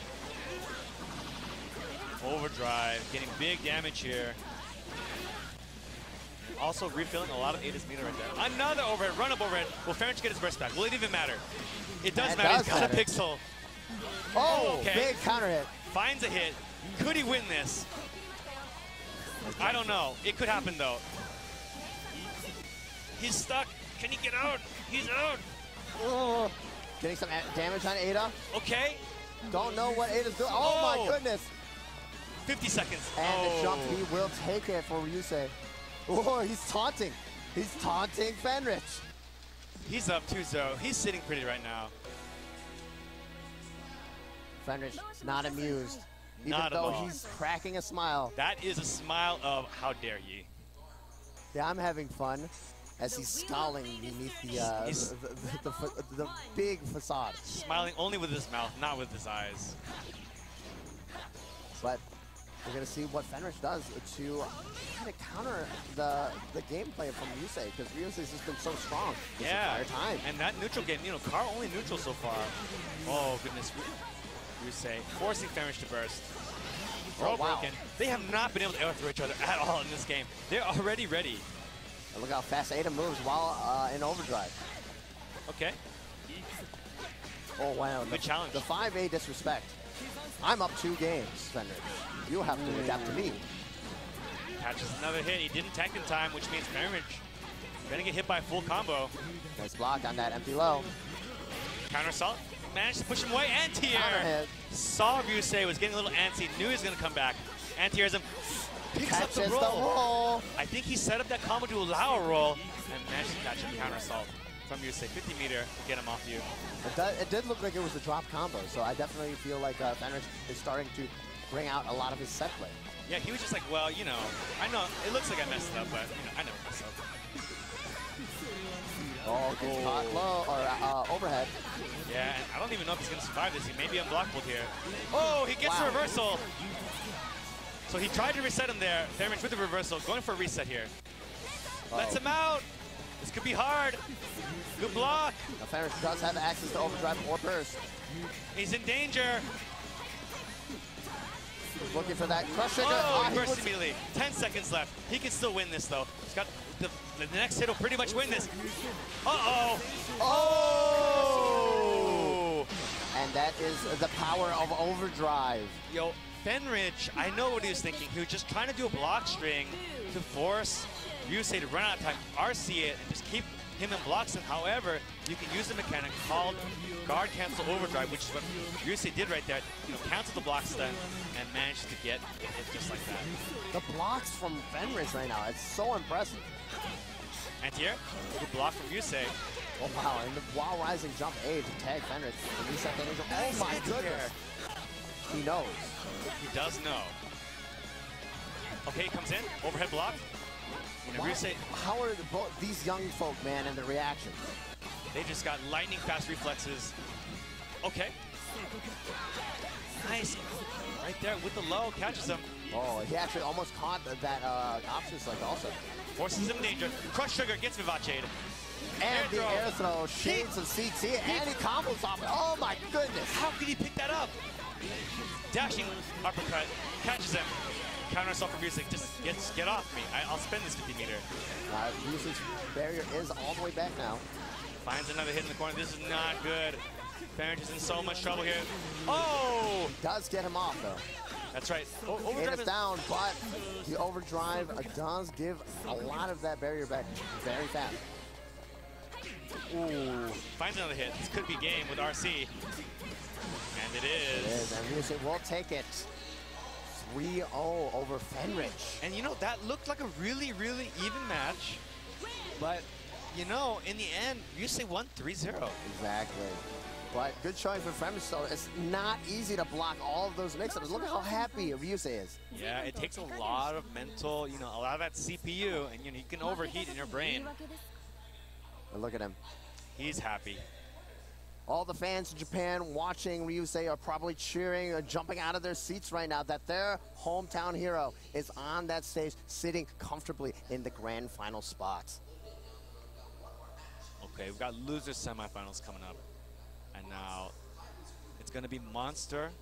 Overdrive, getting big damage here. Also refilling a lot of Ada's meter right there. Another overhead, run up overhead. Will Fenritti get his burst back? Will it even matter? It does matter. He's got a pixel. Oh, okay. Big counter hit. Finds a hit. Could he win this? I don't know. It could happen though. He's stuck. Can he get out? He's out. Oh, getting some damage on Ada. Okay. Don't know what Ada's doing. Oh my goodness. 50 seconds. And the jump, he will take it for Ryusei. Oh, he's taunting. He's taunting Fenritti. He's up 2-0. He's sitting pretty right now. Fenritti not amused. Even Not though at all. he's cracking a smile. That is a smile of how dare ye. Yeah, I'm having fun as he's scowling beneath the big facade. Smiling only with his mouth, not with his eyes. But we're going to see what Fenritti does to kind of counter the gameplay from Ryusei, because Ryusei's just been so strong this entire time. And that neutral game, you know, Carl only neutral so far. Oh, goodness. Ryusei forcing Fenritti to burst. Throw broken. They have not been able to air through each other at all in this game. They're already ready. And look how fast Ada moves while in overdrive. Okay. Oh, wow. Good challenge. The 5A disrespect. I'm up 2 games, Fenritti. You have to adapt to me. Catches another hit. He didn't tech in time, which means Fenritti gonna get hit by a full combo. Nice block on that empty low. Counter assault. Managed to push him away. Anti-air. Saw Ryusei was getting a little antsy. Knew he was going to come back. Anti-airs him. Picks up the roll. I think he set up that combo to allow a roll and managed to catch a counter assault from Ryusei. 50 meter to get him off you. It did look like it was a drop combo, so I definitely feel like Fenritti is starting to bring out a lot of his set play. Yeah, he was just like, well, you know, I know it looks like I messed up, but you know, I never mess up. Oh, gets caught low, or overhead. Yeah, and I don't even know if he's going to survive this. He may be unblockable here. Oh, he gets the reversal. So he tried to reset him there. Fenritti with the reversal, going for a reset here. Lets him out. This could be hard. Good block. Now, Fenritti does have access to overdrive or burst. He's in danger. Looking for that crush trigger. Oh, he burst immediately. 10 seconds left. He can still win this, though. He's got the next hit will pretty much win this. Uh-oh. Oh! And that is the power of overdrive. Yo, Fenritti, I know what he was thinking. He was just trying to do a block string to force Ryusei to run out of time, RC it, and just keep him in blocks. And however, you can use a mechanic called guard cancel overdrive, which is what Ryusei did right there. You know, cancel the block stun and managed to get it just like that. The blocks from Fenritti right now, it's so impressive. And here, good block from Ryusei. Oh wow, and the while rising jump A to tag Fenritti and reset the neutral. Oh my goodness. He knows. He does know. Okay, he comes in, overhead block. You know, Ryusei, how are these young folk, man, and the reactions? They just got lightning fast reflexes. Okay. Nice. Right there with the low, catches him. Oh, he actually almost caught that option select also. Forces him in danger. Crush trigger gets Vivaced. And the air throw, shades of CT, and he combos off it. Oh my goodness. How could he pick that up? Dashing uppercut, catches him. Counter assault from Ryusei. Just get off me. I'll spend this 50 meter. Ryusei's barrier is all the way back now. Finds another hit in the corner. This is not good. Fenritti is in so much trouble here. Oh! Does get him off though. That's right. It is down, but the overdrive does give a lot of that barrier back very fast. Ooh. Finds another hit. This could be game with RC. And it is. It is, and Ryusei will take it. 3-0 over Fenritti. And you know, that looked like a really, really even match. But, you know, in the end, Ryusei won 3-0. Exactly. But good showing for Fenritti. So it's not easy to block all of those mix-ups. Look at how happy Ryusei is. Yeah, it takes a lot of mental, you know, a lot of that CPU, and you know, you can overheat in your brain. But look at him. He's happy. All the fans in Japan watching Ryusei are probably cheering or jumping out of their seats right now that their hometown hero is on that stage sitting comfortably in the grand final spots. Okay, we've got losers semifinals coming up. And now it's going to be Monster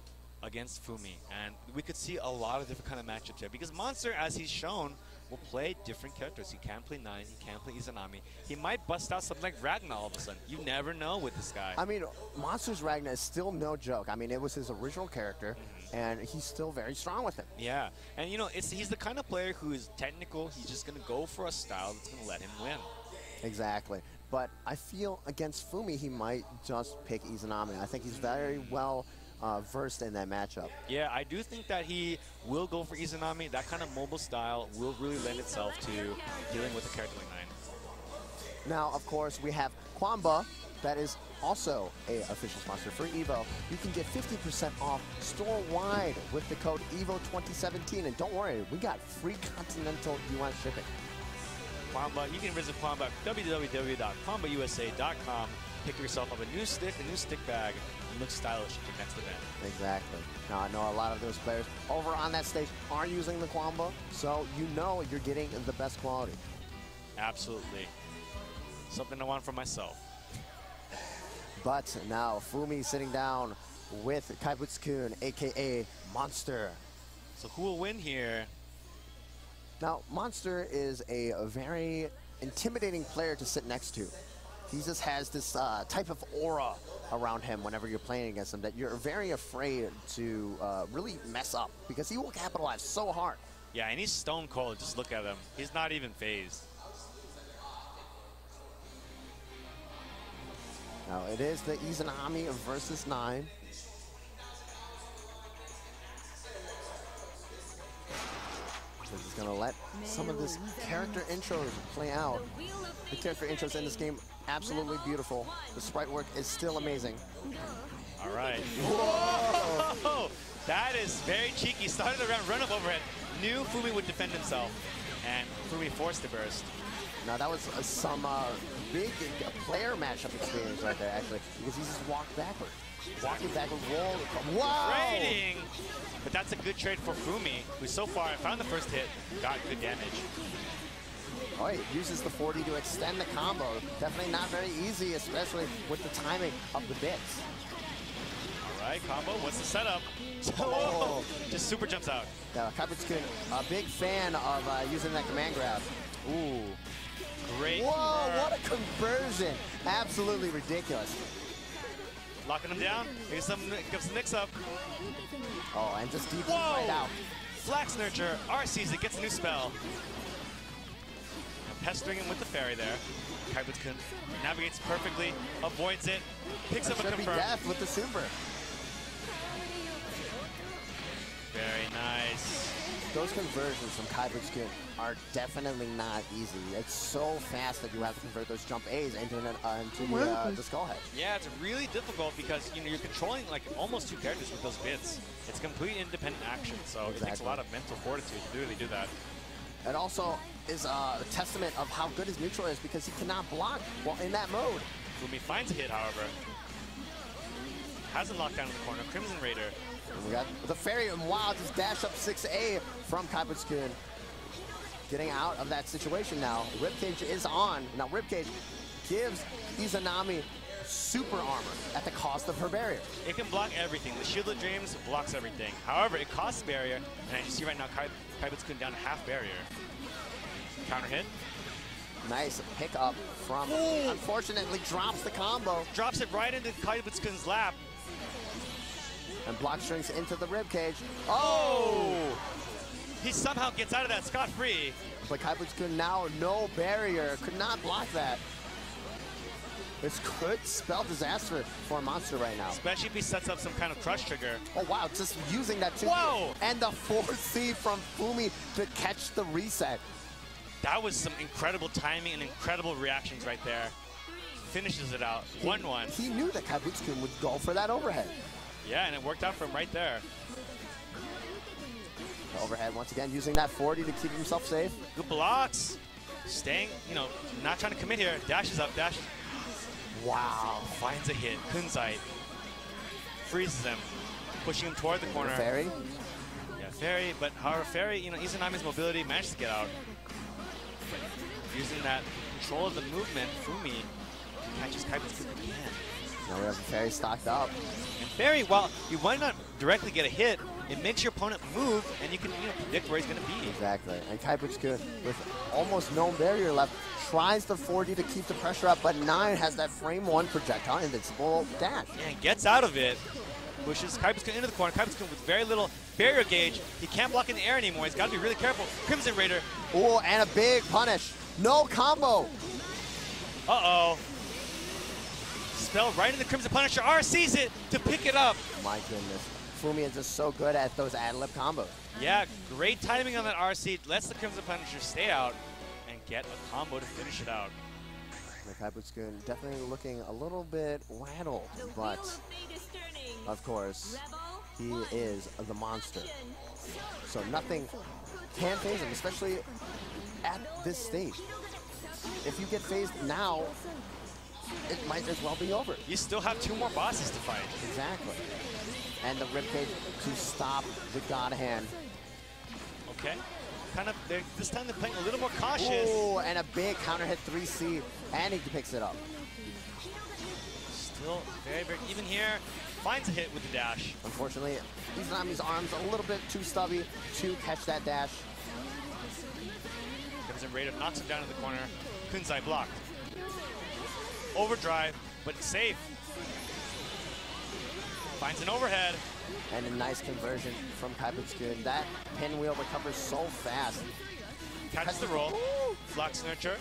against Fumi. And we could see a lot of different kind of matchups here. Because Monster, as he's shown, will play different characters. He can play 9, he can play Izanami. He might bust out something like Ragnar all of a sudden. You never know with this guy. I mean, Monster's Ragnar is still no joke. I mean, it was his original character, and he's still very strong with him. Yeah, and you know, he's the kind of player who is technical. He's just going to go for a style that's going to let him win. Exactly. But I feel against Fumi, he might just pick Izanami. I think he's very well versed in that matchup. Yeah, I do think that he will go for Izanami. That kind of mobile style will really lend itself to dealing with a character like 9. Now, of course, we have Kwamba. That is also a official sponsor for EVO. You can get 50% off store-wide with the code EVO2017. And don't worry, we got free continental US shipping. Kwamba, you can visit Kwamba at www.kwambausa.com. Pick yourself up a new stick bag, and look stylish at your next event. Exactly. Now, I know a lot of those players over on that stage are using the Kwamba, so you know you're getting the best quality. Absolutely. Something I want for myself. But now, Fumi sitting down with Kaibutsukun, a.k.a. Monster. So who will win here? Now, Monster is a very intimidating player to sit next to. He just has this type of aura around him whenever you're playing against him that you're very afraid to really mess up because he will capitalize so hard. Yeah, and he's stone cold. Just look at him. He's not even phased. Now, it is the Izanami versus 9. He's going to let some of this character intros play out. The character intros in this game, absolutely beautiful. The sprite work is still amazing. All right. Whoa! That is very cheeky. Started the round, run up overhead. Knew Fumi would defend himself, and Fumi forced the burst. Now that was some big player matchup experience right there, actually, because he just walked backwards. Walking backwards, roll. Wow! Trading! But that's a good trade for Fumi, who so far found the first hit, got good damage. Oh, he uses the 40 to extend the combo. Definitely not very easy, especially with the timing of the bits. All right, combo, what's the setup? Oh. Just super jumps out. Yeah, Kaibutsukun, a big fan of using that command grab. Ooh, great. Whoa, what a conversion. Absolutely ridiculous. Locking him down. Here's some mix-up. Oh, and just deep Whoa! right out. Flax Nurture, sees it, gets a new spell. Pestering him with the fairy there. Kaibutsukun navigates perfectly, avoids it, picks up a Should be confirm. death with the super. Very nice. Those conversions from Kaibutsukun are definitely not easy. It's so fast that you have to convert those jump A's into the skull head. Yeah, it's really difficult because you're controlling like almost two characters with those bits. It's complete independent action, so it takes a lot of mental fortitude to really do that. It also is a testament of how good his neutral is because he cannot block while in that mode. Fumi finds a hit, however. Hasn't locked down in the corner. Crimson Raider. And we got the fairy, and wow, just dash up 6A from Kaibutsukun. Getting out of that situation now. Ribcage is on. Now Ribcage gives Izanami super armor at the cost of her barrier. It can block everything. The Shield of Dreams blocks everything. However, it costs barrier, and as you see right now, Kaibutsukun down half barrier. Counter hit. Nice pick up from, unfortunately, drops the combo. Drops it right into Kaibutsukun's lap. And block strings into the ribcage. Oh! He somehow gets out of that scot-free. But Kaibutsukun now no barrier, could not block that. This could spell disaster for a monster right now. Especially if he sets up some kind of crush trigger. Oh wow, just using that too. Whoa! And the 4C from Fumi to catch the reset. That was some incredible timing and incredible reactions right there. Finishes it out, 1-1. He knew that Kaibutsukun would go for that overhead. Yeah, and it worked out for him right there. The overhead once again, using that 40 to keep himself safe. Good blocks. Staying, not trying to commit here. Dashes up, dashes. Wow, finds a hit. Kunzai freezes him, pushing him toward the corner. Fairy. Yeah, Fairy, but however, Fairy, Izanami's mobility managed to get out. Using that control of the movement, Fumi catches Kaibutsukun again. Now we have the Fairy stocked up. And Fairy, while you might not directly get a hit, it makes your opponent move, and you can predict where he's going to be. Exactly. And Kaibutsukun, with almost no barrier left, tries the 40 to keep the pressure up, but 9 has that frame 1 projectile invincible dash. Yeah, and gets out of it. Pushes Kaibutsukun into the corner. Kaibutsukun with very little barrier gauge. He can't block in the air anymore. He's got to be really careful. Crimson Raider. Oh, and a big punish. No combo. Uh-oh. Spell right in the Crimson Punisher. sees it to pick it up. My goodness. Fumi is just so good at those ad-lib combos. Yeah, great timing on that RC. Lets the Crimson Punisher stay out and get a combo to finish it out. Kaibutsukun definitely looking a little bit rattled, but of course, he is the monster. So nothing can phase him, especially at this stage. If you get phased now, it might as well be over. You still have 2 more bosses to fight. Exactly. And the ribcage to stop the God Hand. Okay. This time they're playing a little more cautious. Oh, and a big counter hit 3C, and he picks it up. Still very, very even here. Finds a hit with the dash. Unfortunately, Izanami's arms a little bit too stubby to catch that dash. Crimson Raider knocks him down in the corner. Kunzai blocked. Overdrive, but safe. Finds an overhead. And a nice conversion from Kaibutsukun. That pinwheel recovers so fast. Catches the roll. Flux Nurture.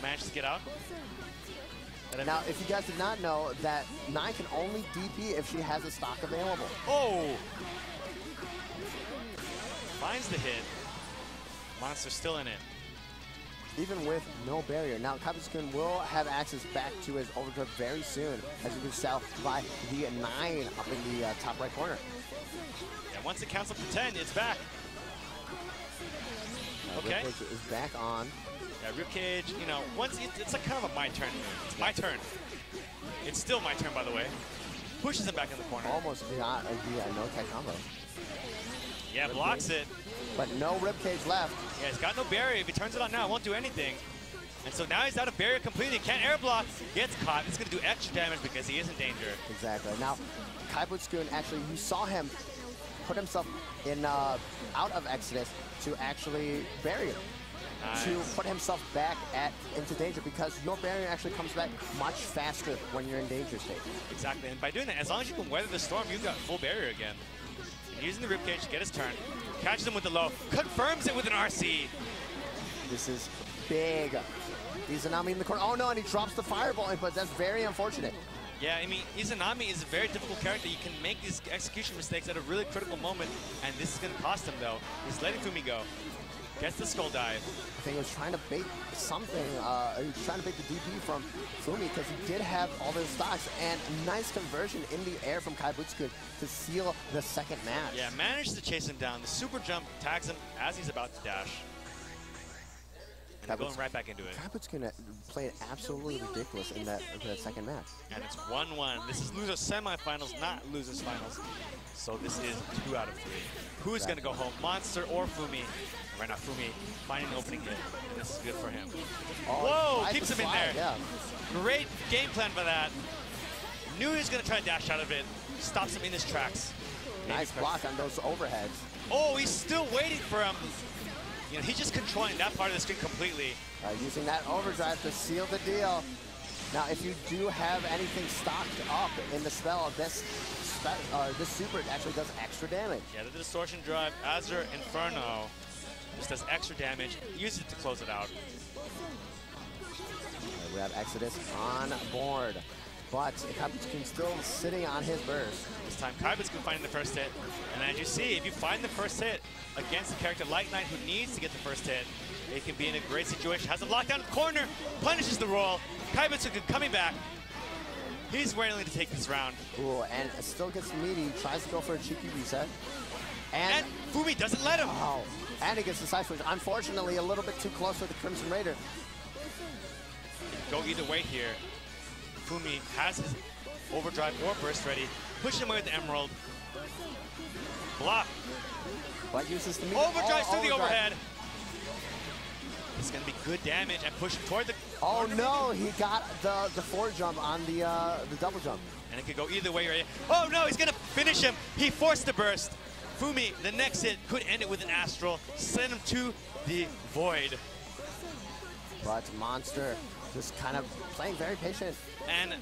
Manages to get out. Now, if you guys did not know, that 9 can only DP if she has a stock available. Oh! Finds the hit. Monster still in it. even with no barrier. Now, Kaibutsukun will have access back to his overdrive very soon, as you can tell by the 9 up in the top right corner. Yeah, once it counts up to 10, it's back. Okay. Ribcage is back on. Yeah, Ribcage, you know, once it's like kind of a my turn move. It's my turn. It's still my turn, by the way. Pushes him back in the corner. Almost got a no-tech combo. Yeah, blocks it. But no ribcage left. Yeah, he's got no barrier. If he turns it on now, it won't do anything. And so now he's out of barrier completely. Can't air block. Gets caught. It's going to do extra damage because he is in danger. Exactly. Now, Kaibutsukun, actually, you saw him put himself in out of Exodus to actually barrier. Nice. To put himself back into danger, because your barrier actually comes back much faster when you're in danger state. Exactly. And by doing that, as long as you can weather the storm, you've got full barrier again. And using the ribcage to get his turn. Catches him with the low. Confirms it with an RC. This is big. Izanami in the corner. Oh no, and he drops the fireball, but that's very unfortunate. Yeah, I mean, Izanami is a very difficult character. You can make these execution mistakes at a really critical moment, and this is going to cost him, though. He's letting Fumi go. Gets the skull dive. I think he was trying to bait something. He was trying to bait the DP from Fumi, because he did have all those stocks, and nice conversion in the air from Kaibutsukun to seal the second match. Yeah, managed to chase him down. The super jump tags him as he's about to dash. And going right back into it. Kaibutsukun played absolutely ridiculous in that second match. And it's 1-1. This is losers semifinals, not losers finals. So this is 2 out of 3. Who's going to go home, Monster or Fumi? Right now, Fumi finding an opening hit. This is good for him. Oh, whoa, keeps him in there. Yeah. Great game plan for that. Knew he was going to try to dash out of it. Stops him in his tracks. Nice block on those overheads. Oh, he's still waiting for him. You know, he's just controlling that part of the screen completely. Using that overdrive to seal the deal. Now, if you do have anything stocked up in the spell, this super actually does extra damage. Yeah, the distortion drive, Azure Inferno, just does extra damage. Use it to close it out. We have Exodus on board, but Kaibutsukun still sitting on his burst. This time, Kaibutsukun finding the first hit. And as you see, if you find the first hit against a character like Knight who needs to get the first hit, it can be in a great situation. Has a lockdown in the corner, punishes the roll. Kaibutsukun coming back. He's willing to take this round. Ooh, and still gets meaty, tries to go for a cheeky reset. And Fumi doesn't let him. Oh, and he gets the side switch. Unfortunately, a little bit too close for the Crimson Raider. Go either way here. Fumi has his overdrive or burst ready. Push him away with the Emerald. Block. But uses the Overdrives through the overhead. It's going to be good damage and push him toward the... Oh no, he got the forward jump on the double jump. And it could go either way right here. Oh no, he's going to finish him. He forced the burst. Fumi, the next hit, could end it with an Astral. Send him to the void. But Monster just kind of playing very patient. And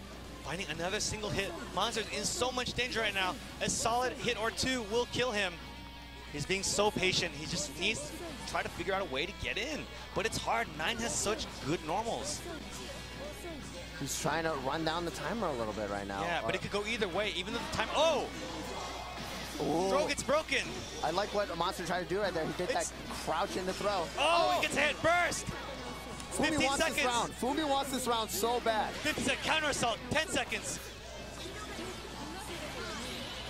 finding another single hit. Monster's in so much danger right now. A solid hit or two will kill him. He's being so patient. He just needs to try to figure out a way to get in. But it's hard. 9 has such good normals. He's trying to run down the timer a little bit right now. Yeah, but it could go either way, even though the time... Oh! Ooh. Throw gets broken. I like what Monster tried to do right there. He did that crouch in the throw. Oh, he gets a hit. Burst! Fumi 15 wants seconds. this round. Fumi wants this round so bad. 50-second counter assault. 10 seconds.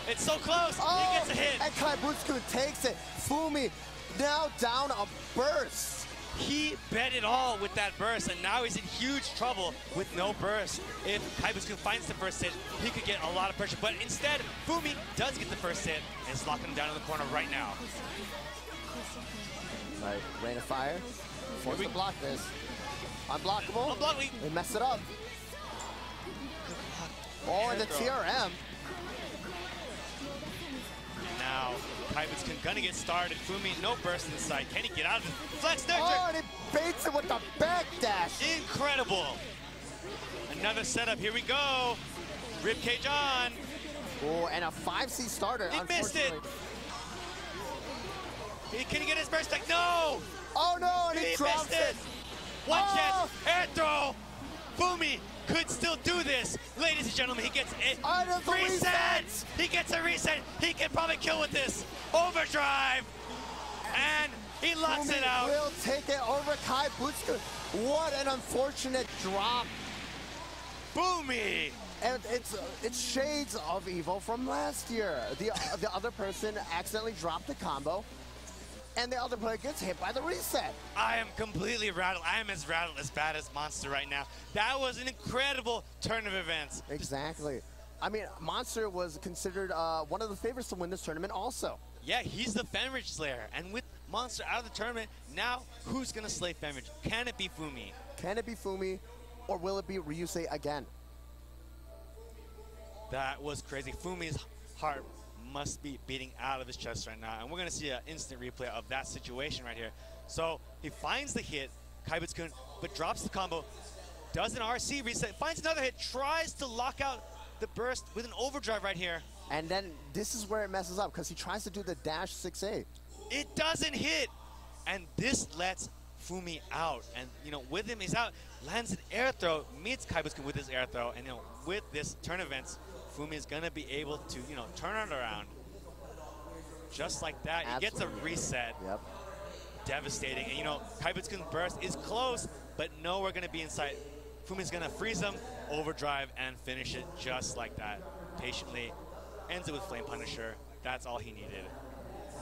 It's so close. Oh, He gets a hit. And Kaibutsukun takes it. Fumi now down a burst. He bet it all with that burst, and now he's in huge trouble with no burst. If Kaibutsukun finds the first hit, he could get a lot of pressure. But instead, Fumi does get the first hit, and is locking him down in the corner right now. Right, Rain of Fire. Forced to block this. Unblockable. Unblockable. They mess it up. Oh, and the TRM. And now, Kaibutsukun gonna get started. Fumi, no burst inside. Can he get out of it? Flex nurture. Oh, and he baits it with the backdash. Incredible. Another setup. Here we go. Ribcage on. Oh, and a 5C starter. He missed it. Can he get his burst back? No. Oh no, and he drops missed it. One chance. Air throw. Fumi could still do this. Ladies and gentlemen, he gets it. Reset. He gets a reset. He can probably kill with this. Overdrive. And he locks Fumi it out. will take it over Kaibutsukun. What an unfortunate drop. Fumi! And it's shades of EVO from last year. The other person accidentally dropped the combo, and the other player gets hit by the reset. I am completely rattled. I am as rattled as bad as Monster right now. That was an incredible turn of events. Exactly. I mean, Monster was considered one of the favorites to win this tournament also. Yeah, he's the Fenritti Slayer. And with Monster out of the tournament, now who's going to slay Fenritti? Can it be Fumi? Can it be Fumi, or will it be Ryusei again? That was crazy. Fumi's heart must be beating out of his chest right now. And we're going to see an instant replay of that situation right here. So he finds the hit, Kaibutsukun, but drops the combo, does an RC reset, finds another hit, tries to lock out the burst with an overdrive right here. And then this is where it messes up, because he tries to do the dash 6A. It doesn't hit. And this lets Fumi out. And, you know, with him, he's out, lands an air throw, meets Kaibutsukun with his air throw. And, you know, with this turn events, Fumi is going to be able to, you know, turn it around. Just like that. He gets a reset. Yep. Devastating. And, you know, Kaibutsukun's burst is close, but nowhere going to be in sight. Fumi's going to freeze him, overdrive, and finish it just like that. Patiently. Ends it with Flame Punisher. That's all he needed.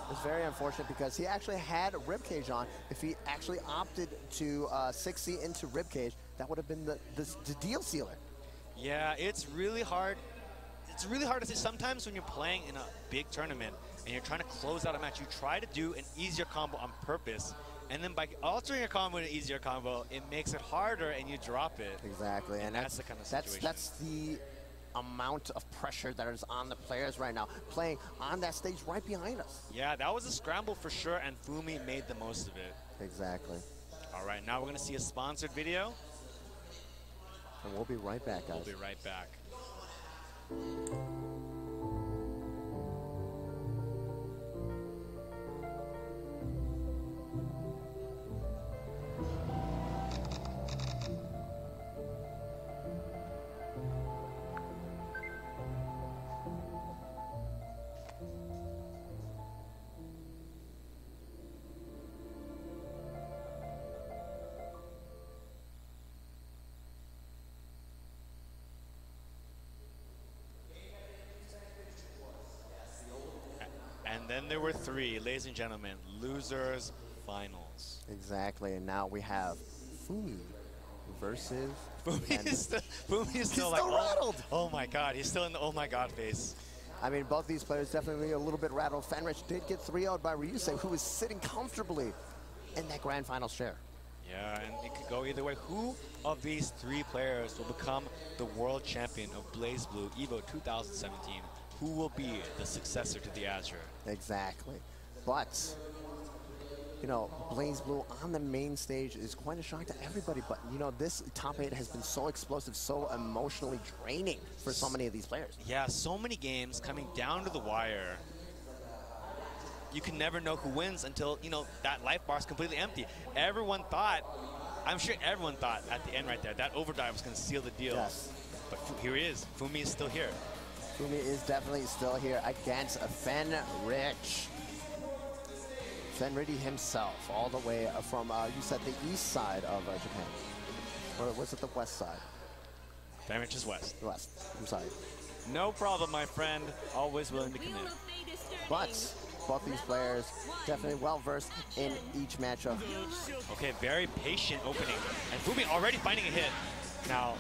It's very unfortunate because he actually had Ribcage on. If he actually opted to 6C into Ribcage, that would have been the deal sealer. Yeah, it's really hard. It's really hard to say. Sometimes when you're playing in a big tournament and you're trying to close out a match, you try to do an easier combo on purpose. And then by altering your combo to an easier combo, it makes it harder and you drop it. Exactly. And that's the kind of situation. That's the amount of pressure that is on the players right now, playing on that stage right behind us. Yeah, that was a scramble for sure, and Fumi made the most of it. Exactly. All right, now we're going to see a sponsored video. And we'll be right back, guys. We'll be right back. And then there were three, ladies and gentlemen, losers finals. Exactly, and now we have Fumi versus Fumi is still like, rattled. Oh my God, he's still in the oh my God phase. I mean, both these players definitely a little bit rattled. Fenritti did get 3-0'd by Ryusei, who was sitting comfortably in that grand final share. Yeah, and it could go either way. Who of these three players will become the world champion of BlazBlue EVO 2017? Who will be the successor to the Azrael? Exactly. But, you know, BlazBlue on the main stage is quite a shock to everybody. But, you know, this top 8 has been so explosive, so emotionally draining for so many of these players. Yeah, so many games coming down to the wire. You can never know who wins until, you know, that life bar is completely empty. Everyone thought, I'm sure everyone thought at the end right there, that overdrive was going to seal the deal. Yes. But here he is. Fumi is still here. Fumi is definitely still here against Fenritti. Fenritti himself, all the way from, you said the east side of Japan. Or was it the west side? Fenritti is west. The west, I'm sorry. No problem, my friend. Always willing to commit. But both these players definitely well-versed in each matchup. Okay, very patient opening. And Fumi already finding a hit. Now,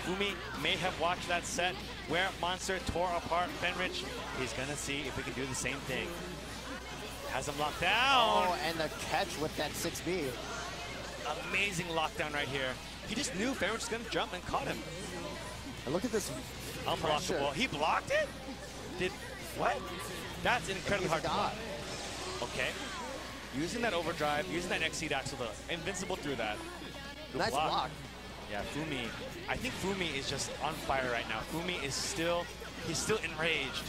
Fumi may have watched that set where Monster tore apart Fenritti. He's going to see if we can do the same thing. Has him locked down. Oh, and the catch with that 6B. Amazing lockdown right here. He just knew Fenritti was going to jump and caught him. And look at this Unblockable. pressure. He blocked it? Did, what? That's incredibly hard to block. Okay. Using that overdrive, using that XC dash, so the invincible through that. Good nice block. Yeah, Fumi. I think Fumi is just on fire right now. Fumi is still, he's still enraged.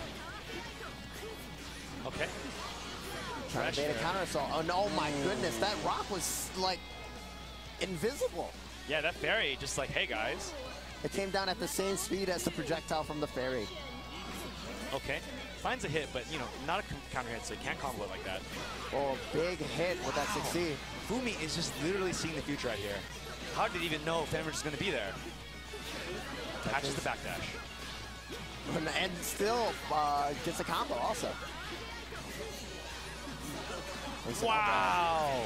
Okay. Trying to bait a counter assault. Oh, no, my goodness. That rock was, like, invisible. Yeah, that fairy just like, hey, guys. It came down at the same speed as the projectile from the fairy. Okay. finds a hit, but you know, not a counter hit, so he can't combo it like that. Oh, big hit with that 6C. Fumi is just literally seeing the future right here. How did he even know Fenritti is going to be there? Catches the backdash. And still gets a combo also. Wow!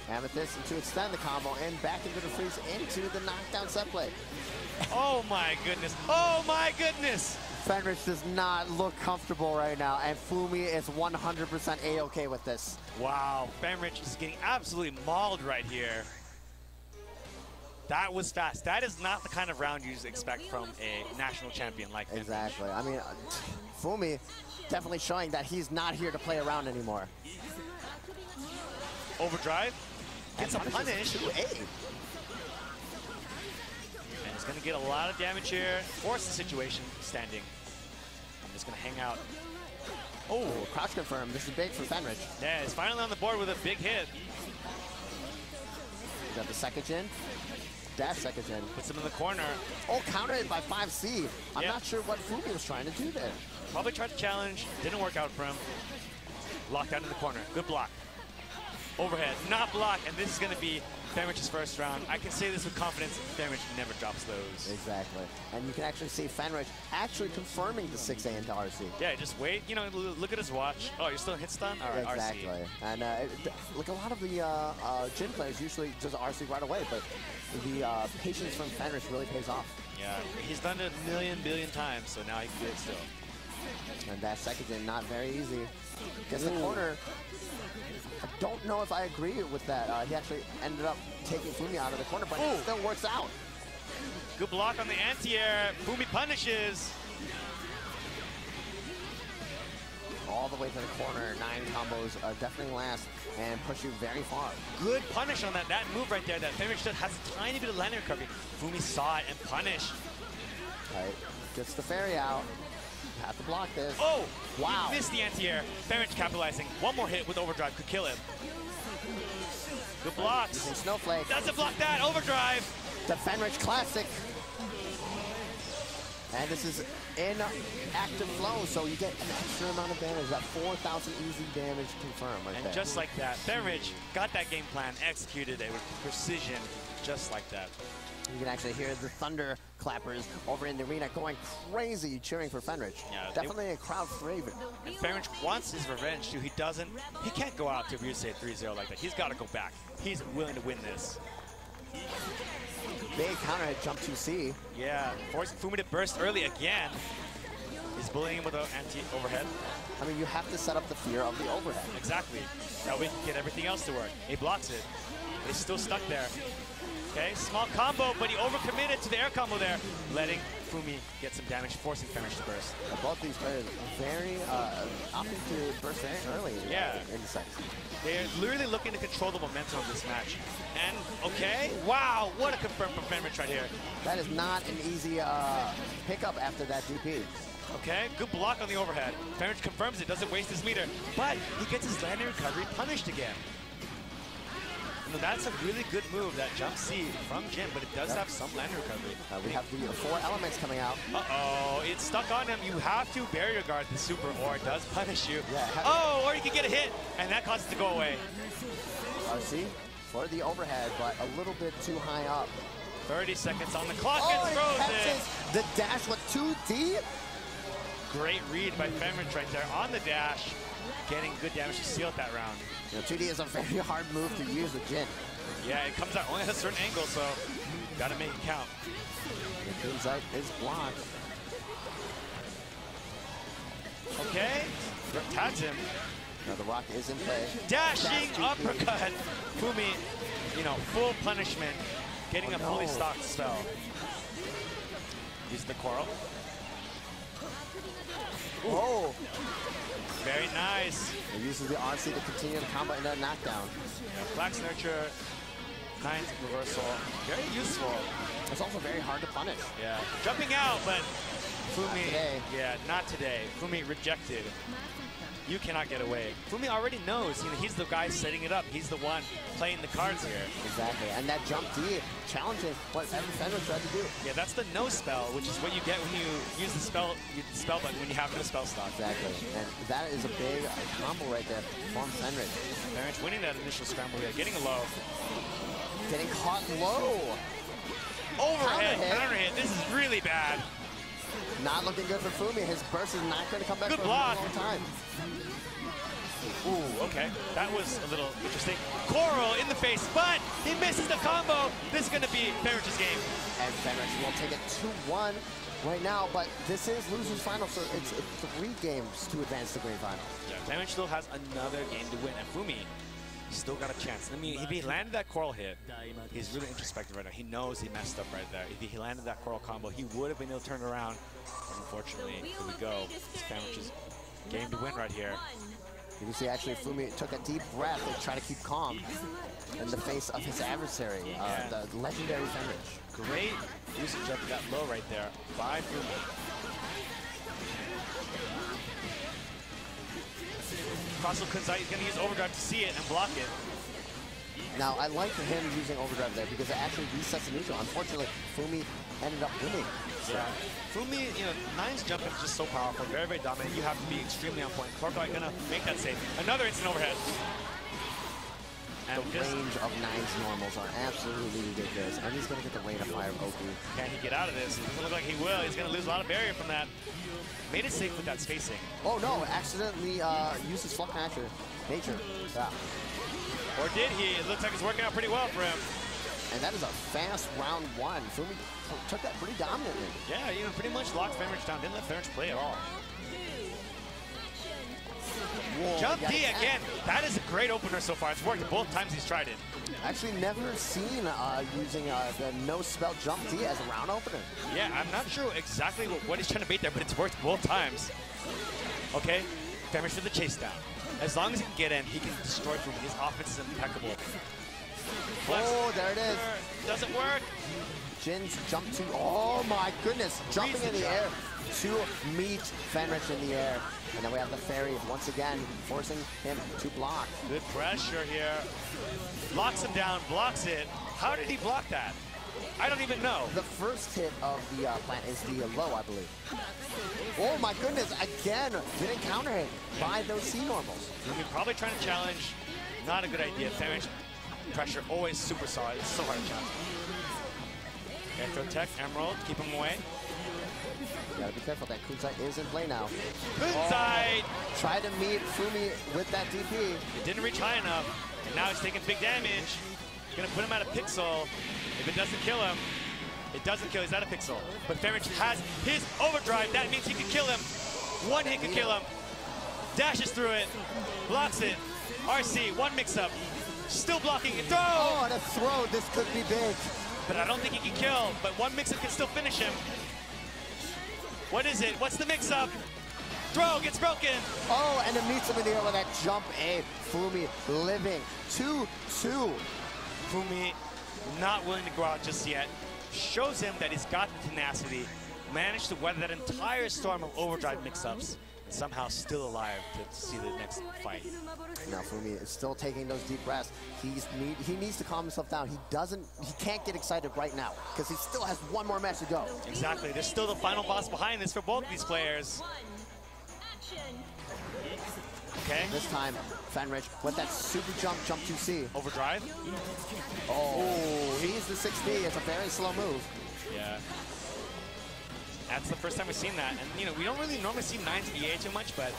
Amethyst to extend the combo and back into the freeze into the knockdown set play. Oh my goodness! Oh my goodness! Fenritti does not look comfortable right now, and Fumi is 100% A-okay with this. Wow, Fenritti is getting absolutely mauled right here. That was fast. That is not the kind of round you expect from a national champion like Fenritti. Exactly. I mean, Fumi definitely showing that he's not here to play around anymore. Overdrive. Gets a punish. 2A. And he's going to get a lot of damage here. Force the situation standing. I'm just going to hang out. Oh, crouch confirm. This is big for Fenritti. Yeah, he's finally on the board with a big hit. Got the second gen. Dash second gen. Puts him in the corner. Oh, counter hit by 5C. I'm Yeah. not sure what Fumi was trying to do there. Probably tried to challenge. Didn't work out for him. Locked down in the corner. Good block. Overhead. Not blocked. And this is going to be Fenrich's first round. I can say this with confidence. Fenrich never drops those. Exactly. And you can actually see Fenritti actually confirming the 6A into RC. Yeah, just wait. You know, look at his watch. Oh, you're still hit stun? All right, Exactly. RC. And like a lot of the gym players usually just RC right away, but the patience from Fenritti really pays off. Yeah, he's done it a million, billion times, so now he can do it still. And that second gen, not very easy. Gets the corner. I don't know if I agree with that. He actually ended up taking Fumi out of the corner, but it still works out. Good block on the anti-air. Fumi punishes. All the way to the corner. 9 combos definitely last and push you very far. Good punish on that move right there. That Fenrich just has a tiny bit of landing recovery. Fumi saw it and punished. All right, gets the fairy out. Have to block this. Oh! Wow. He missed the anti-air. Fenrich capitalizing. One more hit with overdrive could kill him. Good blocks. Using Snowflake. Doesn't block that. Overdrive. The Fenritti Classic. And this is in active flow, so you get an extra amount of damage. That 4,000 easy damage confirmed right And there. just like that, Fenrich got that game plan, executed it with precision, just like that. You can actually hear the thunder clappers over in the arena going crazy cheering for Fenritti. Yeah, Definitely a crowd favorite. And Fenrich wants his revenge too. He can't go out to Ryusei 3-0 like that. He's got to go back. He's willing to win this. Big counter hit jump 2C. Yeah, forcing Fumi to burst early again. He's bullying him with an anti-overhead. I mean, you have to set up the fear of the overhead. Exactly. That way he can get everything else to work. He blocks it. He's still stuck there. Okay, small combo, but he overcommitted to the air combo there, letting Fumi get some damage, forcing Fenritti to burst. Both these players very opting to burst very early in the sets. They're literally looking to control the momentum of this match. And, okay, wow, what a confirm from Fenritti right here. That is not an easy pickup after that DP. Okay, good block on the overhead. Fenritti confirms it, doesn't waste his meter, but he gets his landing recovery punished again. You know, that's a really good move, that jump C from Jin, but it does have some landing recovery. We have the 4 elements coming out. Uh-oh, it's stuck on him. You have to barrier guard the super, or it does punish you. Yeah, or you can get a hit, and that causes it to go away. RC for the overhead, but a little bit too high up. 30 seconds on the clock, Oh, and he throws catches it. the dash with 2D. Great read by Fenritti right there on the dash, getting good damage to seal that round. You know, 2D is a very hard move to use with Jin. Yeah, it comes out only at a certain angle, so gotta make it count. The Kunzite is blocked. Okay, tags him. Now the rock is in play. Dashing Dash 2D. uppercut. Fumi, you know, full punishment, getting a fully stocked spell. Use the coral. Oh! Very nice. He uses the RC to continue the combo into a knockdown. Yeah, Flax Nurture, kind reversal. Very useful. It's also very hard to punish. Yeah. Jumping out, but Fumi, Not today. yeah, not today. Fumi rejected. You cannot get away. Fumi already knows, he's the guy setting it up. He's the one playing the cards here. Exactly, and that jump D challenging what Fenritti tried to do. Yeah, that's the no spell, which is what you get when you use the spell button when you have no spell slot. Exactly, and that is a big combo right there from Fenritti. Fenritti winning that initial scramble here, getting a low. Getting caught low. Overhead, counter hit. This is really bad. Not looking good for Fumi. His burst is not going to come back Good for block. a long time. Ooh, okay. That was a little interesting. Coral in the face, but he misses the combo. This is going to be Fenritti's game. And Fenritti will take it 2-1 right now, but this is loser's final, so it's 3 games to advance to grand final. Yeah, Fenritti still has another game to win, and Fumi still got a chance. I mean, if he landed that Coral hit, he's really introspective right now. He knows he messed up right there. If he landed that Coral combo, he would have been able to turn it around. But unfortunately, here we go. It's Fenritti's game to win right here. You can see actually Fumi took a deep breath and tried to keep calm in the face of his adversary, the legendary Fenritti. Great usage of that low right there by Fumi. Crossel Kunzai is going to use overdrive to see it and block it. Now, I like him using overdrive there because it actually resets the neutral. Unfortunately, Fumi ended up winning. So. Yeah. Fumi, Nine's jump is just so powerful, very, very dominant. You have to be extremely on point. Clover going to make that save. Another instant overhead. And the range of Nine's normals are absolutely ridiculous. And he's going to get the rain of fire of Oku. Can he get out of this? It doesn't look like he will. He's going to lose a lot of barrier from that. Made it safe with that spacing. Oh no, accidentally used his fluff nature. Yeah. Or did he? It looks like it's working out pretty well for him. And that is a fast round 1. Fumi took that pretty dominantly. Yeah, pretty much locked Fenritti down. Didn't let Fenritti play at all. Whoa, Jump D again. That is a great opener so far. It's worked both times he's tried it. Actually never seen using the no spell jump D as a round opener. Yeah, I'm not sure exactly what he's trying to bait there, but it's worked both times. Okay, Fenritti for the chase down. As long as he can get in, he can destroy Fumi. His offense is impeccable. Oh, there it is. Doesn't work. Jin's jump to, oh my goodness, jumping in the air to meet Fenritti in the air. And then we have the fairy once again, forcing him to block. Good pressure here. Locks him down, blocks it. How did he block that? I don't even know. The first hit of the plant is the low, I believe. Oh my goodness, again, getting counter hit by those C normals. Fumi probably trying to challenge. Not a good idea. Fenritti pressure always super solid. It's so hard to challenge. Air Tech, Emerald, keep him away. You gotta be careful, that Kunzai is in play now. Kunzai! Tried to meet Fumi with that DP. It didn't reach high enough, and now he's taking big damage. Gonna put him out of pixel. If it doesn't kill him, it doesn't kill, he's out of pixel. But Fenritti has his overdrive, that means he can kill him. One hit can kill him. Dashes through it, blocks it. RC, one mix-up. Still blocking it, throw! Oh, and a throw, this could be big. But I don't think he can kill, but one mix-up can still finish him. What is it? What's the mix-up? Throw gets broken. Oh, and it meets him in the air with that jump A. Fumi living 2-2. Fumi not willing to go out just yet. Shows him that he's got the tenacity. Managed to weather that entire storm of overdrive mix-ups. And somehow still alive to see the next fight. Now Fumi is still taking those deep breaths. He needs to calm himself down. He can't get excited right now because he still has one more match to go. Exactly. There's still the final boss behind this for both of these players. Okay. This time, Fenritti with that super jump 2C. Overdrive. Oh, he's the 6D. It's a very slow move. Yeah. That's the first time we've seen that. And, we don't really normally see Nines EA too much, but,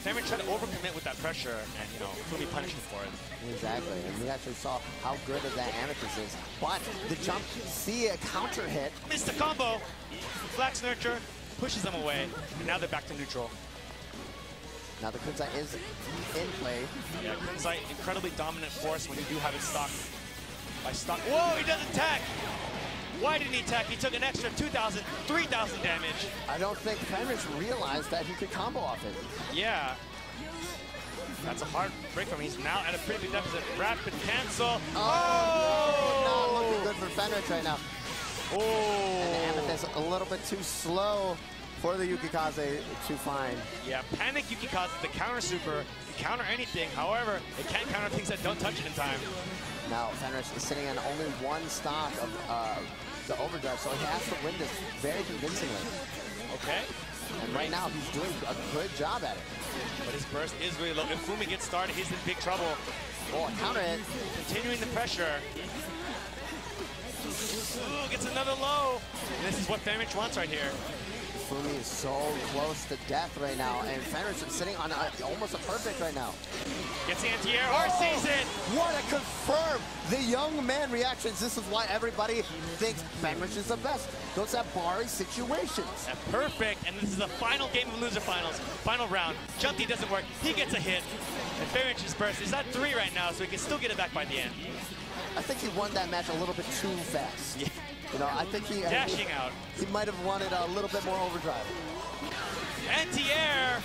Fenritti tried to overcommit with that pressure, and, Fumi punished him for it. Exactly, and we actually saw how good of that Amethyst is. But the jump C, a counter hit. Missed the combo. Flax Nurture pushes them away, and now they're back to neutral. Now the Kunzai is in play. Yeah, Kunzai, incredibly dominant force when you do have it stocked. By stock. Whoa, he doesn't attack! Why didn't he attack? He took an extra 2,000, 3,000 damage. I don't think Fenritti realized that he could combo off it. Yeah. That's a hard break from him. He's now at a pretty big deficit. Rapid cancel. Oh! No, not looking good for Fenritti right now. Oh! And the Amethyst a little bit too slow. for the Yukikaze to find. Yeah, Panic Yukikaze, the counter super, can counter anything. However, it can't counter things that don't touch it in time. Now, Fenritti is sitting on only one stock of the overdrive, so he has to win this very convincingly. Okay. And right now, he's doing a good job at it. But his burst is really low. If Fumi gets started, he's in big trouble. Oh, counter it. Continuing the pressure. Ooh, gets another low. And this is what Fenritti wants right here. Fumi is so close to death right now, and Fenritti is sitting on almost a perfect right now. Gets the anti-air, RCs it! What a confirm! The young man reactions. This is why everybody thinks Fenritti is the best. Those are Bari situations. Perfect, and this is the final game of loser finals. Final round. Jumpy doesn't work. He gets a hit. And Fenritti's burst is at 3 right now, so he can still get it back by the end. I think he won that match a little bit too fast. Yeah. You know, I think he dashing out. He might have wanted a little bit more overdrive. Anti-air.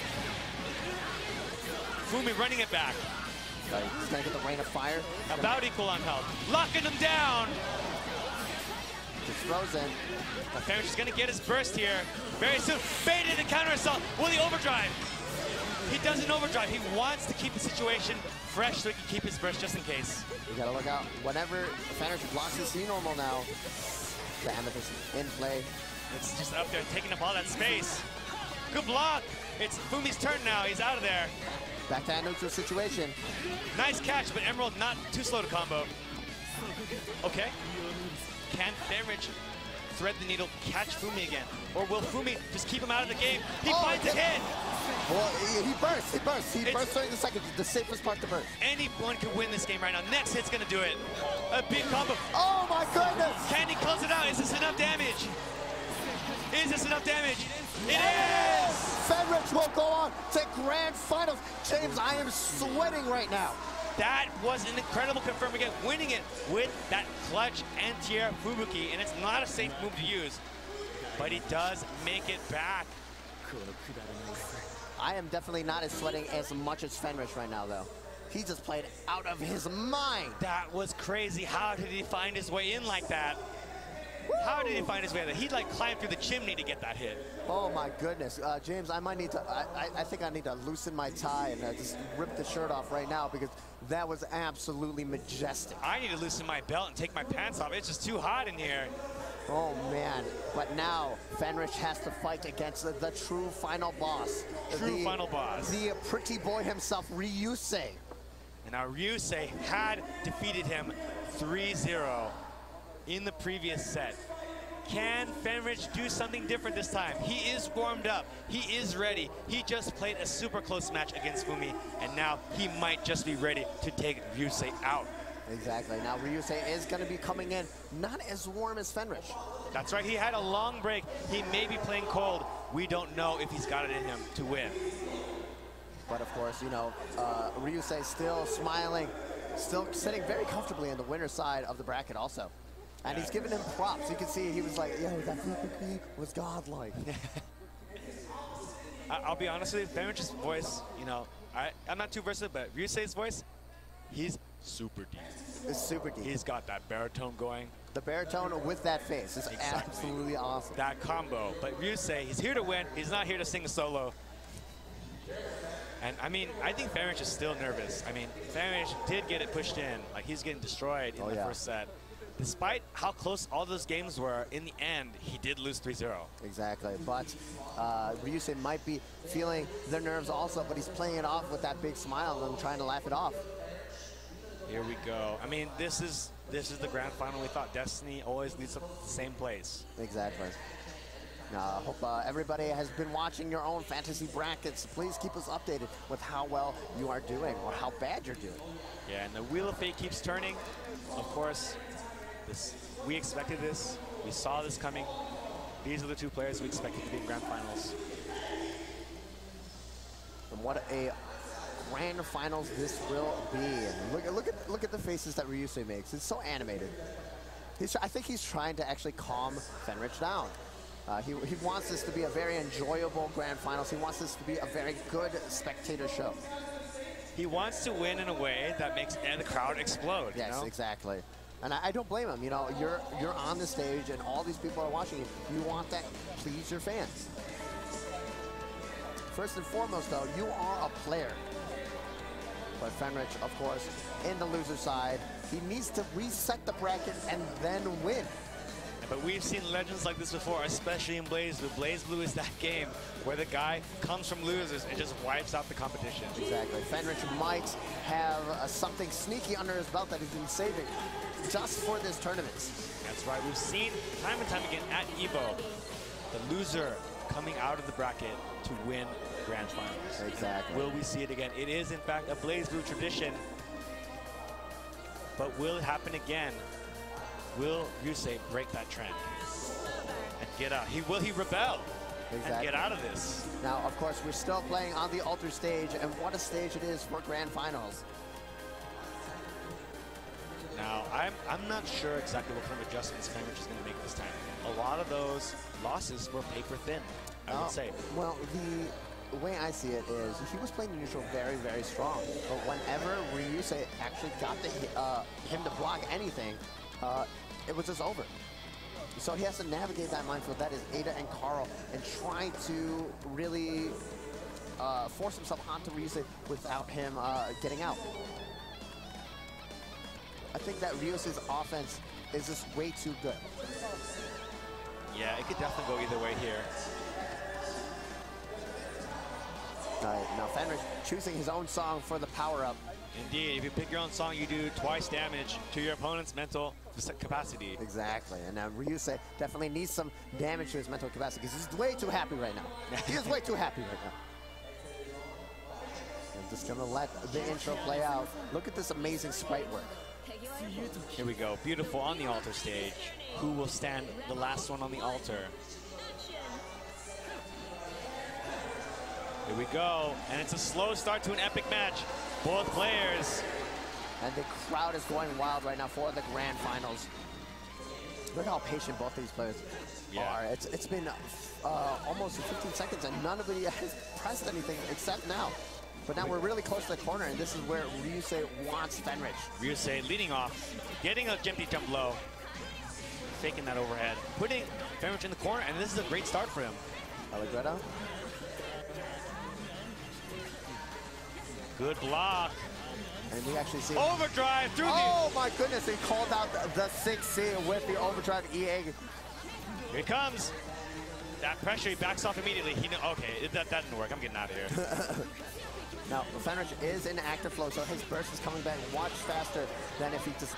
Fumi running it back. He's gonna get the rain of fire. About equal on health. Locking him down. It's frozen. Fenritti's gonna get his burst here very soon. Baited the counter assault. Will he overdrive? He doesn't overdrive. He wants to keep the situation fresh so he can keep his burst just in case. You gotta look out. Whenever Fenritti blocks his C-normal now, the amethyst in play. It's just up there taking up all that space. Good block. It's Fumi's turn now. He's out of there. Back to that neutral situation. Nice catch, but Emerald not too slow to combo. Okay. Can Fenritti thread the needle, catch Fumi again? Or will Fumi just keep him out of the game? He finds a hit! Well, he bursts. He bursts during the second. The safest part to burst. Anyone can win this game right now. Next hit's gonna do it. A big combo. Oh my goodness! Can he close it out? Is this enough damage? Is this enough damage? It is! Fenritti will go on to grand finals. James, I am sweating right now. That was an incredible confirm again, winning it with that clutch anti-air Fubuki, and it's not a safe move to use, but he does make it back. I am definitely not as sweating as much as Fenritti right now, though. He just played out of his mind. That was crazy. How did he find his way in like that? How did he find his way there? He'd like climb through the chimney to get that hit. Oh my goodness, James, I might need to. I think I need to loosen my tie and just rip the shirt off right now because that was absolutely majestic. I need to loosen my belt and take my pants off. It's just too hot in here. Oh man, but now Fenritti has to fight against the true final boss. Final boss. The pretty boy himself, Ryusei. And now Ryusei had defeated him 3-0 in the previous set. Can Fenritti do something different this time? He is warmed up. He is ready. He just played a super close match against Fumi, and now he might just be ready to take Ryusei out. Exactly. Now Ryusei is going to be coming in not as warm as Fenritti. That's right. He had a long break. He may be playing cold. We don't know if he's got it in him to win. But of course, you know, Ryusei still smiling, still sitting very comfortably on the winner's side of the bracket also. And he's giving him props. You can see he was like, yo, that Fubuki was godlike. I'll be honest with you, Fenritti's voice, you know, I'm not too versatile, but Ryusei's voice, he's super deep. It's super deep. He's got that baritone going. The baritone with that face is absolutely awesome. That combo. But Ryusei, he's here to win. He's not here to sing a solo. And I mean, I think Fenritti is still nervous. I mean, Fenritti did get it pushed in. Like, he's getting destroyed in the first set. Despite how close all those games were, in the end, he did lose 3-0. Exactly, but Ryusei might be feeling the nerves also, but he's playing it off with that big smile and trying to laugh it off. Here we go. I mean, this is the grand final. We thought Destiny always leads up to the same place. Exactly. Now, I hope everybody has been watching your own fantasy brackets. Please keep us updated with how well you are doing or how bad you're doing. Yeah, and the Wheel of Fate keeps turning. Of course, we expected this. We saw this coming. These are the two players we expected to be in grand finals. And what a grand finals this will be. And look at the faces that Ryusei makes. It's so animated. I think he's trying to actually calm Fenritti down. He wants this to be a very enjoyable grand finals. He wants this to be a very good spectator show. He wants to win in a way that makes the crowd explode. Yes, you know? exactly. And I don't blame him. You know, you're on the stage and all these people are watching you. You want that to please your fans. First and foremost, though, you are a player. But Fenritti, of course, in the loser side, he needs to reset the bracket and then win. But we've seen legends like this before, especially in BlazBlue. BlazBlue is that game where the guy comes from losers and just wipes out the competition. Exactly. Fenritti might have something sneaky under his belt that he's been saving just for this tournament. That's right. We've seen time and time again at EVO, the loser coming out of the bracket to win Grand Finals. Exactly. Will we see it again? It is, in fact, a BlazBlue tradition. But will it happen again? Will Ryusei break that trend and get out? Will he rebel and get out of this? Now, of course, we're still playing on the Alter stage, and what a stage it is for Grand Finals. Now, I'm not sure exactly what kind of adjustments Fenritti is going to make this time. A lot of those losses were paper thin, I would say. Well, the way I see it is he was playing neutral very, very strong. But whenever Ryusei actually got him to block anything, it was just over. So he has to navigate that minefield. That is Ada and Carl, and try to really force himself onto Ryusei without him getting out. I think that Ryusei's offense is just way too good. Yeah, it could definitely go either way here. Now Fenritti choosing his own song for the power-up. Indeed, if you pick your own song, you do twice damage to your opponent's mental capacity. Exactly, and now Ryusei definitely needs some damage to his mental capacity because he's way too happy right now. He is way too happy right now. I'm just gonna let the intro play out. Look at this amazing sprite work. Here we go, beautiful on the altar stage. Who will stand the last one on the altar? Here we go, and it's a slow start to an epic match. Both players. And the crowd is going wild right now for the Grand Finals. Look how patient both these players are. It's been almost 15 seconds and nobody has pressed anything except now. But now we're really close to the corner, and this is where Ryusei wants Fenritti. Ryusei leading off, getting a jumpy jump low, faking that overhead, putting Fenritti in the corner, and this is a great start for him. Allegretto. Good block. And we actually see overdrive through oh my goodness, he called out the 6C with the overdrive EA. Here he comes. That pressure, he backs off immediately. Okay, that didn't work. I'm getting out of here. Now, Fenritti is in active flow, so his burst is coming back much faster than if he just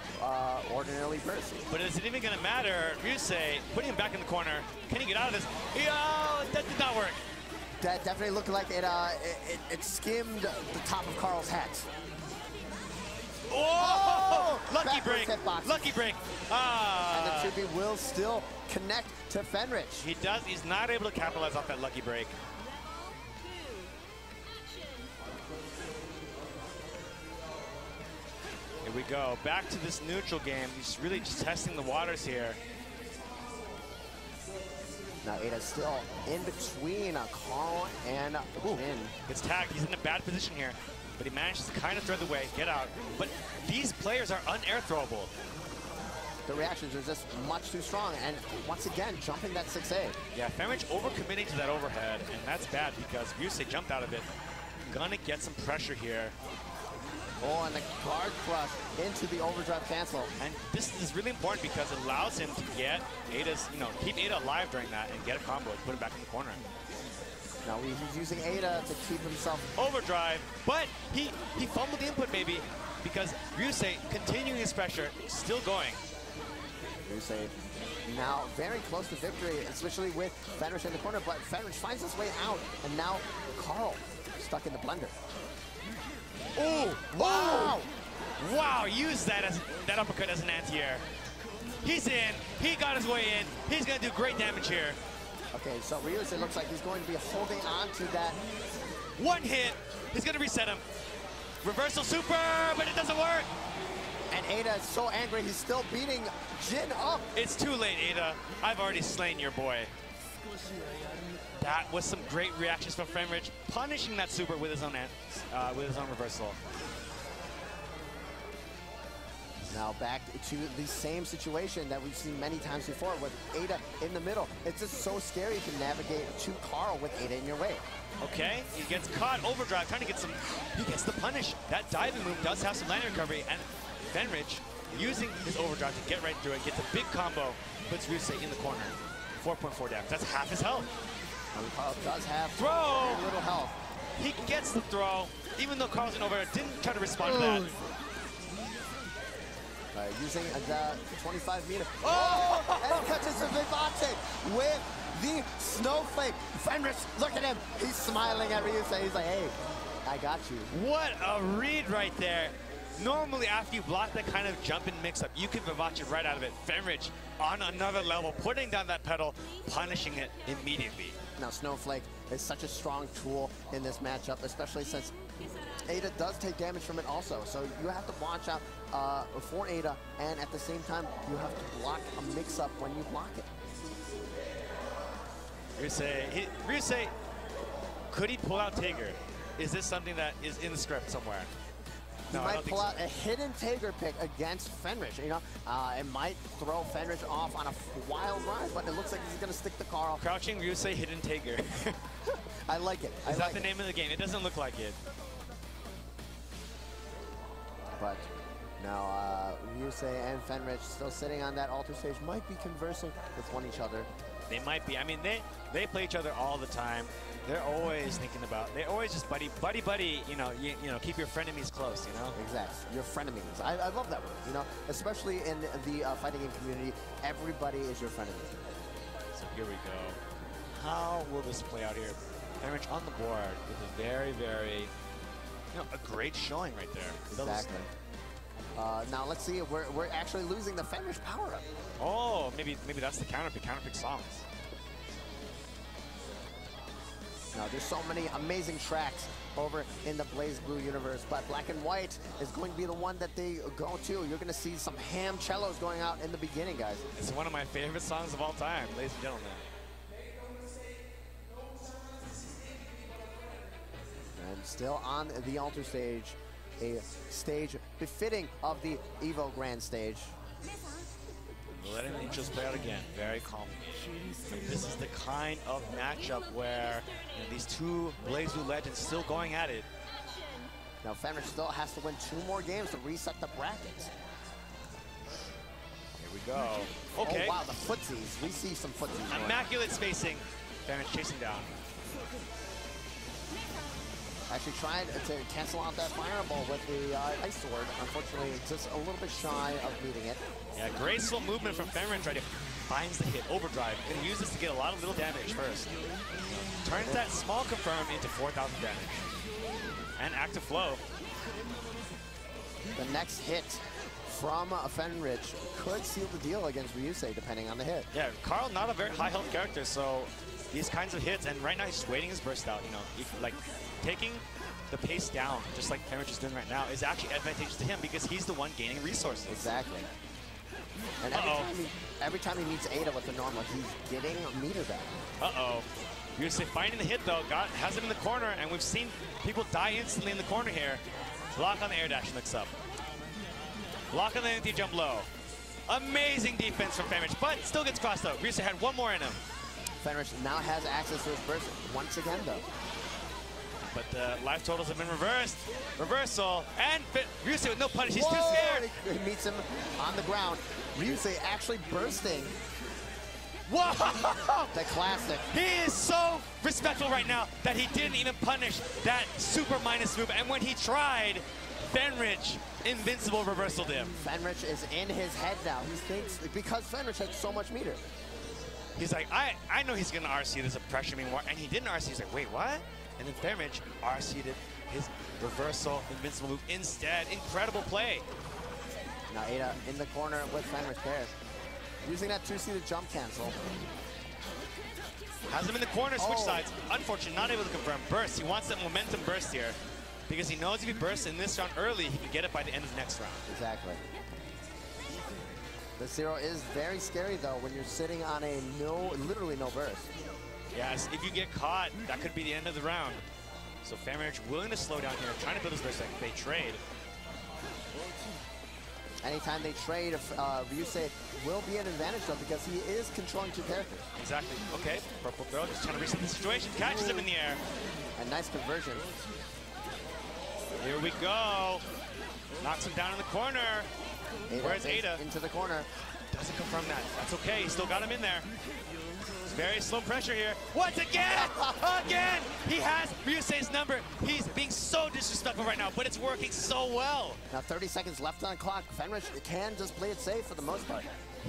ordinarily bursts. But is it even going to matter? Ryusei putting him back in the corner. Can he get out of this? That did not work. That definitely looked like it skimmed the top of Carl's hat. Oh! Lucky break. Lucky break. And the 2B will still connect to Fenritti. He does. He's not able to capitalize off that lucky break. Here we go. Back to this neutral game. He's really just testing the waters here. Now Ada's still in between Carl and Jin. Gets tagged. He's in a bad position here, but he manages to kind of thread the way, get out. But these players are un-air throwable. The reactions are just much too strong, and once again, jumping that 6A. Yeah, Fenritti overcommitting to that overhead, and that's bad because Ryusei jumped out of it. Gonna get some pressure here. Oh, and the guard crush into the overdrive cancel. And this is really important because it allows him to get Ada's, keep Ada alive during that and get a combo and put him back in the corner. Now he's using Ada to keep himself. Overdrive, but he fumbled the input maybe because Ryusei continuing his pressure, still going. Ryusei now very close to victory, especially with Fenritti in the corner, but Fenritti finds his way out, and now Carl stuck in the blender. Oh, wow! Wow, use that uppercut as an anti-air. He's in, he got his way in, he's gonna do great damage here. Okay, so Ryusei looks like he's going to be holding on to that. One hit, he's gonna reset him. Reversal super, but it doesn't work. And Ada is so angry, he's still beating Jin up. It's too late, Ada. I've already slain your boy. That was some great reactions from Fenritti, punishing that super with his own reversal. Now back to the same situation that we've seen many times before with Ada in the middle. It's just so scary to navigate to Carl with Ada in your way. Okay, he gets caught, overdrive, trying to get some, he gets the punish. That diving move does have some landing recovery, and Fenritti, using his overdrive to get right through it, gets a big combo, puts Ryusei in the corner. 4.4 damage, that's half his health. And Carl does have Throw! very little health. He gets the throw, even though Carl's in over, didn't try to respond to that. Using the 25 meter. Oh! And catches the Vivante with the snowflake. Fenritti, look at him. He's smiling at Ryusei. He's like, hey, I got you. What a read right there. Normally, after you block that kind of jump and mix-up, you can Vivace right out of it. Fenritti on another level, putting down that pedal, punishing it immediately. Now, Snowflake is such a strong tool in this matchup, especially since Ada does take damage from it also. So you have to watch out for Ada, and at the same time, you have to block a mix-up when you block it. Ryusei, could he pull out Tager? Is this something that is in the script somewhere? He might pull out a hidden Tager pick against Fenritti. You know, it might throw Fenritti off on a wild ride, but it looks like he's going to stick to Carl. Crouching Ryusei, hidden Tager. I like it. Is that the name of the game? It doesn't look like it. But now Ryusei and Fenritti still sitting on that altar stage, might be conversing with one each other. They might be. I mean, they play each other all the time. They're always thinking about, they're always just buddy, you know, keep your frenemies close, you know? Exactly, your frenemies. I love that word, you know, especially in the fighting game community, everybody is your frenemy. So here we go. How will this play out here? Fenritti on the board with a very, very, a great showing right there. Exactly. Now let's see, we're actually losing the Fenritti power-up. Oh, maybe that's the counterpick songs. Now, there's so many amazing tracks over in the BlazBlue universe, but Black and White is going to be the one that they go to. You're going to see some ham cellos going out in the beginning, guys. It's one of my favorite songs of all time, ladies and gentlemen. And still on the altar stage, a stage befitting of the EVO Grand Stage. Letting the intros play out again, very calmly. This is the kind of matchup where these two BlazBlue legends still going at it. Now Fenritti still has to win 2 more games to reset the brackets. Here we go. Okay. Oh wow, the footsies. We see some footsies. Immaculate spacing. Fenritti chasing down. Actually tried to cancel out that fireball with the ice sword. Unfortunately, just a little bit shy of meeting it. Yeah, graceful movement from Fenritti. Right, finds the hit, overdrive, and uses to get a lot of little damage first. Turns that small confirm into 4,000 damage. And active flow. The next hit from Fenritti could seal the deal against Ryusei, depending on the hit. Yeah, Carl, not a very high health character, so these kinds of hits, and right now he's just waiting his burst out, like taking the pace down, just like Fenritti is doing right now, is actually advantageous to him because he's the one gaining resources. Exactly. And every time he meets Ada with the normal, he's getting meter back. Ryusei finding the hit though, has him in the corner, and we've seen people die instantly in the corner here. Block on the air dash mix up. Block on the empty jump low. Amazing defense from Fenritti, but still gets crossed out. Ryusei had one more in him. Fenritti now has access to his burst once again though. But the life totals have been reversed. Reversal, and Ryusei with no punish, he's too scared. He meets him on the ground. Ryusei actually bursting. Whoa! The classic. He is so respectful right now that he didn't even punish that super minus move. And when he tried, Fenritti invincible reversal him. Fenritti is in his head now. He thinks, because Fenritti has so much meter. He's like, I know he's going to RC, there's a pressure me more. And he didn't RC. He's like, wait, what? And then Fenritti RC'd his reversal invincible move instead. Incredible play. Now Ada in the corner with Fenritti there. Using that 2-seated jump cancel. Has him in the corner, switch sides. Unfortunately, not able to confirm burst. He wants that momentum burst here because he knows if he bursts in this round early, he can get it by the end of the next round. Exactly. The 0 is very scary though when you're sitting on a literally no burst. Yes, if you get caught, that could be the end of the round. So Fenritti willing to slow down here, trying to build his burst. They trade. And anytime they trade, Ryusei will be an advantage though because he is controlling two characters. Exactly. Okay, purple throw, just trying to reset the situation. Catches him in the air. A nice conversion. Here we go. Knocks him down in the corner. Where's Ada? Into the corner. Doesn't confirm that. That's okay. He still got him in there. Very slow pressure here. Once again! Again! He has Ryusei's number. He's being so disrespectful right now, but it's working so well. Now 30 seconds left on the clock. Fenritti can just play it safe for the most part.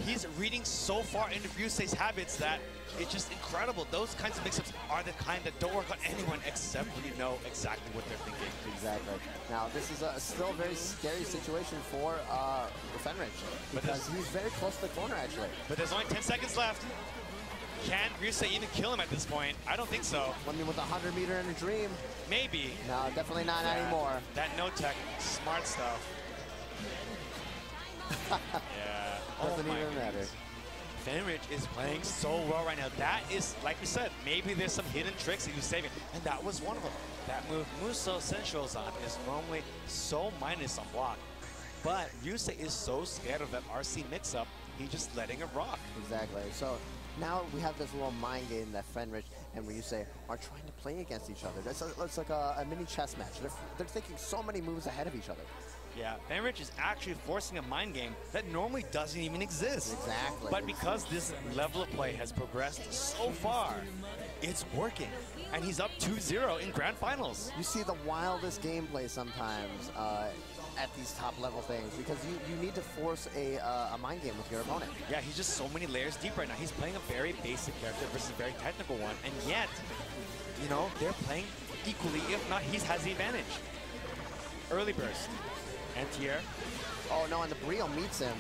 He's reading so far into Ryusei's habits that it's just incredible. Those kinds of mix-ups are the kind that don't work on anyone except when you know exactly what they're thinking. Exactly. Now this is still a very scary situation for Fenritti because he's very close to the corner actually. But there's only 10 seconds left. Can Ryusei even kill him at this point? I don't think so. I mean, with a 100-meter in a dream. Maybe. No, definitely not anymore. That no-tech, smart stuff. Yeah. Doesn't even matter. Fenritti is playing so well right now. That is, like we said, maybe there's some hidden tricks that he's saving. And that was one of them. That move, Muso Senshozan, is normally so minus on block. But Ryusei is so scared of that RC mix-up, he's just letting it rock. Exactly. So now we have this little mind game that Fenritti and Ryusei are trying to play against each other. It's like a mini chess match. They're thinking so many moves ahead of each other. Yeah, Fenritti is actually forcing a mind game that normally doesn't even exist. Exactly. But because this level of play has progressed so far, it's working. And he's up 2-0 in grand finals. You see the wildest gameplay sometimes at these top level things because you need to force a mind game with your opponent. Yeah, he's just so many layers deep right now. He's playing a very basic character versus a very technical one, and yet, you know, they're playing equally, if not, he has the advantage. Early burst. Anti-air. Oh no, and the Brio meets him.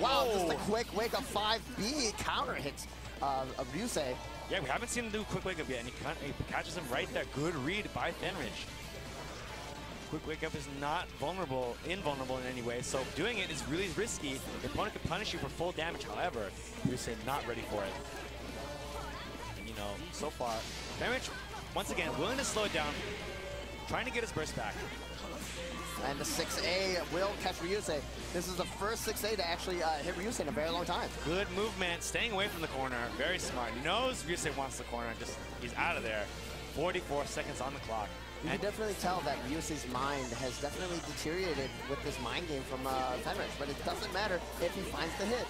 Wow, just a quick wake up 5B counter hits of Ryusei. Yeah, we haven't seen him do quick wake up yet, and he catches him right there. Good read by Fenritti. Quick wake up is not invulnerable in any way, so doing it is really risky. The opponent could punish you for full damage, however, Ryusei not ready for it. And, you know, so far, Fenritti, once again, willing to slow it down, trying to get his burst back. And the 6A will catch Ryusei. This is the first 6A to actually hit Ryusei in a very long time. Good movement, staying away from the corner. Very smart. Knows Ryusei wants the corner, just he's out of there. 44 seconds on the clock. You can definitely tell that Ryusei's mind has definitely deteriorated with this mind game from Fenritti, but it doesn't matter if he finds the hit. Here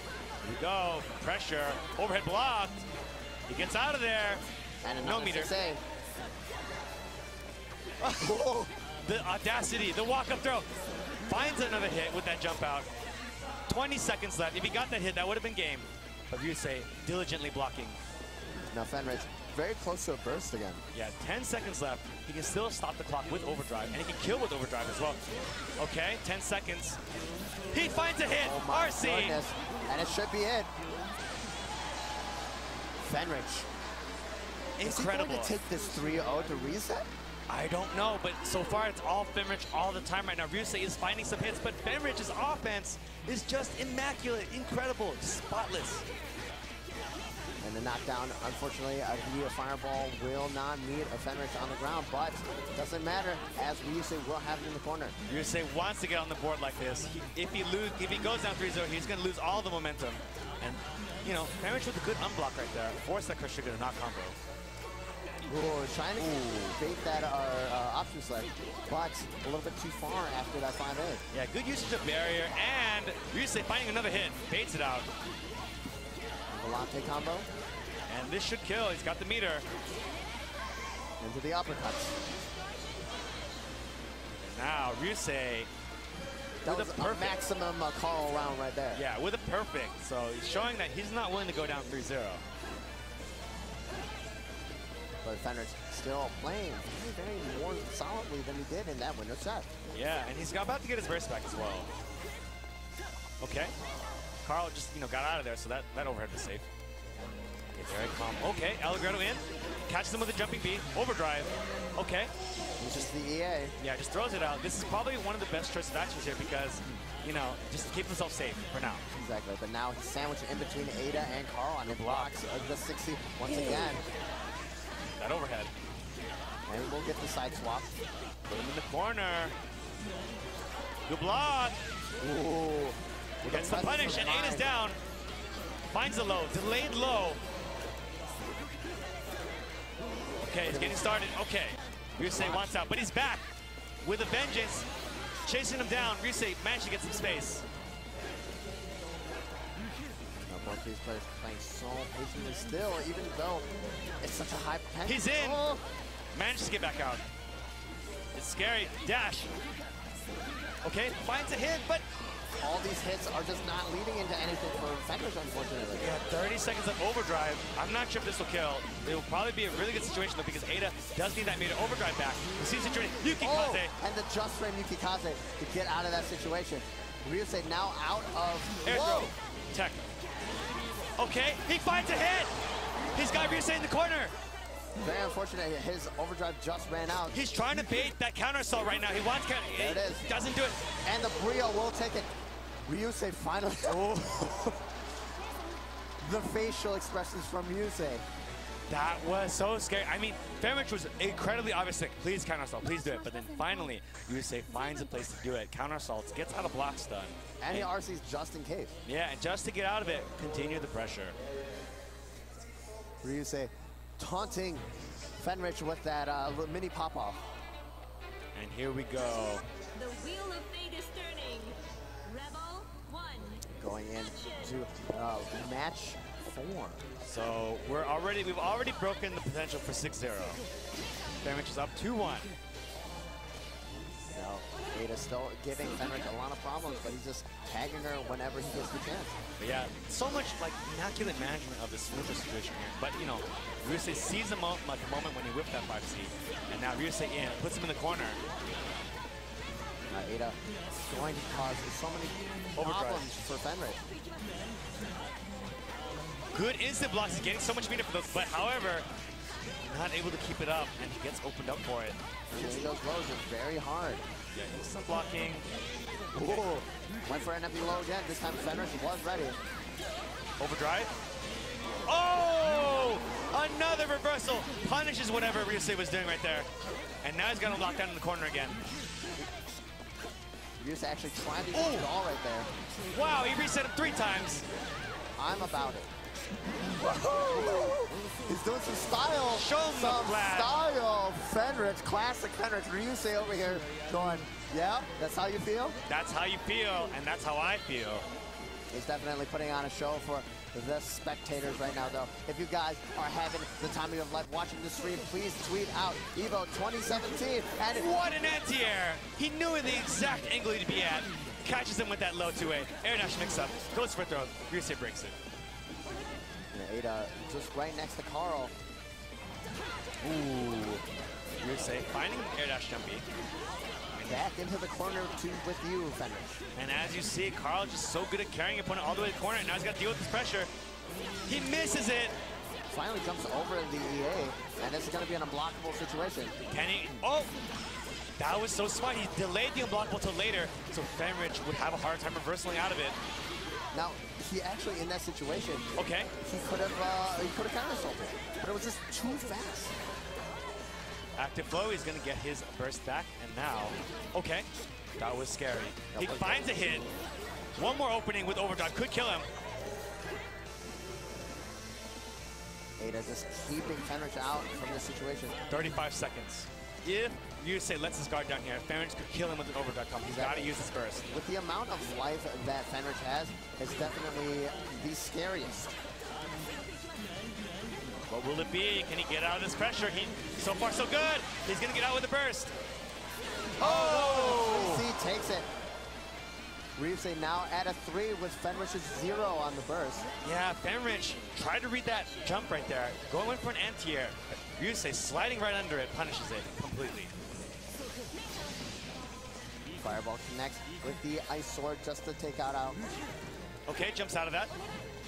we go. Pressure. Overhead blocked. He gets out of there. And no meter. 6A. The audacity, the walk-up throw. Finds another hit with that jump out. 20 seconds left. If he got that hit, that would have been game. But Ryusei diligently blocking. Now Fenritti very close to a burst again. Yeah, 10 seconds left. He can still stop the clock with overdrive, and he can kill with overdrive as well. Okay, 10 seconds. He finds a hit. Oh my RC. goodness. And it should be it. Fenritti. Incredible. Is he going to take this 3-0 to reset? I don't know, but so far it's all Fenritti all the time right now. Ryusei is finding some hits, but Fenritti's offense is just immaculate, incredible, spotless. And the knockdown, unfortunately, the fireball will not meet Fenritti on the ground, but it doesn't matter as Ryusei will have it in the corner. Ryusei wants to get on the board like this. If he goes down 3-0, he's going to lose all the momentum. And, you know, Fenritti with a good unblock right there. Force that Kushika to knock combo. Ooh, trying to bait that option select, but a little bit too far after that 5A. Yeah, good usage of barrier, and Ryusei finding another hit. Baits it out. Volante combo. And this should kill. He's got the meter. Into the uppercuts. Now, Ryusei. That was a maximum call around right there. Yeah, with a perfect. So he's showing that he's not willing to go down 3-0. But Fenritti still playing very more solidly than he did in that winner set. Yeah, and he's about to get his burst back as well. Okay. Carl just, you know, got out of there, so that overhead was safe. Okay, very calm. Okay, Allegretto in. Catches him with a jumping B. Overdrive. Okay. It's just the EA. Yeah, just throws it out. This is probably one of the best choice of actions here because, you know, just to keep himself safe for now. Exactly, but now he's sandwiched in between Ada and Carl, and it blocks the 60 once again. That overhead. And we'll get the side swap. Put him in the corner. Good block. Ooh. Gets the punish, and 8 is down. Finds the low, delayed low. Okay, he's getting started. Okay, Ryusei wants out, but he's back with a vengeance. Chasing him down. Ryusei managed to get some space. Now both these players playing so patiently still, even though it's such a high potential. He's in. Oh. Manages to get back out. It's scary. Dash. Okay, finds a hit, but all these hits are just not leading into anything for Fenritti, unfortunately. yeah, 30 seconds of overdrive. I'm not sure if this will kill. It will probably be a really good situation though, because Ada does need that meter overdrive back. You see the situation. Yukikaze. And the just frame Yukikaze to get out of that situation. Ryusei now out of Air throw. Tech. Okay, he finds a hit. He's got Ryusei in the corner. Very unfortunate. His overdrive just ran out. He's trying to bait that counter assault right now. He wants counter. There it is. Doesn't do it. And the Brio will take it. Ryusei finally. Oh. The facial expressions from Ryusei. That was so scary. I mean, Fenritti was incredibly obvious, like, please counter assault, please do it. But then finally, Ryusei finds a place to do it. Counter assaults, gets out of block stun. And he RC's just in case. Yeah, and just to get out of it, continue the pressure. Ryusei taunting Fenritti with that little mini pop-off. And here we go. The wheel of fate is turning. Rebel 1. Going into match 4. So we've already broken the potential for 6-0. Fenritti is up 2-1. Now, Ada's still giving Fenritti a lot of problems, but he's just tagging her whenever he gets the chance. But yeah, so much like immaculate management of this neutral situation here. But you know, Ryusei sees the moment when he whipped that 5C, and now Ryusei in, puts him in the corner. Ada going to cause so many problems for Fenritti. Good instant blocks, he's getting so much meter for those, but however, not able to keep it up, and he gets opened up for it. Hitting those lows is very hard. Yeah, instant blocking. Ooh. Went for an empty low again. This time Fenritti was ready. Overdrive. Oh! Another reversal. Punishes whatever Ryusei was doing right there. And now he's got him locked down in the corner again. Ryusei actually tried to use it all right there. Wow, he reset him 3 times. I'm about it. He's doing some style. Show him the flag. Style. Fenritti, classic Fenritti. Ryusei over here going, yeah, that's how you feel? That's how you feel, and that's how I feel. He's definitely putting on a show for the spectators right now, though. If you guys are having the time of your life watching the stream, please tweet out EVO 2017. And what an anti-air. He knew the exact angle he'd be at. Catches him with that low 2A. Air dash mix-up. Goes for a throw. Ryusei breaks it. Ada just right next to Carl. Ooh. Ryusei finding air dash jumpy. Back into the corner with you, Fenritti. And as you see, Carl just so good at carrying your opponent all the way to the corner, and now he's got to deal with this pressure. He misses it. Finally jumps over the EA, and this is going to be an unblockable situation. Can he? Oh! That was so smart. He delayed the unblockable till later, so Fenritti would have a hard time reversing out of it. Now, he actually, in that situation, okay, he could have counter-assaulted, but it was just too fast. Active flow, he's going to get his burst back, and now, okay, that was scary. He finds a hit. One more opening with overdrive could kill him. Ada just keeping Fenritti out from this situation. 35 seconds. If Ryusei lets his guard down here, Fenritti could kill him with an overdrive combo. He's got to use his burst. With the amount of life that Fenritti has, it's definitely the scariest. What will it be? Can he get out of this pressure? So far, so good. He's going to get out with the burst. Oh! Ryusei takes it. Ryusei now at a 3 with Fenritti's 0 on the burst. Yeah, Fenritti tried to read that jump right there. Going for an anti-air. Ryusei sliding right under it, punishes it completely. Fireball connects with the ice sword just to take out. Okay, jumps out of that.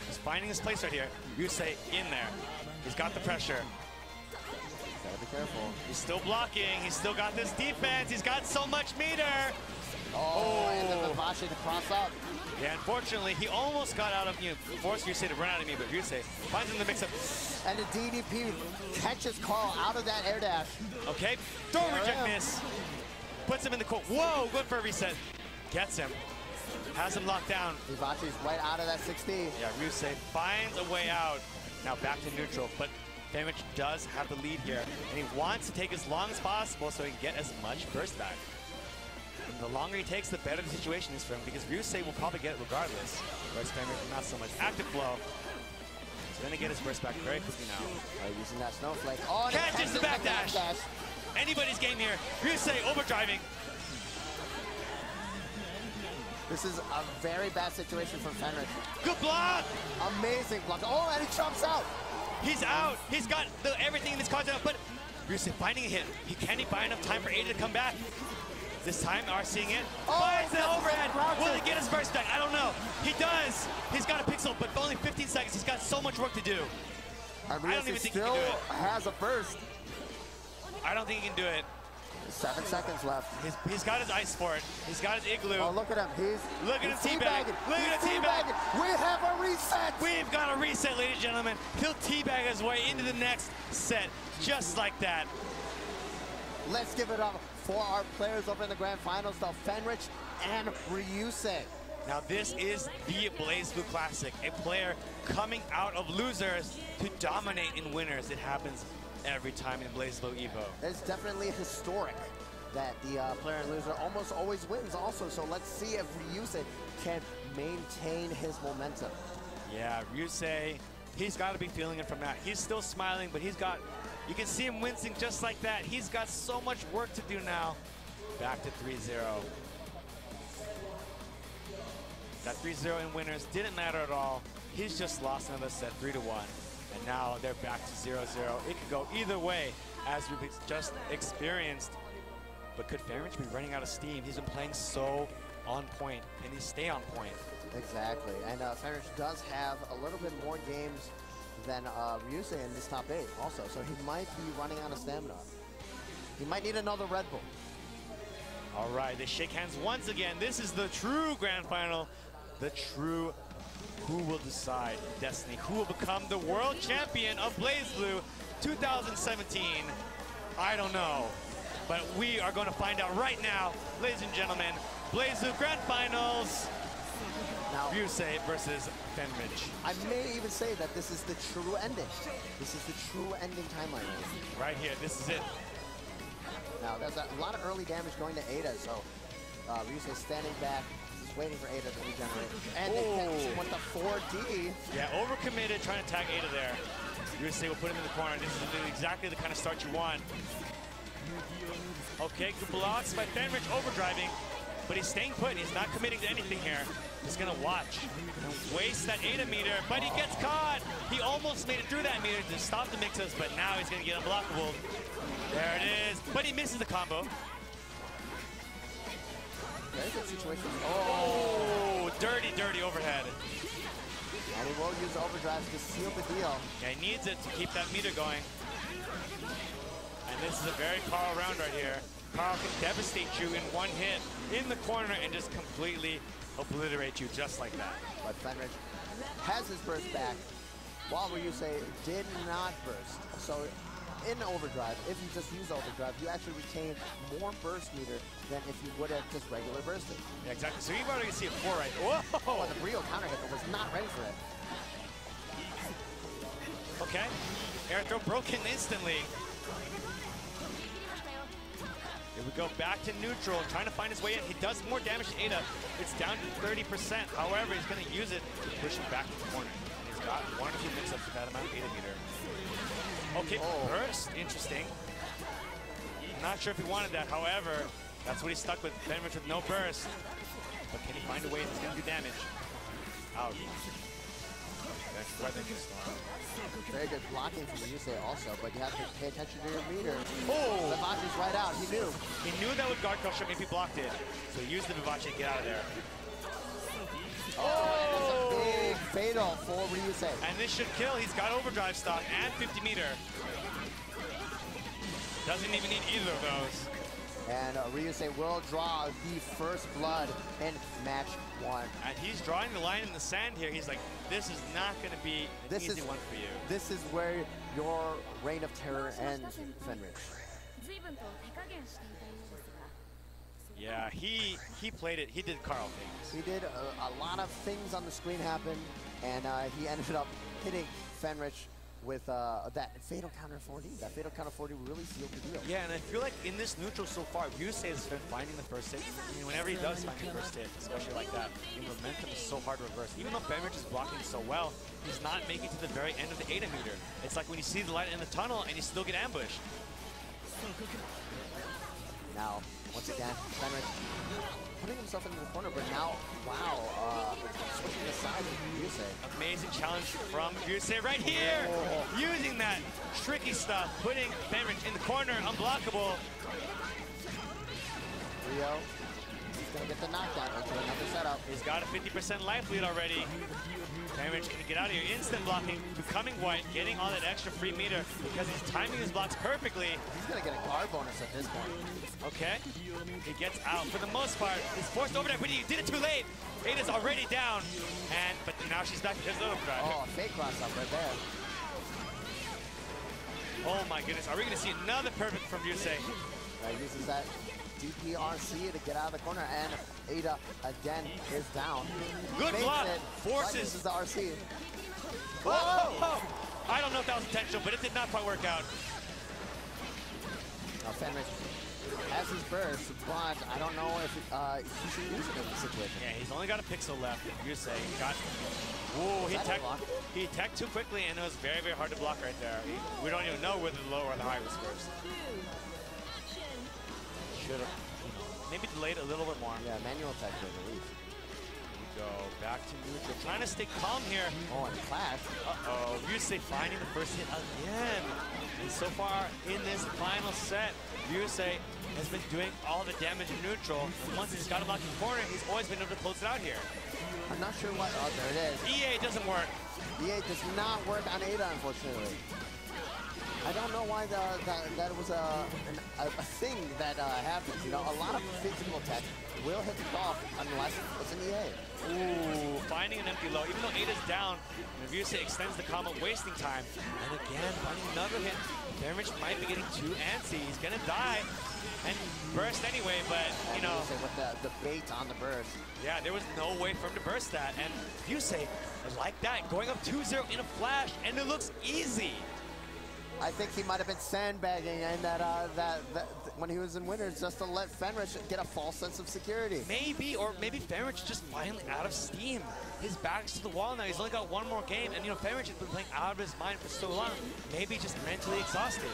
He's finding his place right here. Ryusei in there. He's got the pressure. Gotta be careful. He's still blocking. He's still got this defense. He's got so much meter. Oh, and the Vivace to cross up. Yeah, unfortunately, he almost got out of, forced Ryusei to run out of me, but Ryusei finds him in the mix-up. And the DDP catches Carl out of that air dash. Okay, throw reject miss. Puts him in the court. Whoa, good for a reset. Gets him. Has him locked down. Vivace's right out of that 60. Yeah, Ryusei finds a way out. Now back to neutral, but Fenritti does have the lead here, and he wants to take as long as possible so he can get as much burst back. And the longer he takes, the better the situation is for him, because Ryusei will probably get it regardless, whereas Fenritti not so much. Active flow. He's going to get his burst back very quickly now. Using that snowflake. Oh, catches the backdash. Anybody's game here. Ryusei overdriving. This is a very bad situation for Fenritti. Good block. Amazing block. Oh, and he jumps out. He's out. He's got everything in his cards out, but Ryusei finding a hit. Can he buy enough time for Ada to come back? This time, are seeing it. Finds the overhead. Will he get his burst back? I don't know. He does. He's got a pixel, but for only 15 seconds. He's got so much work to do. I don't even think he can do it. Has a burst. I don't think he can do it. 7 seconds left. He's got his ice for it. He's got his igloo. Oh, look at him. Look at him teabagging. Look at him teabagging. We have a reset. We've got a reset, ladies and gentlemen. He'll teabag his way into the next set, just like that. Let's give it up for our players over in the grand finals, though, Fenritti and Ryusei. Now this is the BlazBlue Classic, a player coming out of losers to dominate in winners. It happens every time in BlazBlue EVO. It's definitely historic that the player and loser almost always wins also, so let's see if Ryusei can maintain his momentum. Yeah, Ryusei, he's got to be feeling it from that. He's still smiling, but you can see him wincing just like that. He's got so much work to do now. Back to 3-0. That 3-0 in winners didn't matter at all. He's just lost another set 3-1. And now they're back to 0-0. It could go either way, as we've just experienced. But could Fenritti be running out of steam? He's been playing so on point. Can he stay on point? Exactly. And Fenritti does have a little bit more games than Ryusei in this top 8 also. So he might be running out of stamina. He might need another Red Bull. All right, they shake hands once again. This is the true grand final. The true who will decide destiny. Who will become the world champion of BlazBlue 2017? I don't know. But we are going to find out right now, ladies and gentlemen. BlazBlue grand finals. Now, Ryusei versus Fenritti. I may even say that this is the true ending. This is the true ending timeline. Right here, this is it. Now, there's a lot of early damage going to Ada, so Ryusei standing back, just waiting for Ada to regenerate. And they catch him with the 4D. Yeah, overcommitted, trying to tag Ada there. Ryusei will put him in the corner. This is exactly the kind of start you want. Okay, good blocks by Fenritti, overdriving. But he's staying put. He's not committing to anything here. He's going to watch and waste that Ada meter, but he gets caught. He almost made it through that meter to stop the mixes, but now he's going to get unblockable. There it is, but he misses the combo. Very good situation. Oh, dirty, dirty overhead. And he will use overdrive to seal the deal. Yeah, he needs it to keep that meter going. And this is a very Carl round right here. Carl can devastate you in one hit in the corner and just completely obliterate you just like that. But Fenritti has his burst back, while Ryusei did not burst. So in overdrive, if you just use overdrive, you actually retain more burst meter than if you would have just regular bursted. Yeah, exactly. So you've already seen a 4 right. Whoa! Oh, and the Brio counter hit was not ready for it. Okay. Air throw broken instantly. Here we go, back to neutral, trying to find his way in. He does more damage to Ada. It's down to 30%. However, he's going to use it to push him back to the corner. He's got 1 or 2 mix-ups with that amount of Ada meter. Okay, burst. Interesting. Not sure if he wanted that. However, that's what he's stuck with. Fenritti with no burst. But can he find a way that's going to do damage? Out. That's weather just very good blocking from Ryusei also, but you have to pay attention to your meter. Oh! Vivace's right out. He knew. He knew that would guard crush him if he blocked it. So he used the Vivace to get out of there. Oh! That's a big fatal for Ryusei. And this should kill. He's got overdrive stock and 50 meter. Doesn't even need either of those. And Ryusei will draw the first blood in match 1. And he's drawing the line in the sand here. He's like, this is not going to be an easy one for you. This is where your reign of terror ends, Fenritti. Yeah, he played it. He did Carl things. He did a lot of things on the screen happen, and he ended up hitting Fenritti with that fatal counter 4D. That fatal counter 4D really sealed the deal. Yeah, and I feel like in this neutral so far, Ryusei has been finding the first hit. I mean, whenever he does find the first hit, especially like that, the momentum is so hard to reverse. Even though Fenritti is blocking so well, he's not making it to the very end of the Ada meter. It's like when you see the light in the tunnel and you still get ambushed. Now, once again, Fenritti putting himself into the corner, but now, wow, switching the side with Ryusei. Amazing challenge from Ryusei right here! Using that tricky stuff, putting Fenritti in the corner, unblockable. Ryo, he's going to get the knockdown into another setup. He's got a 50% life lead already. Fenritti can get out of here. Instant blocking, becoming white, getting all that extra free meter because he's timing his blocks perfectly. He's going to get a guard bonus at this point. Okay. He gets out for the most part. He's forced over there, but he did it too late. Ada's already down. But now she's back to his overdrive. Oh, fake cross up right there. Oh my goodness. Are we going to see another perfect from Ryusei? Uses that DPRC to get out of the corner, and Ada again is down. Good block. Forces. Uses the RC. Whoa! I don't know if that was intentional, but it did not quite work out. Now Fenritti has his burst, but I don't know if he should use it in this situation. Yeah, he's only got a pixel left. Ryusei got. Ooh, he teched too quickly, and it was very, very hard to block right there. We don't even know whether the low or the high was first. Should have maybe delayed a little bit more. Yeah, manual tech at least. Here we go, back to neutral. Trying to stay calm here. Oh, and clash. Uh-oh, Ryusei finding the first hit again. And so far in this final set, Ryusei has been doing all the damage in neutral. And once he's got him locked in the corner, he's always been able to close it out here. I'm not sure why. Oh, there it is. EA doesn't work. EA does not work on Ada, unfortunately. I don't know why that was a thing that happens. You know, a lot of physical tech will hit the ball unless it's an EA. Ooh, finding an empty low. Even though Ada's down, Ryusei extends the combo, wasting time. And again, finding another hit. Fenritti might be getting too antsy. He's gonna die. And burst anyway, but, you know. With the bait on the burst. Yeah, there was no way for him to burst that. And Ryusei, like that, going up 2-0 in a flash, and it looks easy. I think he might have been sandbagging, and that when he was in winners, just to let Fenritti get a false sense of security. Maybe, or maybe Fenritti just finally out of steam. His back's to the wall now. He's only got one more game, and you know Fenritti has been playing out of his mind for so long. Maybe just mentally exhausted.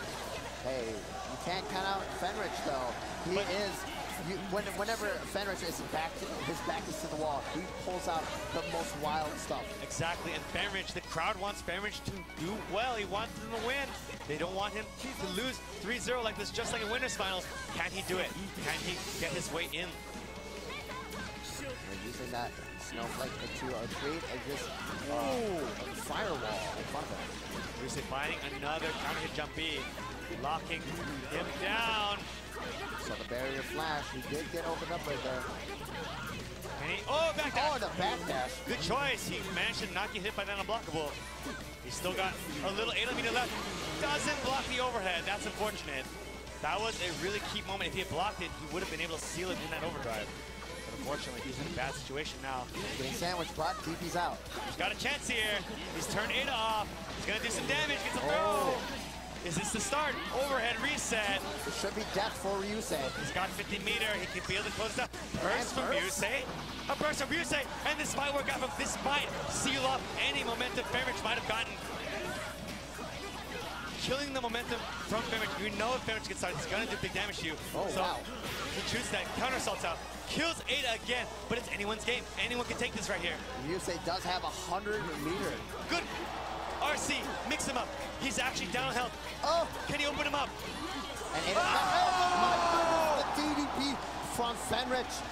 Hey, you can't count out Fenritti though. He is. Whenever Fenritti is his back is to the wall, he pulls out the most wild stuff. Exactly, and Fenritti, the crowd wants Fenritti to do well. He wants him to win. They don't want him to lose 3-0 like this, just like in winners finals. Can he do it? Can he get his way in? We're using that snowflake to treat and just a firewall in front of him. Ryusei finding another counter hit jump B, locking him down. So the barrier flash, he did get opened up right there. And he, back dash. Oh, the back dash. Good choice. He managed to not get hit by that unblockable. He's still got a little 8 meter left. Doesn't block the overhead. That's unfortunate. That was a really key moment. If he had blocked it, he would have been able to seal it in that overdrive. But unfortunately, he's in a bad situation now. Getting sandwiched, but DP's out. He's got a chance here. He's turned Ada off. He's going to do some damage. Gets a throw. Is this the start? Overhead reset. It should be death for Ryusei. He's got 50 meter. He can be able to close it up. Burst from Ryusei. A burst from Ryusei. And this might work out. But this might seal off any momentum Fenritti might have gotten. Killing the momentum from Fenritti. You know if Fenritti gets started, it's going to do big damage to you. Oh, so wow. He shoots that. Counter assaults out. Kills Ada again. But it's anyone's game. Anyone can take this right here. Ryusei does have 100 meter. Good. RC, mix him up. He's actually down on health. Oh! Can he open him up? And Ada, oh my goodness, the DDP from Fenritti.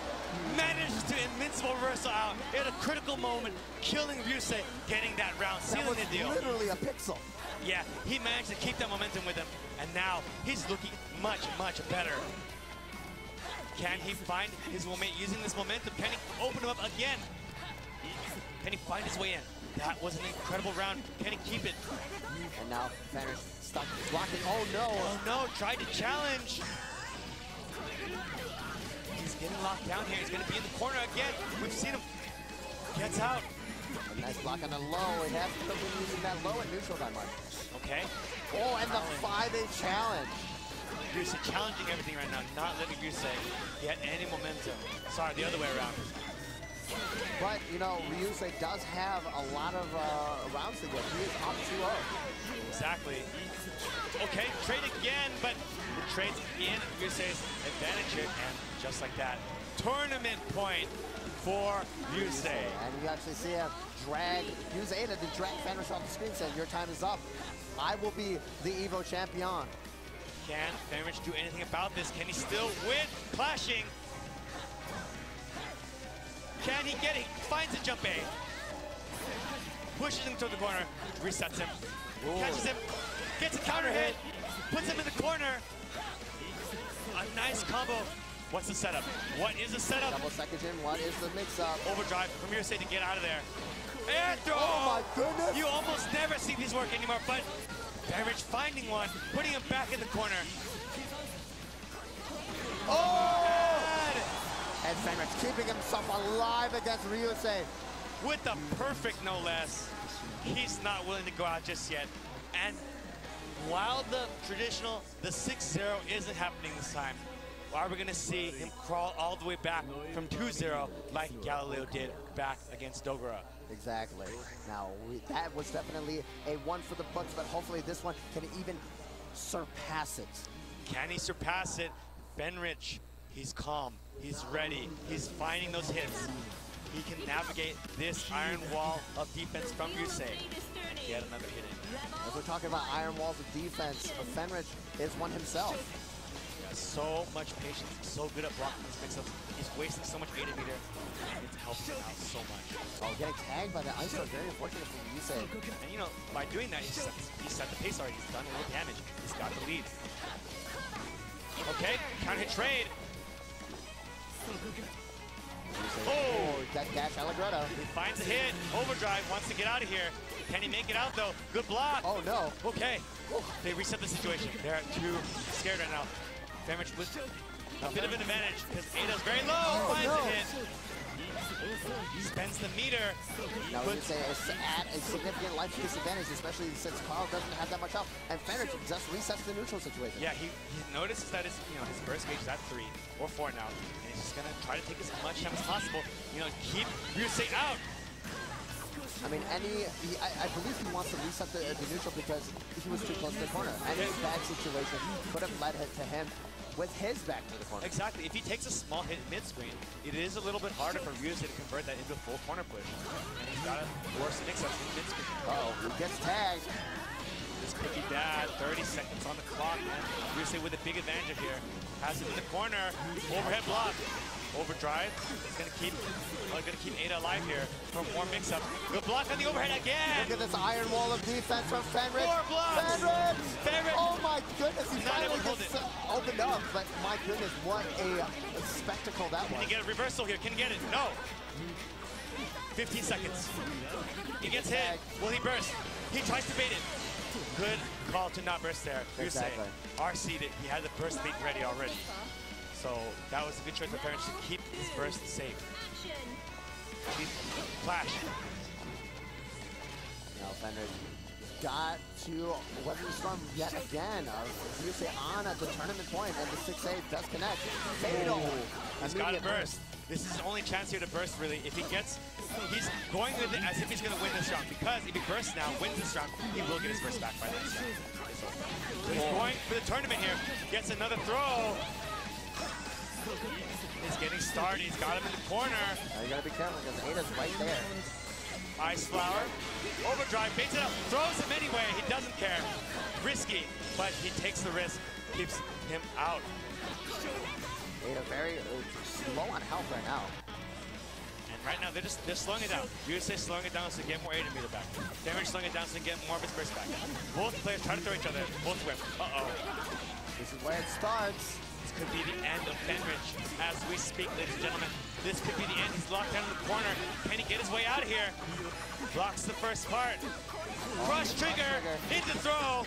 Manages to invincible reversal out at a critical moment, killing Ryusei, getting that round, sealing the deal. Literally a pixel. Yeah, he managed to keep that momentum with him, and now he's looking much, much better. Can he find his moment using this momentum? Can he open him up again? Can he find his way in? That was an incredible round. Can he keep it? And now Fenritti stuck blocking. Oh no! Oh no! Tried to challenge. He's getting locked down here. He's going to be in the corner again. We've seen him. Gets out. A nice block on the low. It hasn't been using that low and neutral that much. Okay. Oh, and the 5-8 challenge. Ryusei challenging everything right now, not letting Ryusei get any momentum. Sorry, the other way around. But, you know, Ryusei does have a lot of rounds to get. He is up 2-0. Exactly. Okay, trade again, but the trade's in Ryusei's advantage here, and just like that, tournament point for Ryusei. And you actually see him use Ada to drag Fenritti off the screen, saying, your time is up. I will be the EVO champion. Can Fenritti do anything about this? Can he still win? Clashing. Can he get it? Finds a jump A. Pushes him to the corner. Resets him. Ooh. Catches him. Gets a counter hit. Puts him in the corner. A nice combo. What's the setup? What is the setup? Double second in. What is the mix-up? Overdrive from Ryusei to get out of there. Air throw! Oh my goodness! You almost never see these work anymore, but Fenritti finding one, putting him back in the corner. Oh! And Fenritti keeping himself alive against Ryusei. With the perfect no less. He's not willing to go out just yet. And while the traditional, the 6-0 isn't happening this time, are we going to see him crawl all the way back from 2-0 like Galileo did back against Dora? Exactly. Now, that was definitely a one for the books, but hopefully this one can even surpass it. Can he surpass it? Fenritti, he's calm, he's ready, he's finding those hits. He can navigate this iron wall of defense from Ryusei and get another hit in. As we're talking about iron walls of defense, Fenritti is one himself. Yeah, so much patience, so good at blocking these mix-ups. He's wasting so much beta meter, and it's helping him out so much. Oh, getting tagged by the ice are very unfortunate for Ryusei. And you know, by doing that, he set the pace already. He's done a little damage. He's got the lead. Okay, counter hit trade. Oh! That dash Allegretto. He finds a hit. Overdrive, wants to get out of here. Can he make it out though? Good block. Oh no. Okay. They reset the situation. They're too scared right now. Fenritti with a bit of an advantage because Ada's very low. Finds a hit. Spends the meter. Now Ryusei is at a significant life disadvantage, especially since Carl doesn't have that much health. And Fenritti just resets the neutral situation. Yeah, he notices that his burst gauge is at 3 or 4 now. And he's just gonna try to take as much time as possible. Keep Ryusei out. I mean, I believe he wants to reset the neutral because he was too close to the corner. Any bad situation could have led to him with his back to the corner. Exactly. If he takes a small hit mid-screen, it is a little bit harder for Ryusei to convert that into a full corner push. And he's got to force the mix-ups in mid-screen. Uh-oh, he gets tagged. This could be bad. 30 seconds on the clock, and Ryusei with a big advantage here. Has it in the corner. Overhead block. Overdrive. He's gonna keep Ada alive here for more mix-up. Good block on the overhead again. Look at this iron wall of defense from Fenritti. More blocks. Fenritti! Oh my goodness, he Not finally able to hold gets opened up. But my goodness, what a spectacle that was. Can he get a reversal here? Can he get it? No. 15 seconds. He gets hit. Will he burst? He tries to bait it. Good call to not burst there. Exactly. RC'd it. He had the burst bait ready already. So that was a good choice for parents to keep his burst safe. Flash. Now Fenritti got to weather the storm yet again. Ryusei on at the tournament point, and the 6-8 does connect. Fatal. He's got to burst. This is his only chance here to burst, really. If he gets, he's going with it as if he's going to win this round. Because if he bursts now, wins this round, he will get his burst back by next round. So he's going for the tournament here. Gets another throw. He's getting started. He's got him in the corner. Now you gotta be careful because Ada's right there. Ice Flower. Overdrive. Baits it up. Throws him anyway. He doesn't care. Risky, but he takes the risk. Keeps him out. Ada very low on health right now. And right now they're slowing it down. Ryusei slowing it down so they get more 8 meter back. Fenritti slowing it down so they get more of his burst back. Both players try to throw each other. Both whip. Uh-oh. This is where it starts. This could be the end of Fenritti as we speak, ladies and gentlemen. This could be the end. He's locked down in the corner. Can he get his way out of here? Blocks the first part. Rush trigger into throw.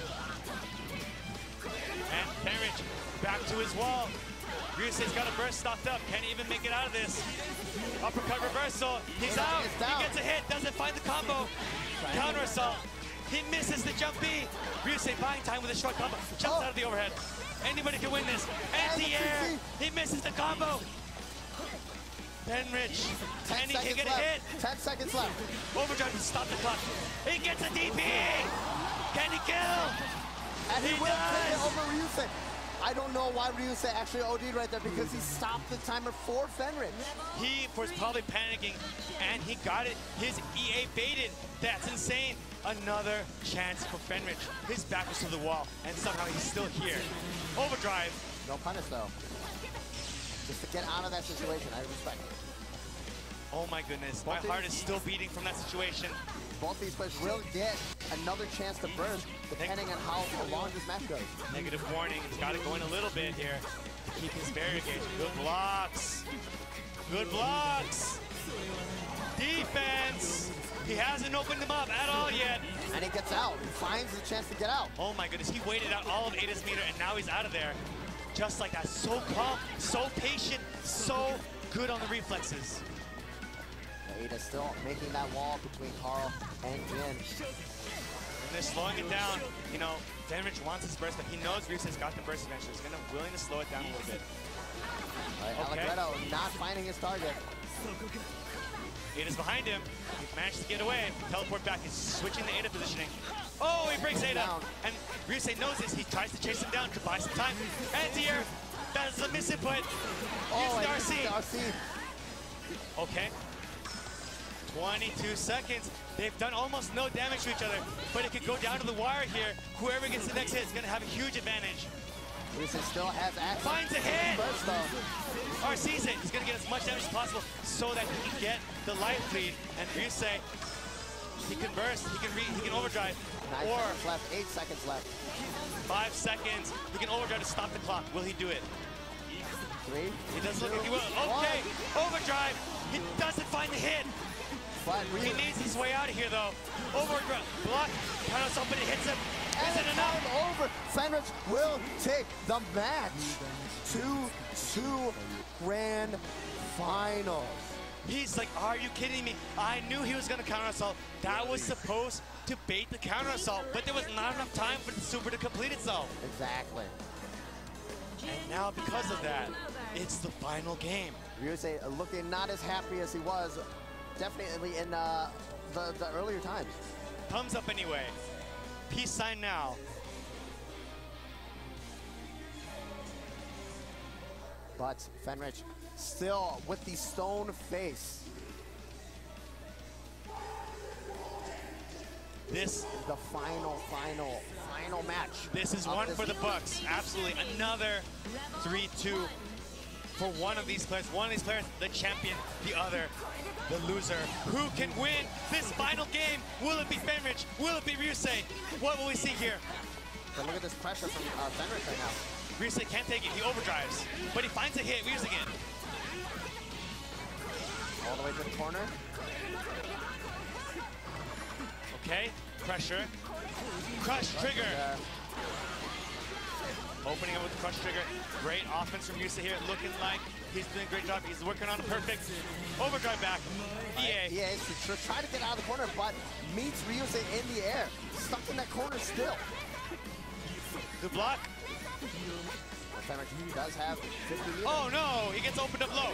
And Fenritti back to his wall. Ryusei's got a burst stocked up. Can't even make it out of this. Uppercut reversal. He's out. He gets a hit. Doesn't find the combo. Counter assault. He misses the jump B. Ryusei buying time with a short combo. Jumps out of the overhead. Anybody can win this. Anti-air. He misses the combo. Fenritti. And he can get a hit. 10 seconds left. Overdrive to stop the clock. He gets a DP. Can he kill? And he will take it over Ryusei. I don't know why Ryusei actually OD'd right there because he stopped the timer for Fenritti. He was probably panicking, and he got it. His EA baited. That's insane. Another chance for Fenritti. His back was to the wall, and somehow he's still here. Overdrive. No punish, though. Just to get out of that situation, I respect it. Oh my goodness, my heart is still beating from that situation. Both these players will get another chance to burst, depending on how long this match goes. Negative warning, it's got to go in a little bit here to keep his barrier gauge. Good blocks. Good blocks. Defense. He hasn't opened them up at all yet. And he gets out. He finds the chance to get out. Oh my goodness, he waited out all of Ada's meter, and now he's out of there. Just like that, so calm, so patient, so good on the reflexes. Ada still making that wall between Carl and Jin. And they're slowing it down. You know, Fenritti wants his burst, but he knows Ryusei's got the burst advantage. He's willing to slow it down a little bit. Allegretto not finding his target. Ada's behind him. He managed to get away. Teleport back. He's switching the Ada positioning. Oh, he breaks Ada. And Ryusei knows this. He tries to chase him down to buy some time. Anti-air. That is a misinput. Oh, RC. RC. Okay. 22 seconds. They've done almost no damage to each other, but it could go down to the wire here. Whoever gets the next hit is going to have a huge advantage. Ryusei still has access. Finds a hit. Burst, though. RC's it. He's going to get as much damage as possible so that he can get the life lead. And Ryusei, he can burst, he can overdrive. 9 seconds left, 8 seconds left. 5 seconds. He can overdrive to stop the clock. Will he do it? 3. He does look like he will. Okay, overdrive. He doesn't find the hit. But He needs his way out of here, though. Overdrive, block, counter assault, but it hits him. Is it enough? Over. Fenritti will take the match to 2 grand finals. He's like, are you kidding me? I knew he was going to counter assault. That was supposed to bait the counter assault, but there was not enough time for the super to complete itself. Exactly. And now, because of that, it's the final game. Ryusei looking not as happy as he was, definitely in the earlier times. Thumbs up anyway. Peace sign now. But Fenritti still with the stone face. This the final match. This is one for the Bucks. Absolutely. Another 3-2 for one of these players. One of these players, the champion, the other, the loser. Who can win this final game? Will it be Fenritti? Will it be Ryusei? What will we see here? But look at this pressure from Fenritti right now. Ryusei can't take it. He overdrives. But he finds a hit. Ryusei again. All the way to the corner. Okay. Pressure. Crush trigger. Opening up with the crush trigger. Great offense from Ryusei here. Looking like he's doing a great job. He's working on a perfect overdrive back. EA. EA to try to get out of the corner, but meets Ryusei in the air. Stuck in that corner still. Good block. Fenritti does have 50 meters. Oh no, he gets opened up low.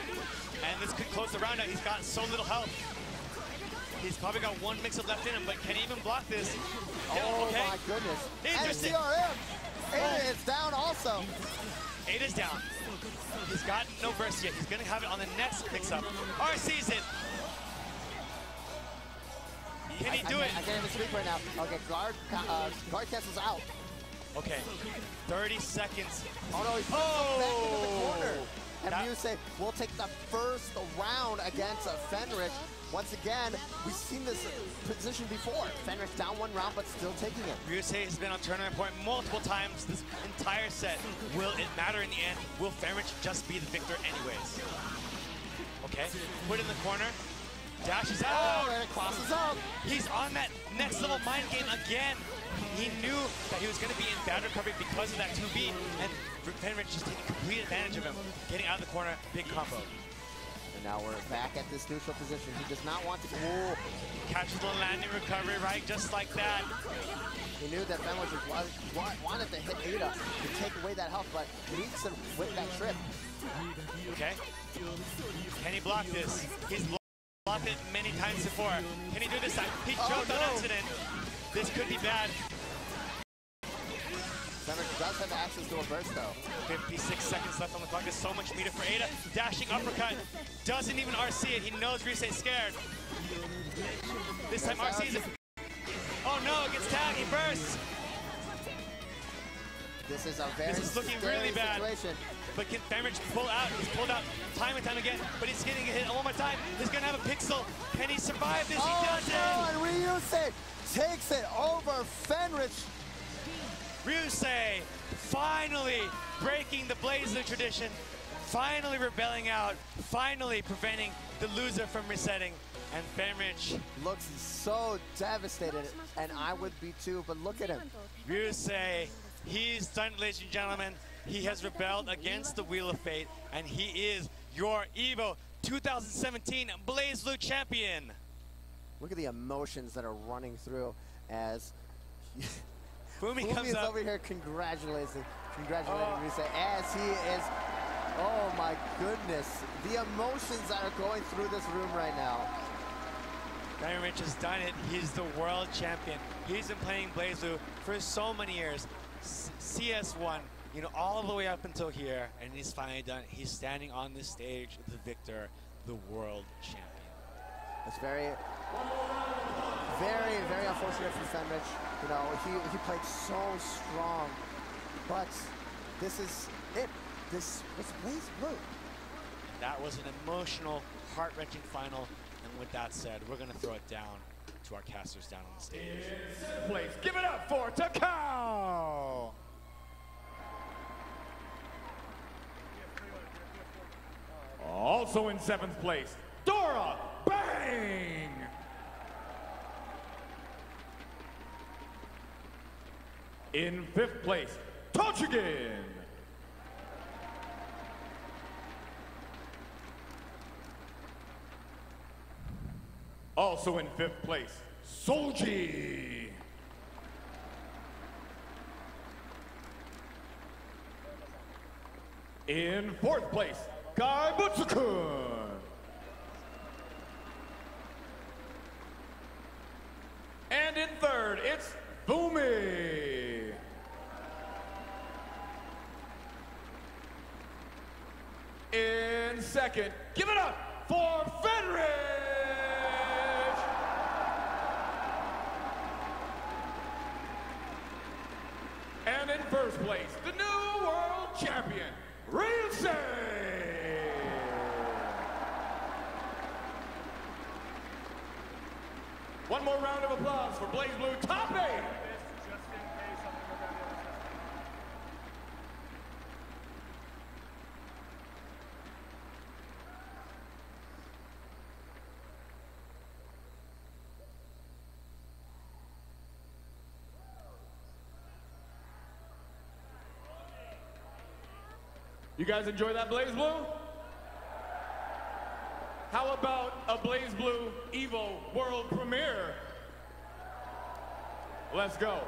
And this could close the round out. He's got so little health. He's probably got one mix-up left in him, but can he even block this? Oh okay. my goodness. Interesting. And CRM. Ada is down also. Ada's down. He's got no burst yet. He's gonna have it on the next mix-up. RC's it. Can he do it? I can't even speak right now. Okay, guard cancels out. Okay, 30 seconds. Oh no, he's back into the corner. And Ryusei will take the first round against Fenritti. Once again, we've seen this position before. Fenritti down 1 round, but still taking it. Ryusei has been on tournament point multiple times this entire set. Will it matter in the end? Will Fenritti just be the victor anyways? Okay, put in the corner. Dashes out. Oh, and it crosses up. He's on that next level mind game again. He knew that he was going to be in bad recovery because of that 2B, and Fenritti just taking complete advantage of him, getting out of the corner, big combo. And now we're back at this neutral position. He does not want to. Whoa. Catches the landing recovery, right? Just like that. He knew that Fenritti wanted to hit Ada to take away that health, but he needs to whip that trip. Okay. Can he block this? He's blocked it many times before. Can he do this time? He jumped on accident. This could be bad. Fenritti does have access to a burst, though. 56 seconds left on the clock. There's so much meter for Ada. Dashing uppercut. Doesn't even RC it. He knows Ryusei's scared. This time RC's it. Oh no, it gets tagged. He bursts. This is a very looking really bad. Situation. But can Fenritti pull out? He's pulled out time and time again, but he's getting hit one more time. He's gonna have a pixel. Can he survive this? He doesn't. No, and Ryusei takes it over Fenritti. Ryusei finally breaking the BlazBlue tradition, finally rebelling out, finally preventing the loser from resetting. And Fenritti looks so devastated, and I would be too, but look at him. Ryusei, he's done, ladies and gentlemen. He has rebelled against the Wheel of Fate, and he is your EVO 2017 BlazBlue champion. Look at the emotions that are running through as Fumi comes is up. over here congratulating Ryusei as he is. Oh my goodness, the emotions that are going through this room right now. Fenritti has done it. He's the world champion. He's been playing BlazBlue for so many years. CS1, you know, all the way up until here, and he's finally done it. He's standing on this stage, the victor, the world champion. It's very, very unfortunate for Fenritti. You know, he played so strong, but this is it. This was BlazBlue. That was an emotional, heart-wrenching final. And with that said, we're going to throw it down to our casters down on the stage. Please give it up for Takao. Also in 7th place, Dora. Bang! In 5th place, Tochigin. Also in 5th place, Souji. In 4th place, Kaibutsukun. And in 3rd, it's Fumi. In 2nd, give it up for Verdy. And in 1st place, the new world champion, Ryusei. One more round of applause for BlazBlue Top 8. You guys enjoy that BlazBlue? How about a BlazBlue EVO world premiere? Let's go.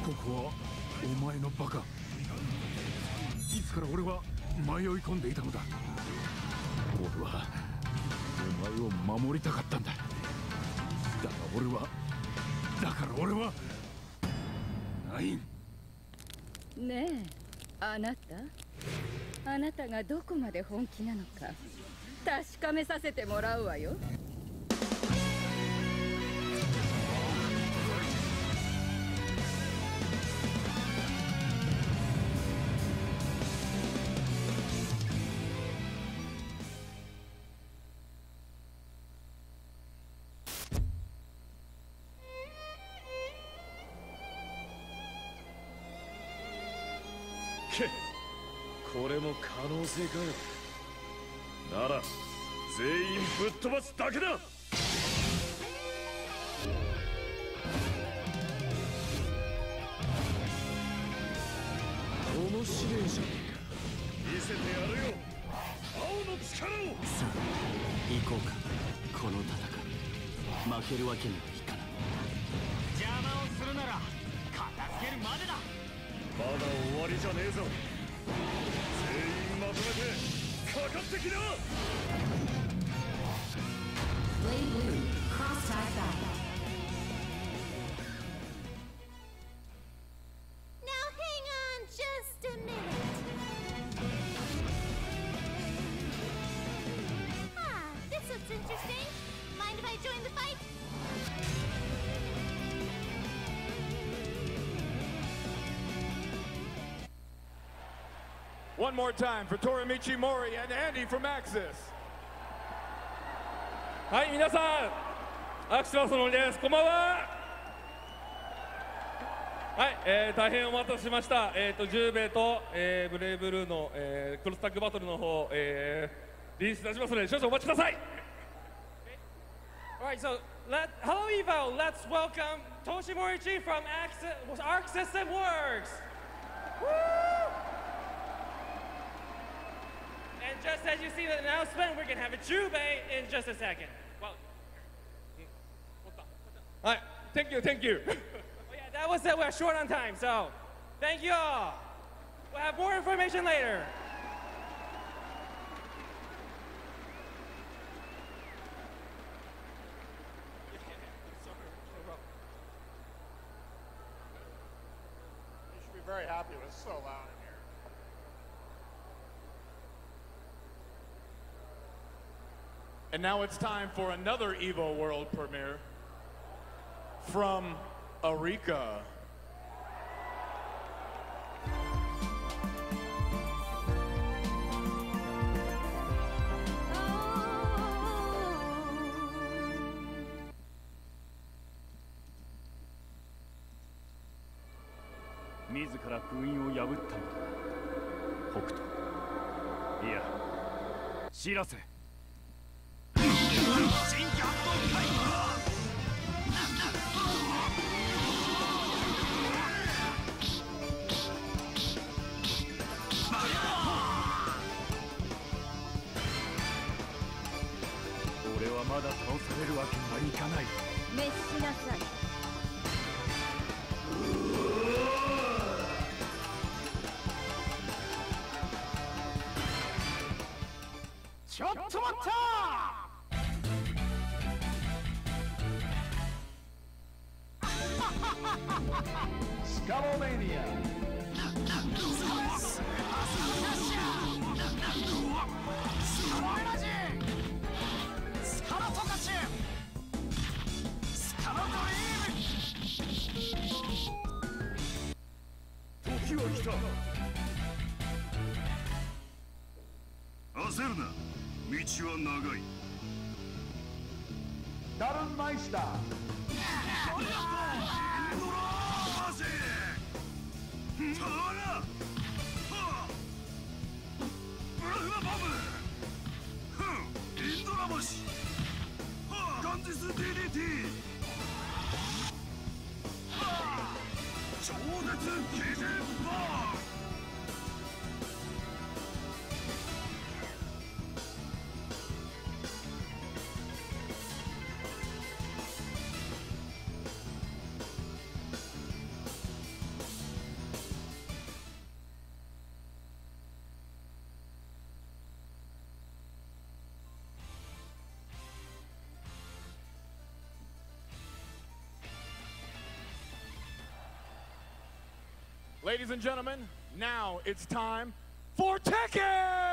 ここはお前のバカ。いつから俺は迷い込んでいたのだ。俺はお前を守りたかったんだ。だから俺はないん。ねえ、あなたがどこまで本気なのか確かめさせてもらうわよ。これも可能性かよ。なら全員ぶっ飛ばすだけだ。面白いじゃん。見せてやるよ、青の力を。さあ行こうか。この戦い負けるわけにはいかない。邪魔をするなら片付けるまでだ。まだ終わりじゃねえぞ。全員まとめてかかってきな。Now hang on just a minute. Ah, this looks interesting. Mind if I join the fight? One more time for Torimichi Mori and Andy from Axis. はい、皆さん、アクションソノリです。こんばんは。はい、大変お待たせしました。10名と、ブレイブルーの、クロスタッグバトルの方、リリースいたしますので、少々お待ちください。Alright, so hello EVO, let's welcome Toshimorichi from Arc System Works. Woo! And just as you see the announcement, we're gonna have a Jubei in just a second. Well, all right, thank you. Oh yeah, that was it. We're short on time, so thank you all. We'll have more information later. You should be very happy it was so loud in here. And now it's time for another EVO World premiere from Arica. Zara 封印を破ったのだ。北斗。いや、知らせ。新キャットカイブ。俺はまだ倒されるわけにはいかない。滅しなさい。ちょっと待ったスカロメニアスカロエナジスカロトカチスカロドリーム時は来た焦るな道は長いダルンマイスタートラブラフマボムインドラボシガンジス DDT 超絶基準バー Ladies and gentlemen, now it's time for Tekken!